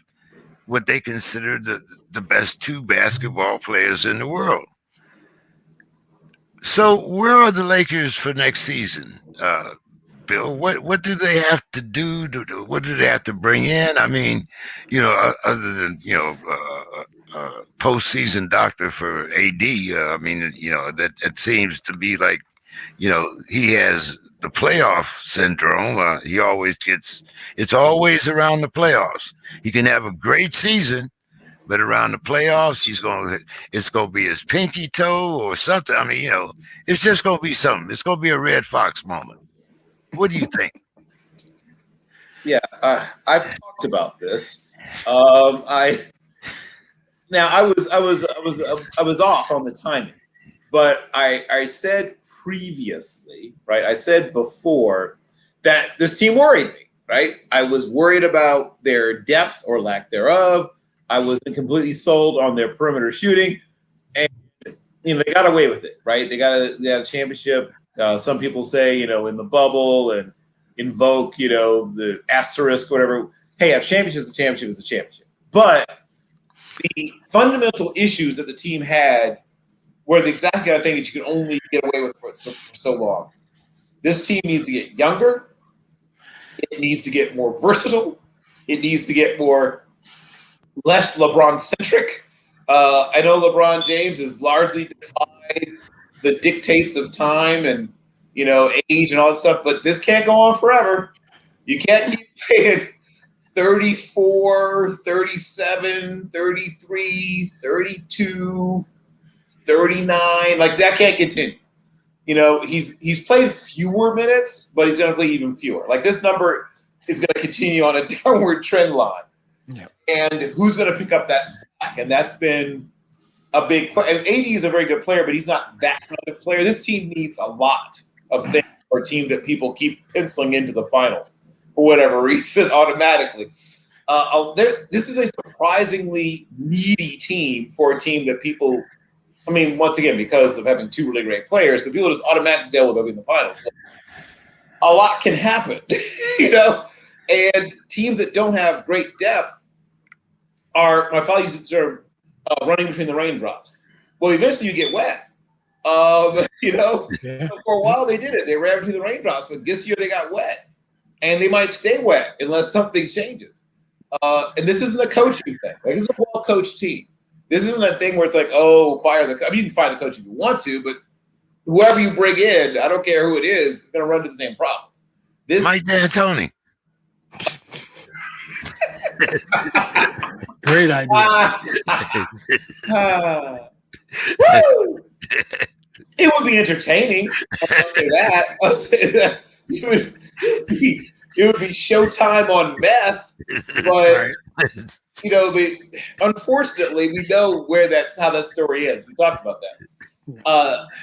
what they consider the best 2 basketball players in the world. So where are the Lakers for next season, Bill? What do they have to do? What do they have to bring in? I mean, other than postseason doctor for AD. I mean, that it seems to be like, he has the playoff syndrome. He always it's always around the playoffs. He can have a great season, but around the playoffs, it's going to be his pinky toe or something. I mean, it's just going to be something. It's going to be a Red Fox moment. What do you think? Yeah, I've talked about this. Now I was off on the timing, but I said previously, right? I said before that this team worried me, right? I was worried about their depth or lack thereof. I wasn't completely sold on their perimeter shooting, and they got away with it, right? They got a championship. Some people say, in the bubble and invoke, the asterisk, whatever. Hey, a championship is a championship is a championship. But the fundamental issues that the team had were the exact kind of thing that you can only get away with for so long. This team needs to get younger. It needs to get more versatile. It needs to get less LeBron-centric. I know LeBron James has largely defied the dictates of time and, age and all that stuff, but this can't go on forever. You can't keep paying 34, 37, 33, 32, 39. Like, that can't continue. He's played fewer minutes, but he's going to play even fewer. Like, this number is going to continue on a downward trend line. Yeah. And who's going to pick up that slack? And that's been a big – and AD is a very good player, but he's not that kind of player. This team needs a lot of things for a team that people keep penciling into the finals for whatever reason automatically. This is a surprisingly needy team for a team that people – I mean, once again, because of having two really great players, but people just automatically say, well, they'll be in the finals. So a lot can happen, And teams that don't have great depth are, my father used the term, running between the raindrops. Well, eventually you get wet. Yeah. For a while they did it. They ran between the raindrops, but this year they got wet. And they might stay wet unless something changes. And this isn't a coaching thing. Like, this is a well-coached team. This isn't a thing where it's like, oh, fire the coach. I mean, you can fire the coach if you want to, but whoever you bring in, I don't care who it is going to run into the same problem. Mike D'Antoni. Great idea. Woo! It would be entertaining. I'll say that. It would be Showtime on meth, but unfortunately, we know how that story is. We talked about that.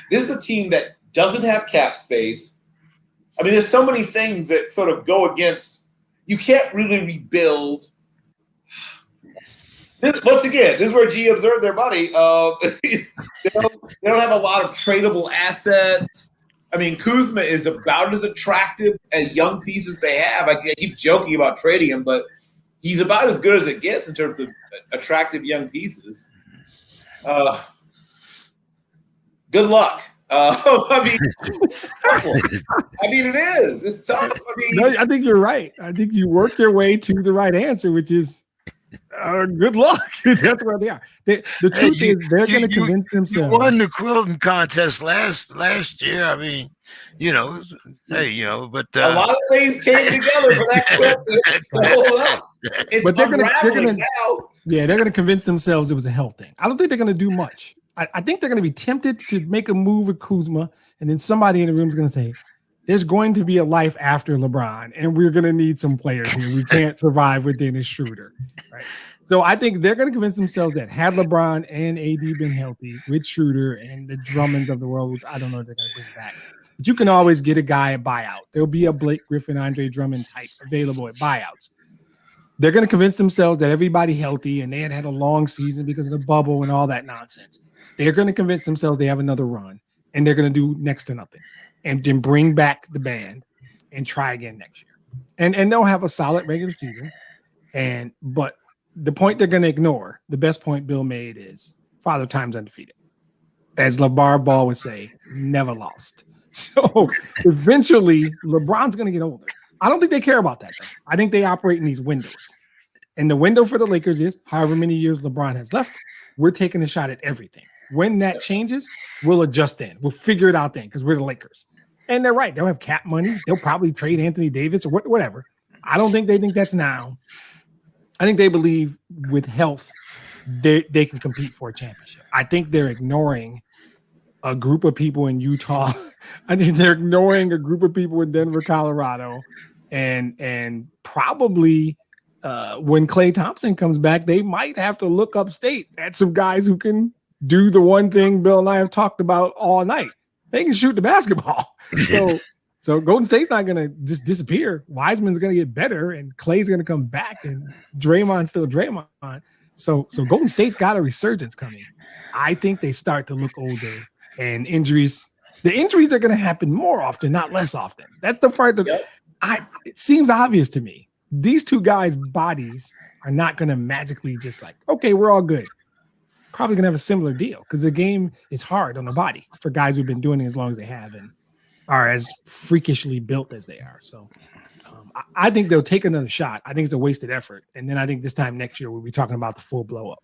This is a team that doesn't have cap space. I mean, there's so many things that sort of go against. You can't really rebuild. Once again, this is where G observed their money. They don't have a lot of tradable assets. I mean, Kuzma is about as attractive as young pieces they have. I keep joking about trading him, but he's about as good as it gets in terms of attractive young pieces. Good luck. It is. It's tough. I think you're right. I think you work your way to the right answer, which is good luck. That's where they are. The truth is, they're going to convince themselves. You won the quilting contest last year. I mean, but a lot of things came together for that quilt. But they're going to convince themselves it was a health thing. I don't think they're going to do much. I think they're going to be tempted to make a move with Kuzma, and then somebody in the room is going to say, there's going to be a life after LeBron, and we're going to need some players here. We can't survive with Dennis Schroeder. Right? So I think they're going to convince themselves that had LeBron and AD been healthy with Schroeder and the Drummonds of the world, which I don't know if they're going to bring back, but you can always get a guy at buyout. There'll be a Blake Griffin, Andre Drummond type available at buyouts. They're going to convince themselves that everybody healthy and they had a long season because of the bubble and all that nonsense. They're going to convince themselves they have another run, and they're going to do next to nothing, and then bring back the band and try again next year. And they'll have a solid regular season. But the point they're going to ignore, the best point Bill made is Father Time's undefeated. As LeVar Ball would say, never lost. So eventually, LeBron's going to get older. I don't think they care about that, though. I think they operate in these windows. And the window for the Lakers is however many years LeBron has left, we're taking a shot at everything. When that changes, we'll adjust then. We'll figure it out then because we're the Lakers. And they're right. They'll have cap money. They'll probably trade Anthony Davis or whatever. I don't think they think that's now. I think they believe with health, they can compete for a championship. I think they're ignoring a group of people in Utah. I think they're ignoring a group of people in Denver, Colorado, and probably when Klay Thompson comes back, they might have to look upstate at some guys who can do the one thing Bill and I have talked about all night. They can shoot the basketball. So Golden State's not going to just disappear. Wiseman's going to get better, and Klay's going to come back, and Draymond's still Draymond. So Golden State's got a resurgence coming. I think they start to look older, and injuries. The injuries are going to happen more often, not less often. That's the part that it seems obvious to me. These two guys' bodies are not going to magically just like, okay, we're all good. Probably going to have a similar deal because the game is hard on the body for guys who've been doing it as long as they have and are as freakishly built as they are. So I think they'll take another shot. I think it's a wasted effort. And then I think this time next year, we'll be talking about the full blow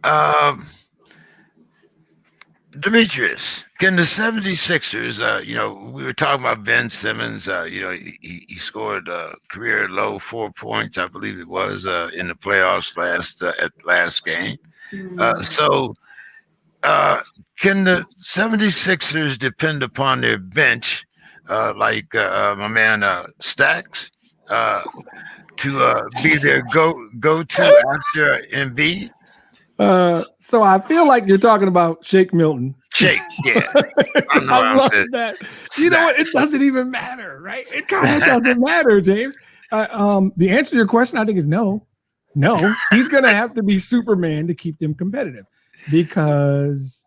up. Demetrius, can the 76ers, we were talking about Ben Simmons, he scored a career low 4 points, I believe it was, in the playoffs last game. Can the 76ers depend upon their bench, like my man Stacks, to be their go-to after Embiid? So I feel like you're talking about Shake Milton. Shake, yeah. I love that. You know what? It doesn't even matter, right? It kind of doesn't matter, James. The answer to your question, I think, is no. No, he's going to have to be Superman to keep them competitive because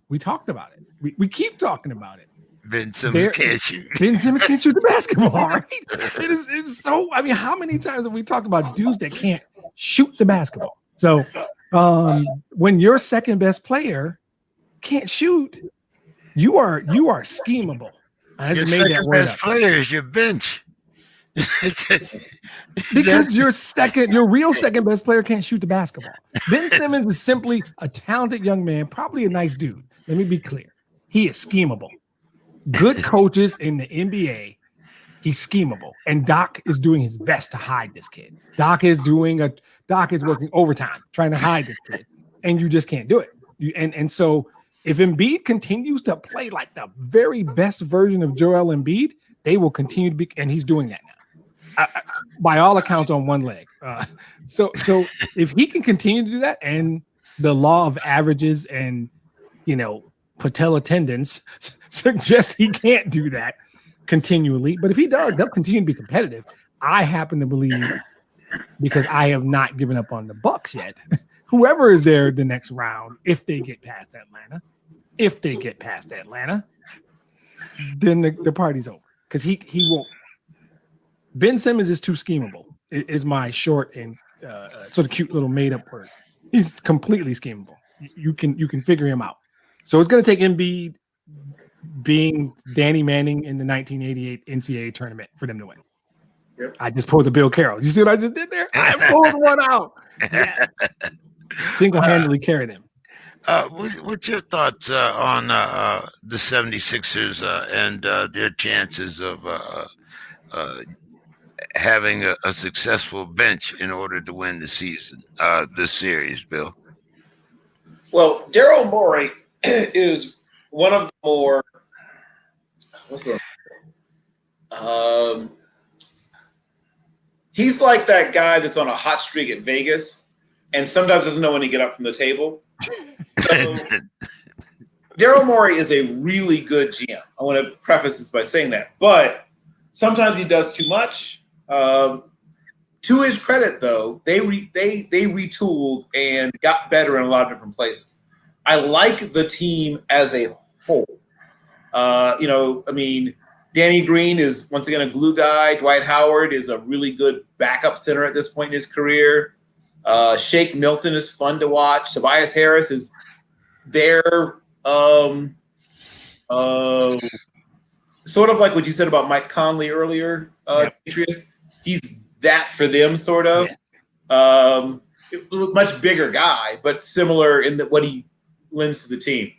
we talked about it. We keep talking about it. Ben Simmons can't shoot. Ben Simmons can't shoot the basketball, right? It's so, how many times have we talked about dudes that can't shoot the basketball? So when your second best player can't shoot, you are schemable. I just made that word up. Best player is your bench. Because your real second best player can't shoot the basketball. Ben Simmons is simply a talented young man, probably a nice dude. Let me be clear. He is schemable. Good coaches in the NBA, he's schemable. And Doc is doing his best to hide this kid. Doc is working overtime trying to hide this kid. And you just can't do it. And so if Embiid continues to play like the very best version of Joel Embiid, they will continue to be, and he's doing that now. By all accounts, on one leg. So if he can continue to do that, and the law of averages and patella tendons suggest he can't do that continually, but if he does, they'll continue to be competitive. I happen to believe, because I have not given up on the Bucks yet, whoever is there the next round, if they get past Atlanta, then the party's over because he won't. Ben Simmons is too schemable, is my short and sort of cute little made up word. He's completely schemable. You can figure him out. So it's going to take Embiid being Danny Manning in the 1988 NCAA tournament for them to win. Yep. I just pulled the Bill Carroll. You see what I just did there? I pulled one out. Yeah. Single-handedly carry them. What's your thoughts on the 76ers and their chances of having a successful bench in order to win the season, this series, Bill? Well, Daryl Morey is one of the more he's like that guy that's on a hot streak at Vegas and sometimes doesn't know when to get up from the table. So Daryl Morey is a really good GM. I want to preface this by saying that, but sometimes he does too much. To his credit, though, they retooled and got better in a lot of different places. I like the team as a whole. Danny Green is once again a glue guy. Dwight Howard is a really good backup center at this point in his career. Shake Milton is fun to watch. Tobias Harris is there. Sort of like what you said about Mike Conley earlier, Demetrius. He's that for them, sort of. Much bigger guy, but similar in what he lends to the team.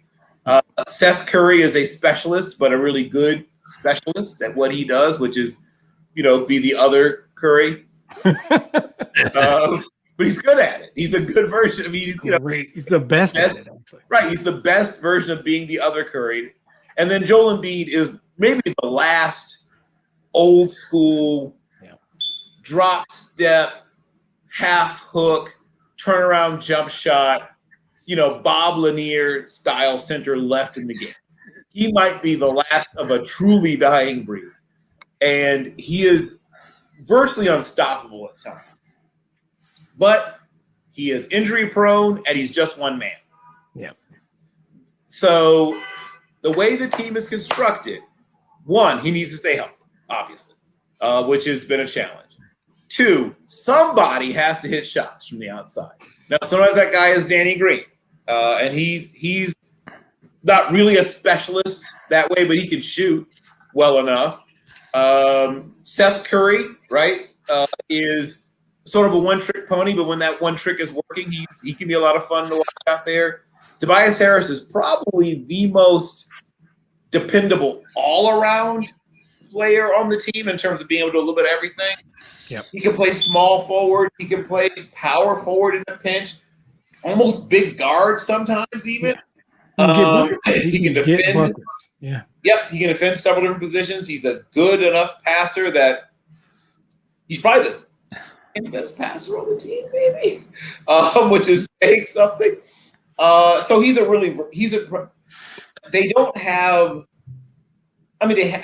Seth Curry is a specialist, but a really good specialist at what he does, which is, be the other Curry. But he's good at it. He's a good version. I mean, he's great. He's the best at it, actually. Right. He's the best version of being the other Curry. And then Joel Embiid is maybe the last old school drop step, half hook, turnaround jump shot, Bob Lanier style center left in the game. He might be the last of a truly dying breed. And he is virtually unstoppable at times. But he is injury prone and he's just one man. Yeah. So the way the team is constructed, one, he needs to stay healthy, obviously, which has been a challenge. Two, somebody has to hit shots from the outside. Now, sometimes that guy is Danny Green, and he's not really a specialist that way, but he can shoot well enough. Seth Curry, right, is sort of a one-trick pony, but when that one trick is working, he can be a lot of fun to watch out there. Tobias Harris is probably the most dependable all-around player on the team in terms of being able to do a little bit of everything. Yep. He can play small forward. He can play power forward in a pinch. Almost big guard sometimes even. He can defend. Yeah. Yep, he can defend several different positions. He's a good enough passer that he's probably the second best passer on the team, maybe, which is saying something. So they don't have. I mean,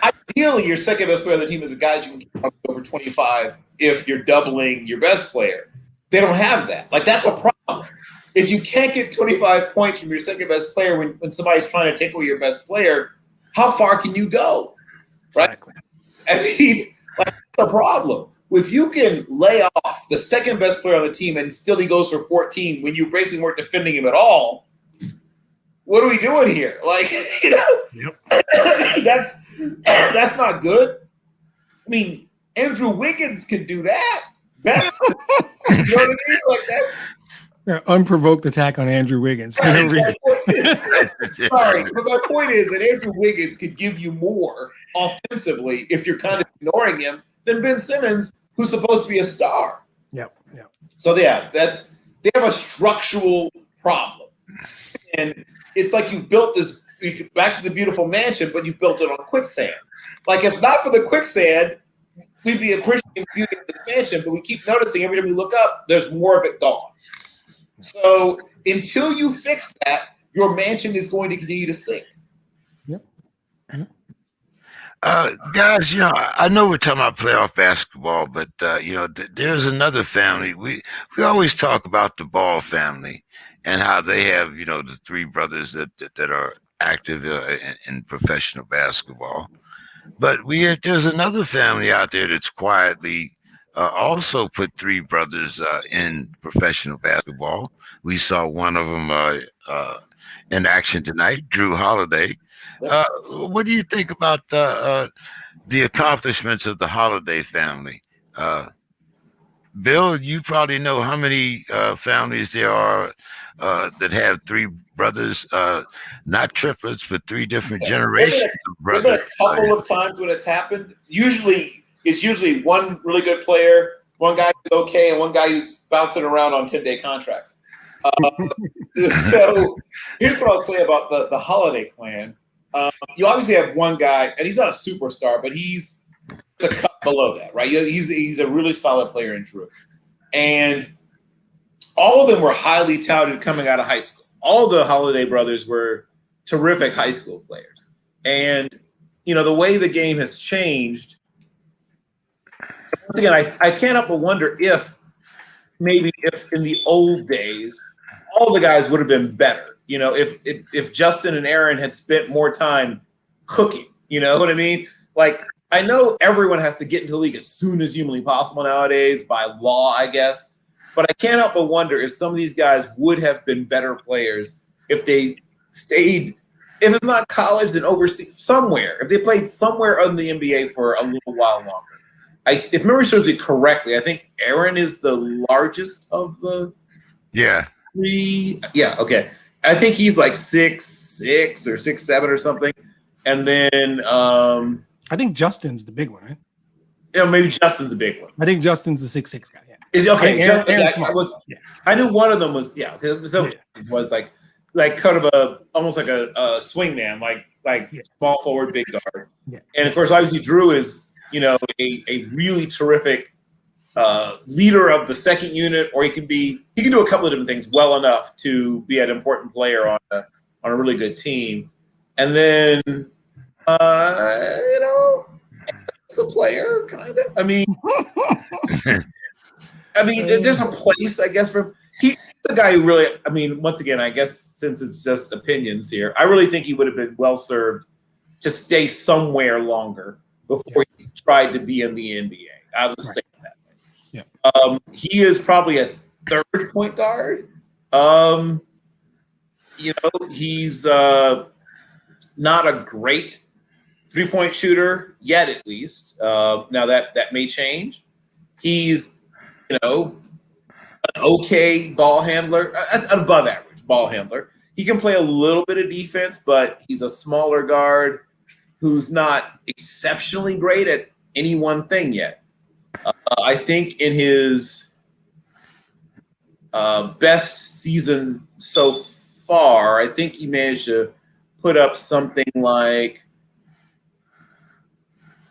ideally, your second best player on the team is a guy you can keep over 25 if you're doubling your best player. They don't have that. Like, that's a problem. If you can't get 25 points from your second best player when somebody's trying to take away your best player, how far can you go? Right? Exactly. I mean, that's a problem. If you can lay off the second best player on the team and still he goes for 14 when you basically weren't defending him at all, what are we doing here? Like, Yep. that's not good. I mean, Andrew Wiggins could do that better. You know what I mean? Like, that's unprovoked attack on Andrew Wiggins. Sorry, but my point is that Andrew Wiggins could give you more offensively if you're kind of ignoring him than Ben Simmons, who's supposed to be a star. Yep. So yeah, that they have a structural problem, and it's like you've built this. Back to the beautiful mansion, but you've built it on quicksand. Like, if not for the quicksand, we'd be appreciating beauty of this mansion, but we keep noticing every time we look up, there's more of it gone. So until you fix that, your mansion is going to continue to sink. Yep. Guys, I know we're talking about playoff basketball, but there's another family. We always talk about the Ball family and how they have, the three brothers that are active in professional basketball. But there's another family out there that's quietly also put three brothers in professional basketball. We saw one of them in action tonight, Drew Holiday. What do you think about the accomplishments of the Holiday family? Bill, you probably know how many families there are that have three brothers, not triplets, but three different generations of brothers. There have been a couple of times when it's happened. It's usually one really good player, one guy who's okay, and one guy who's bouncing around on 10-day contracts. So here's what I'll say about the Holiday clan. You obviously have one guy, and he's not a superstar, but he's a cut below that, right? He's a really solid player in Drew. And all of them were highly touted coming out of high school. All the Holiday brothers were terrific high school players. And, the way the game has changed, once again, I can't help but wonder if in the old days, all the guys would have been better. If Justin and Aaron had spent more time cooking, you know what I mean? Like, I know everyone has to get into the league as soon as humanly possible nowadays by law, I guess. But I can't help but wonder if some of these guys would have been better players if they stayed, if it's not college, then overseas, somewhere. If they played somewhere in the NBA for a little while longer. If memory serves me correctly, I think Aaron is the largest of the three. Yeah, okay. I think he's like 6'6" or 6'7" or something. And then I think Justin's the big one, right? Maybe Justin's the big one. I think Justin's the 6'6" guy. Yeah. Is okay? Aaron's I knew one of them was was like kind of almost like a swing man, like small forward, big guard. Yeah. And of course, obviously, Drew is a really terrific leader of the second unit, or he can do a couple of different things well enough to be an important player on a really good team. And then, as a player, kind of. I mean, there's a place, I guess, for he's the guy who really. I mean, once again, I guess since it's just opinions here, I really think he would have been well served to stay somewhere longer before he tried to be in the NBA. I was saying that. Yeah. He is probably a third point guard. He's not a great 3-point shooter yet, at least. Now that may change. He's, an okay ball handler. That's an above average ball handler. He can play a little bit of defense, but he's a smaller guard who's not exceptionally great at any one thing yet. I think in his best season so far, I think he managed to put up something like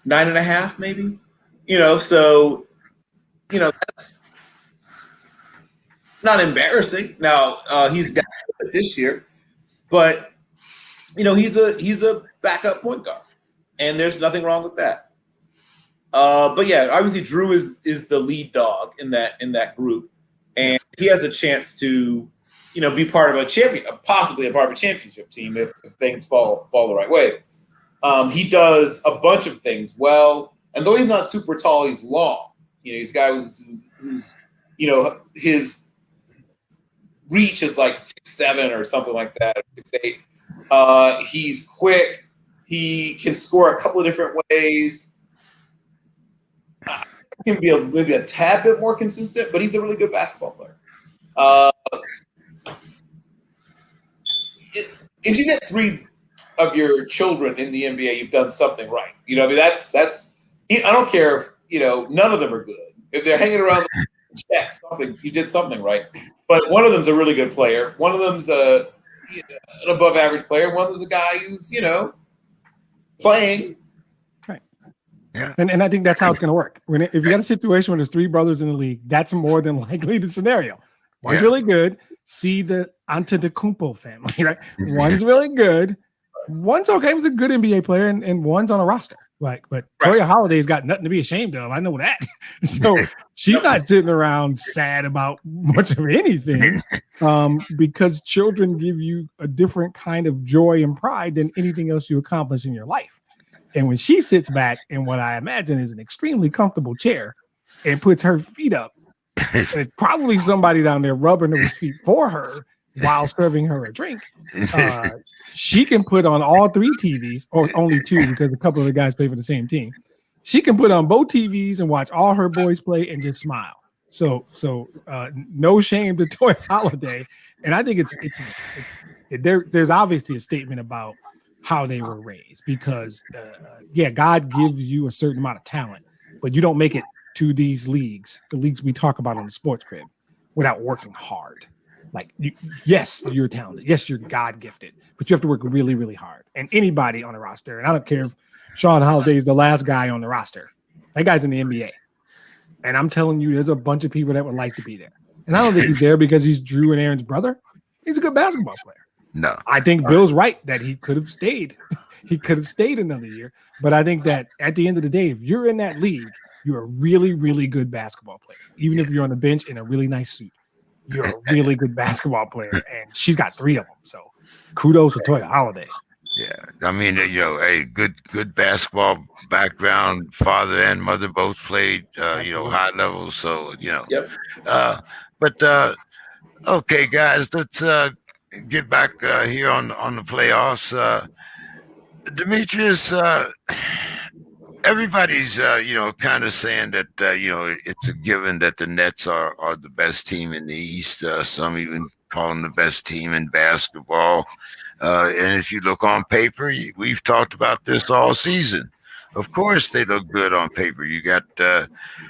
9.5, maybe. That's not embarrassing. Now he's down this year, but he's a backup point guard, and there's nothing wrong with that. But yeah, obviously Drew is the lead dog in that group, and he has a chance to be part of possibly a part of a championship team if things fall the right way. He does a bunch of things well, and though he's not super tall, he's long. He's a guy who's his reach is like 6'7" or something like that, 6'8". He's quick. He can score a couple of different ways. He can be maybe a tad bit more consistent, but he's a really good basketball player. If you get 3 of your children in the NBA, you've done something right. That's. I don't care if none of them are good. If they're hanging around, check something. You did something right. But one of them's a really good player. One of them's an above average player. One of them's a guy who's playing. Right. Yeah. And I think that's how it's going to work. If you got a situation where there's 3 brothers in the league, that's more than likely the scenario. One's really good. See the Antetokounmpo family, right? One's really good. One's okay. He's a good NBA player, and one's on a roster. But Toya Holiday's got nothing to be ashamed of. I know that. So she's not sitting around sad about much of anything, because children give you a different kind of joy and pride than anything else you accomplish in your life. And when she sits back in what I imagine is an extremely comfortable chair and puts her feet up, there's probably somebody down there rubbing those feet for her while serving her a drink. She can put on all 3 TVs, or only 2 because a couple of the guys play for the same team. She can put on both TVs and watch all her boys play and just smile. So no shame to Toy Holiday. And I think there's obviously a statement about how they were raised, because God gives you a certain amount of talent, but you don't make it to these leagues, the leagues we talk about on the Sports Crib, without working hard. Yes, you're talented. Yes, you're God gifted, but you have to work really, really hard. And anybody on the roster, and I don't care if Sean Holiday is the last guy on the roster, that guy's in the NBA. And I'm telling you, there's a bunch of people that would like to be there. And I don't think he's there because he's Drew and Aaron's brother. He's a good basketball player. No, I think Bill's right that he could have stayed. He could have stayed another year. But I think that at the end of the day, if you're in that league, you're a really, really good basketball player. Even if you're on the bench in a really nice suit, you're a really good basketball player. And she's got 3 of them. So kudos to Toya Holiday. Yeah, I mean, a good basketball background. Father and mother both played, high levels. So, Yep. Okay, guys, let's get back here on the playoffs. Demetrius, everybody's kind of saying that it's a given that the Nets are the best team in the East. Some even call them the best team in basketball. And if you look on paper, we've talked about this all season. Of course, they look good on paper. You got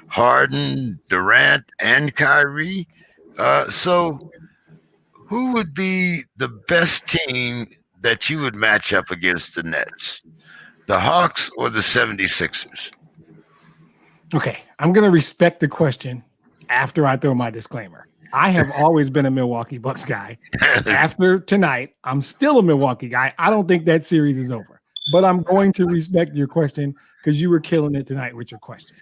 Harden, Durant, and Kyrie. So who would be the best team that you would match up against the Nets? The Hawks or the 76ers? Okay, I'm going to respect the question after I throw my disclaimer. I have always been a Milwaukee Bucks guy. After tonight, I'm still a Milwaukee guy. I don't think that series is over, but I'm going to respect your question because you were killing it tonight with your questions.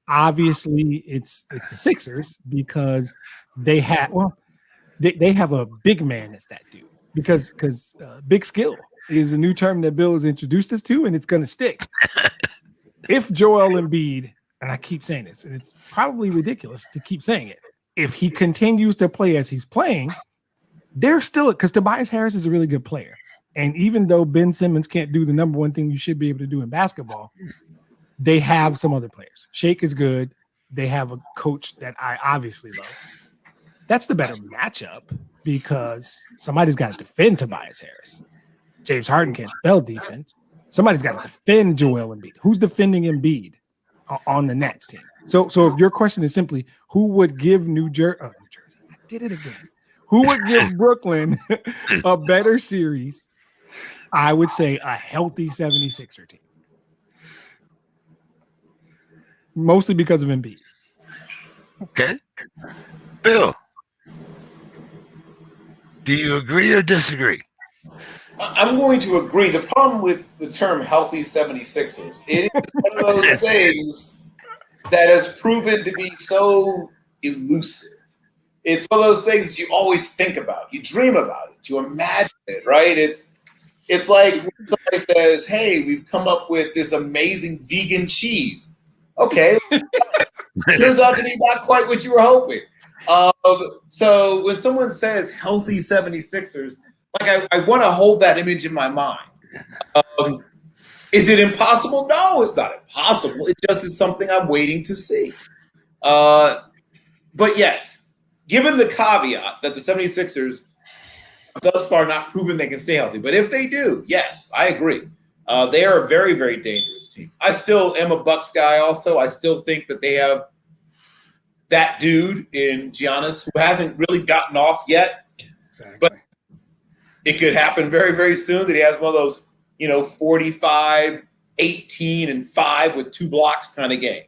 Obviously, it's the Sixers because they have they have a big man that's that dude because big skill is a new term that Bill has introduced us to, and it's going to stick. If Joel Embiid, and I keep saying this, and it's probably ridiculous to keep saying it, if he continues to play as he's playing, they're still, because Tobias Harris is a really good player. And even though Ben Simmons can't do the number one thing you should be able to do in basketball, they have some other players. Shake is good. They have a coach that I obviously love. That's the better matchup because somebody's got to defend Tobias Harris. James Harden can't spell defense. Somebody's got to defend Joel Embiid. Who's defending Embiid on the Nets team? So if your question is simply who would give New Jersey, I did it again. Who would give Brooklyn a better series? I would say a healthy 76er team. Mostly because of Embiid. Okay. Bill, do you agree or disagree? I'm going to agree. The problem with the term healthy 76ers, it is one of those things that has proven to be so elusive. It's one of those things you always think about. You dream about it. You imagine it, right? It's like when somebody says, hey, we've come up with this amazing vegan cheese. Okay. Turns out to be not quite what you were hoping. So when someone says healthy 76ers, like I want to hold that image in my mind. Is it impossible? No, it's not impossible. It just is something I'm waiting to see. But yes, given the caveat that the 76ers have thus far not proven they can stay healthy. But if they do, yes, I agree. They are a very, very dangerous team. I still am a Bucks guy also. I still think that they have that dude in Giannis who hasn't really gotten off yet. Exactly. But it could happen very, very soon that he has one of those, 45, 18, and 5 with 2 blocks kind of game.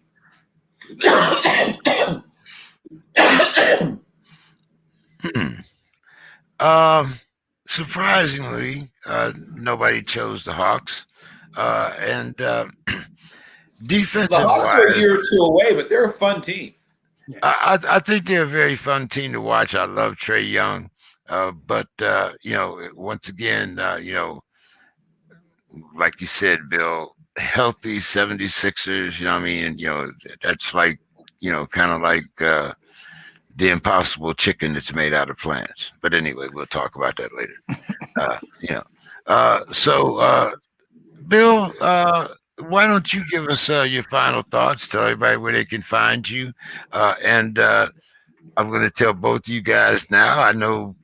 Surprisingly, nobody chose the Hawks. And defensive the Hawks are a year or two away, but they're a fun team. I think they're a very fun team to watch. I love Trae Young. But once again, like you said, Bill, healthy 76ers, I mean? That's like, kind of like the impossible chicken that's made out of plants. But anyway, we'll talk about that later. So Bill, why don't you give us your final thoughts? Tell everybody where they can find you. And I'm going to tell both of you guys now. I know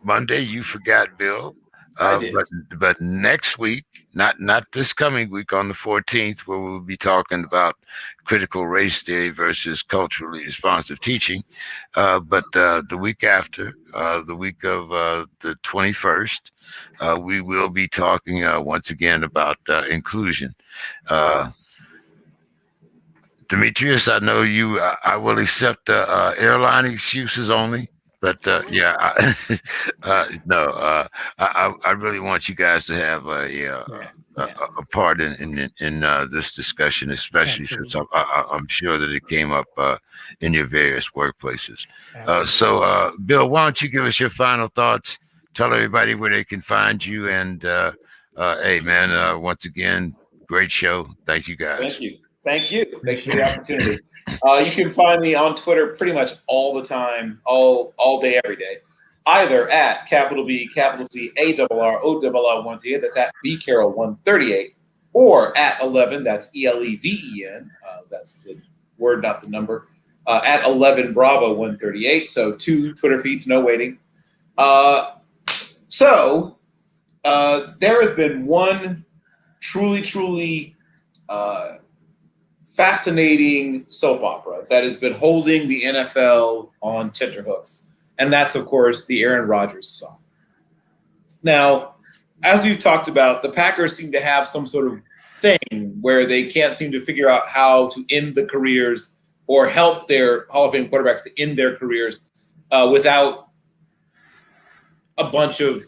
Monday you forgot, Bill. I did. But next week, not this coming week on the 14th, where we'll be talking about critical race theory versus culturally responsive teaching. But the week after, the week of the 21st, we will be talking once again about inclusion. Demetrius, I know you. I will accept airline excuses only. But I really want you guys to have a part in this discussion, especially since I'm sure that it came up in your various workplaces. So, Bill, why don't you give us your final thoughts? Tell everybody where they can find you. And hey, man, once again, great show. Thank you, guys. Thank you. Thanks for the opportunity. You can find me on Twitter pretty much all the time, all day, every day. Either at capital B, capital C, ARRORR138, that's at BCarroll138, or at 11, that's ELEVEN, that's the word, not the number, at 11 Bravo 138. So 2 Twitter feeds, no waiting. So there has been one truly fascinating soap opera that has been holding the NFL on tenterhooks. And that's, of course, the Aaron Rodgers saga. Now, as we've talked about, the Packers seem to have some sort of thing where they can't seem to figure out how to end the careers or help their Hall of Fame quarterbacks to end their careers without a bunch of,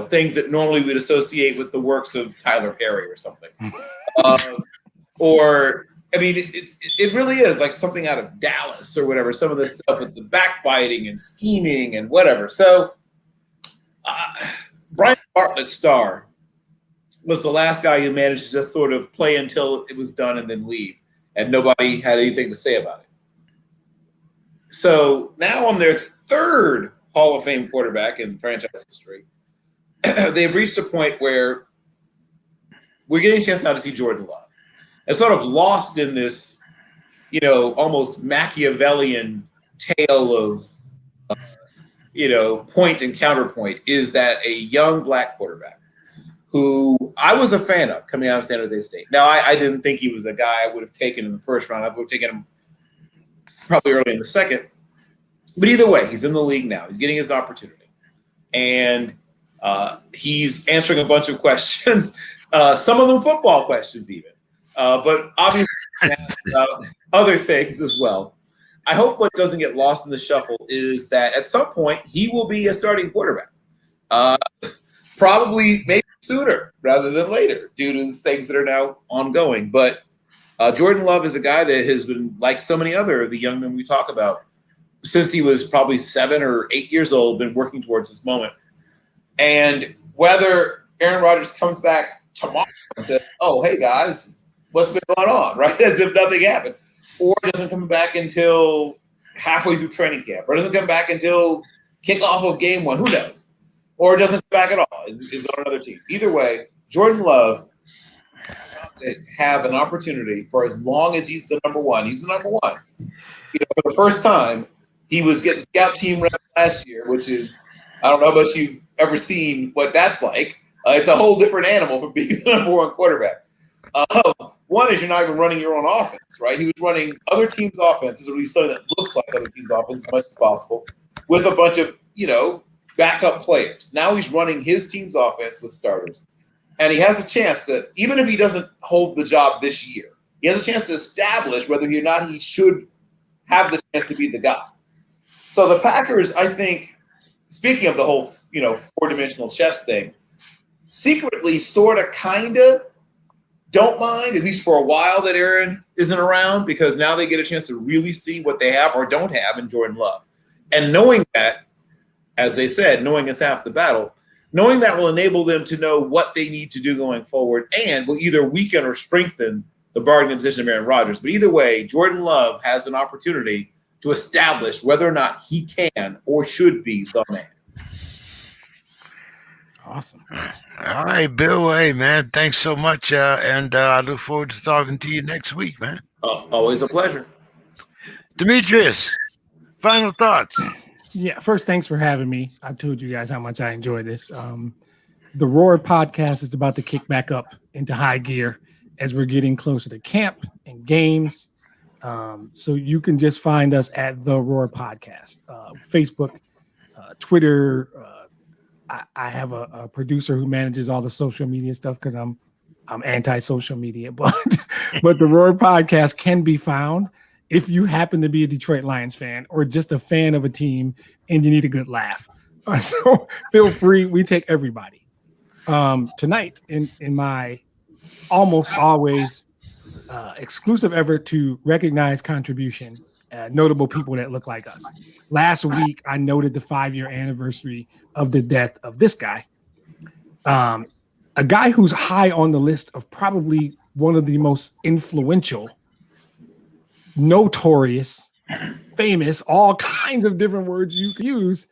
things that normally we'd associate with the works of Tyler Perry or something. It really is like something out of Dallas or whatever, some of this stuff with the backbiting and scheming and whatever. So Brian Bartlett's star was the last guy who managed to just sort of play until it was done and then leave, and nobody had anything to say about it. So now on their third Hall of Fame quarterback in franchise history, they've reached a point where we're getting a chance now to see Jordan Love. And sort of lost in this, almost Machiavellian tale of, point and counterpoint is that a young black quarterback who I was a fan of coming out of San Jose State. Now, I didn't think he was a guy I would have taken in the first round. I would have taken him probably early in the second. But either way, he's in the league now. He's getting his opportunity. And he's answering a bunch of questions, some of them football questions even. But obviously other things as well. I hope what doesn't get lost in the shuffle is that at some point he will be a starting quarterback. Probably maybe sooner rather than later due to things that are now ongoing. But Jordan Love is a guy that has been, like so many other of the young men we talk about, since he was probably 7 or 8 years old, been working towards this moment. And whether Aaron Rodgers comes back tomorrow and says, oh, hey, guys, what's been going on, right? As if nothing happened. Or doesn't come back until halfway through training camp. Or doesn't come back until kickoff of game one. Who knows? Or doesn't come back at all. Is on another team. Either way, Jordan Love have an opportunity for as long as he's the number one. He's the number one. For the first time, he was getting scout team rep last year, which is, I don't know about you've ever seen what that's like. It's a whole different animal from being the number one quarterback. One is you're not even running your own offense, right? He was running other teams' offenses, or at least something that looks like other teams' offense as much as possible, with a bunch of, backup players. Now he's running his team's offense with starters. And he has a chance to, even if he doesn't hold the job this year, he has a chance to establish whether or not he should have the chance to be the guy. So the Packers, I think, speaking of the whole, four-dimensional chess thing, secretly sort of kind of don't mind, at least for a while, that Aaron isn't around, because now they get a chance to really see what they have or don't have in Jordan Love. And knowing that, as they said, knowing is half the battle, knowing that will enable them to know what they need to do going forward and will either weaken or strengthen the bargaining position of Aaron Rodgers. But either way, Jordan Love has an opportunity to establish whether or not he can or should be the man. Awesome. All right, Bill. Hey, man, thanks so much. And I look forward to talking to you next week, man. Always a pleasure. Demetrius, final thoughts. Yeah, first, thanks for having me. I've told you guys how much I enjoy this. The Roar podcast is about to kick back up into high gear as we're getting closer to camp and games. So you can just find us at The Roar Podcast, Facebook, Twitter. I have a producer who manages all the social media stuff because I'm anti-social media, but the Roar Podcast can be found if you happen to be a Detroit Lions fan or just a fan of a team and you need a good laugh. So feel free. We take everybody. Tonight, in my almost always exclusive effort to recognize contribution, notable people that look like us. Last week, I noted the 5-year anniversary of the death of this guy, a guy who's high on the list of probably one of the most influential, notorious, famous, all kinds of different words you can use,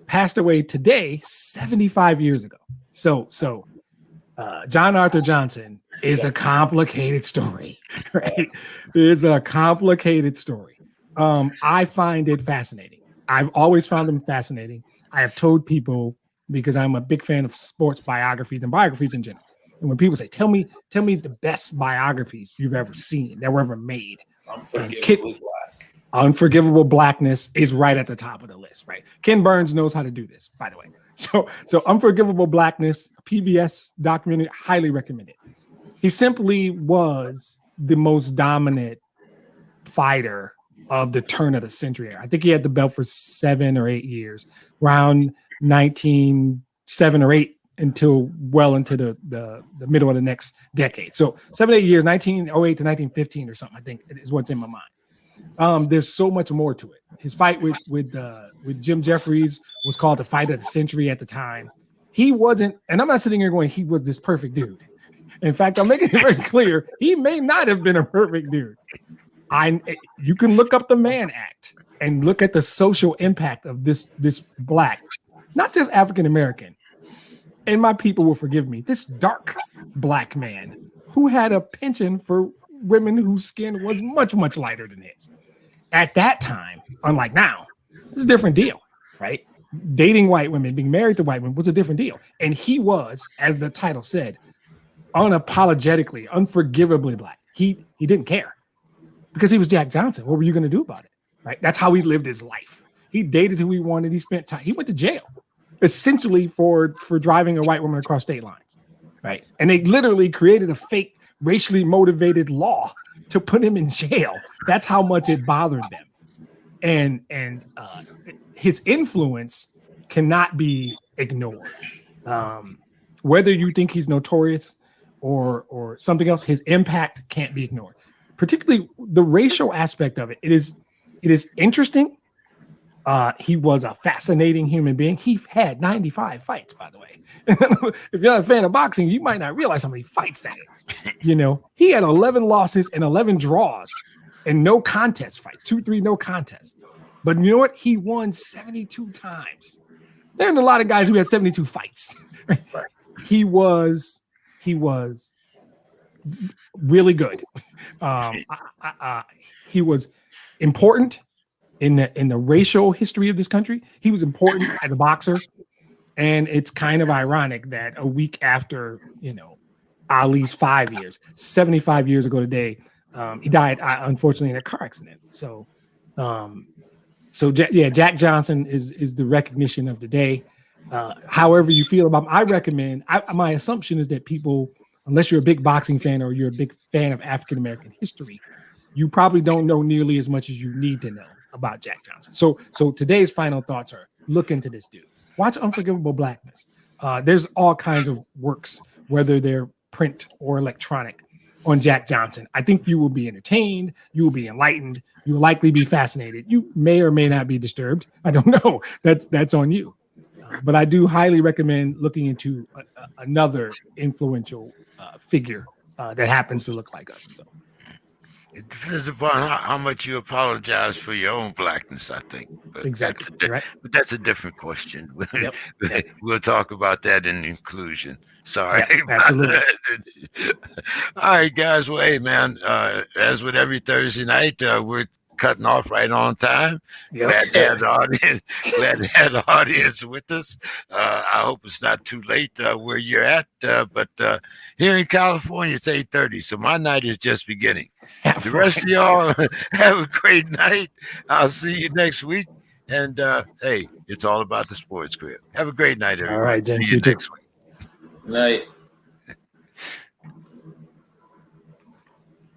passed away today, 75 years ago. So John Arthur Johnson is a complicated story, right? It's a complicated story. I find it fascinating. I've always found them fascinating. I have told people, because I'm a big fan of sports biographies and biographies in general. And when people say, tell me the best biographies you've ever seen that were ever made. Unforgivable Blackness is right at the top of the list, right? Ken Burns knows how to do this, by the way. So Unforgivable Blackness, PBS documentary, highly recommended. He simply was the most dominant fighter of the turn of the century. I think he had the belt for 7 or 8 years, around 1907 or 8 until well into the middle of the next decade. So 7, 8 years, 1908 to 1915 or something, I think is what's in my mind. There's so much more to it. His fight with Jim Jeffries was called the fight of the century at the time. He wasn't, and I'm not sitting here going, he was this perfect dude. In fact, I'm making it very clear, he may not have been a perfect dude. You can look up the Mann Act and look at the social impact of this black, not just African American, and my people will forgive me, this dark black man who had a penchant for women whose skin was much, much lighter than his. At that time, unlike now, it's a different deal, right? Dating white women, being married to white women was a different deal. And he was, as the title said, unapologetically, unforgivably black. He didn't care because he was Jack Johnson. What were you going to do about it? Right? That's how he lived his life. He dated who he wanted. He spent time. He went to jail essentially for driving a white woman across state lines. Right. And they literally created a fake racially motivated law to put him in jail. That's how much it bothered them. And his influence cannot be ignored. Whether you think he's notorious or something else, his impact can't be ignored. Particularly the racial aspect of it. It is interesting. He was a fascinating human being. He had 95 fights, by the way. If you're not a fan of boxing, you might not realize how many fights that is. You know, he had 11 losses and 11 draws and no contest fights, 2-3 no contest. But you know what? He won 72 times. There aren't a lot of guys who had 72 fights. He was really good. He was important in the racial history of this country. He was important as a boxer. And it's kind of ironic that a week after, Ali's 5 years, 75 years ago today, he died, unfortunately, in a car accident. So Jack Johnson is the recognition of the day. However you feel about him, I recommend, my assumption is that people, unless you're a big boxing fan or you're a big fan of African-American history, you probably don't know nearly as much as you need to know about Jack Johnson. So today's final thoughts are, look into this dude. Watch Unforgivable Blackness. There's all kinds of works, whether they're print or electronic, on Jack Johnson. I think you will be entertained. You will be enlightened. You will likely be fascinated. You may or may not be disturbed. I don't know. That's on you. But I do highly recommend looking into another influential figure that happens to look like us. So. It depends upon how much you apologize for your own blackness, I think. But exactly. Right. But that's a different question. Yep. We'll talk about that in inclusion. Sorry. Yep, absolutely. All right, guys. Well, hey, man, as with every Thursday night, we're cutting off right on time. Yep. Glad to have the audience with us. I hope it's not too late where you're at. But here in California, it's 8:30, so my night is just beginning. The rest of y'all have a great night. I'll see you next week. And hey, it's all about the SPORTSKRIB. Have a great night, everyone. All right, then. See you next week. Night.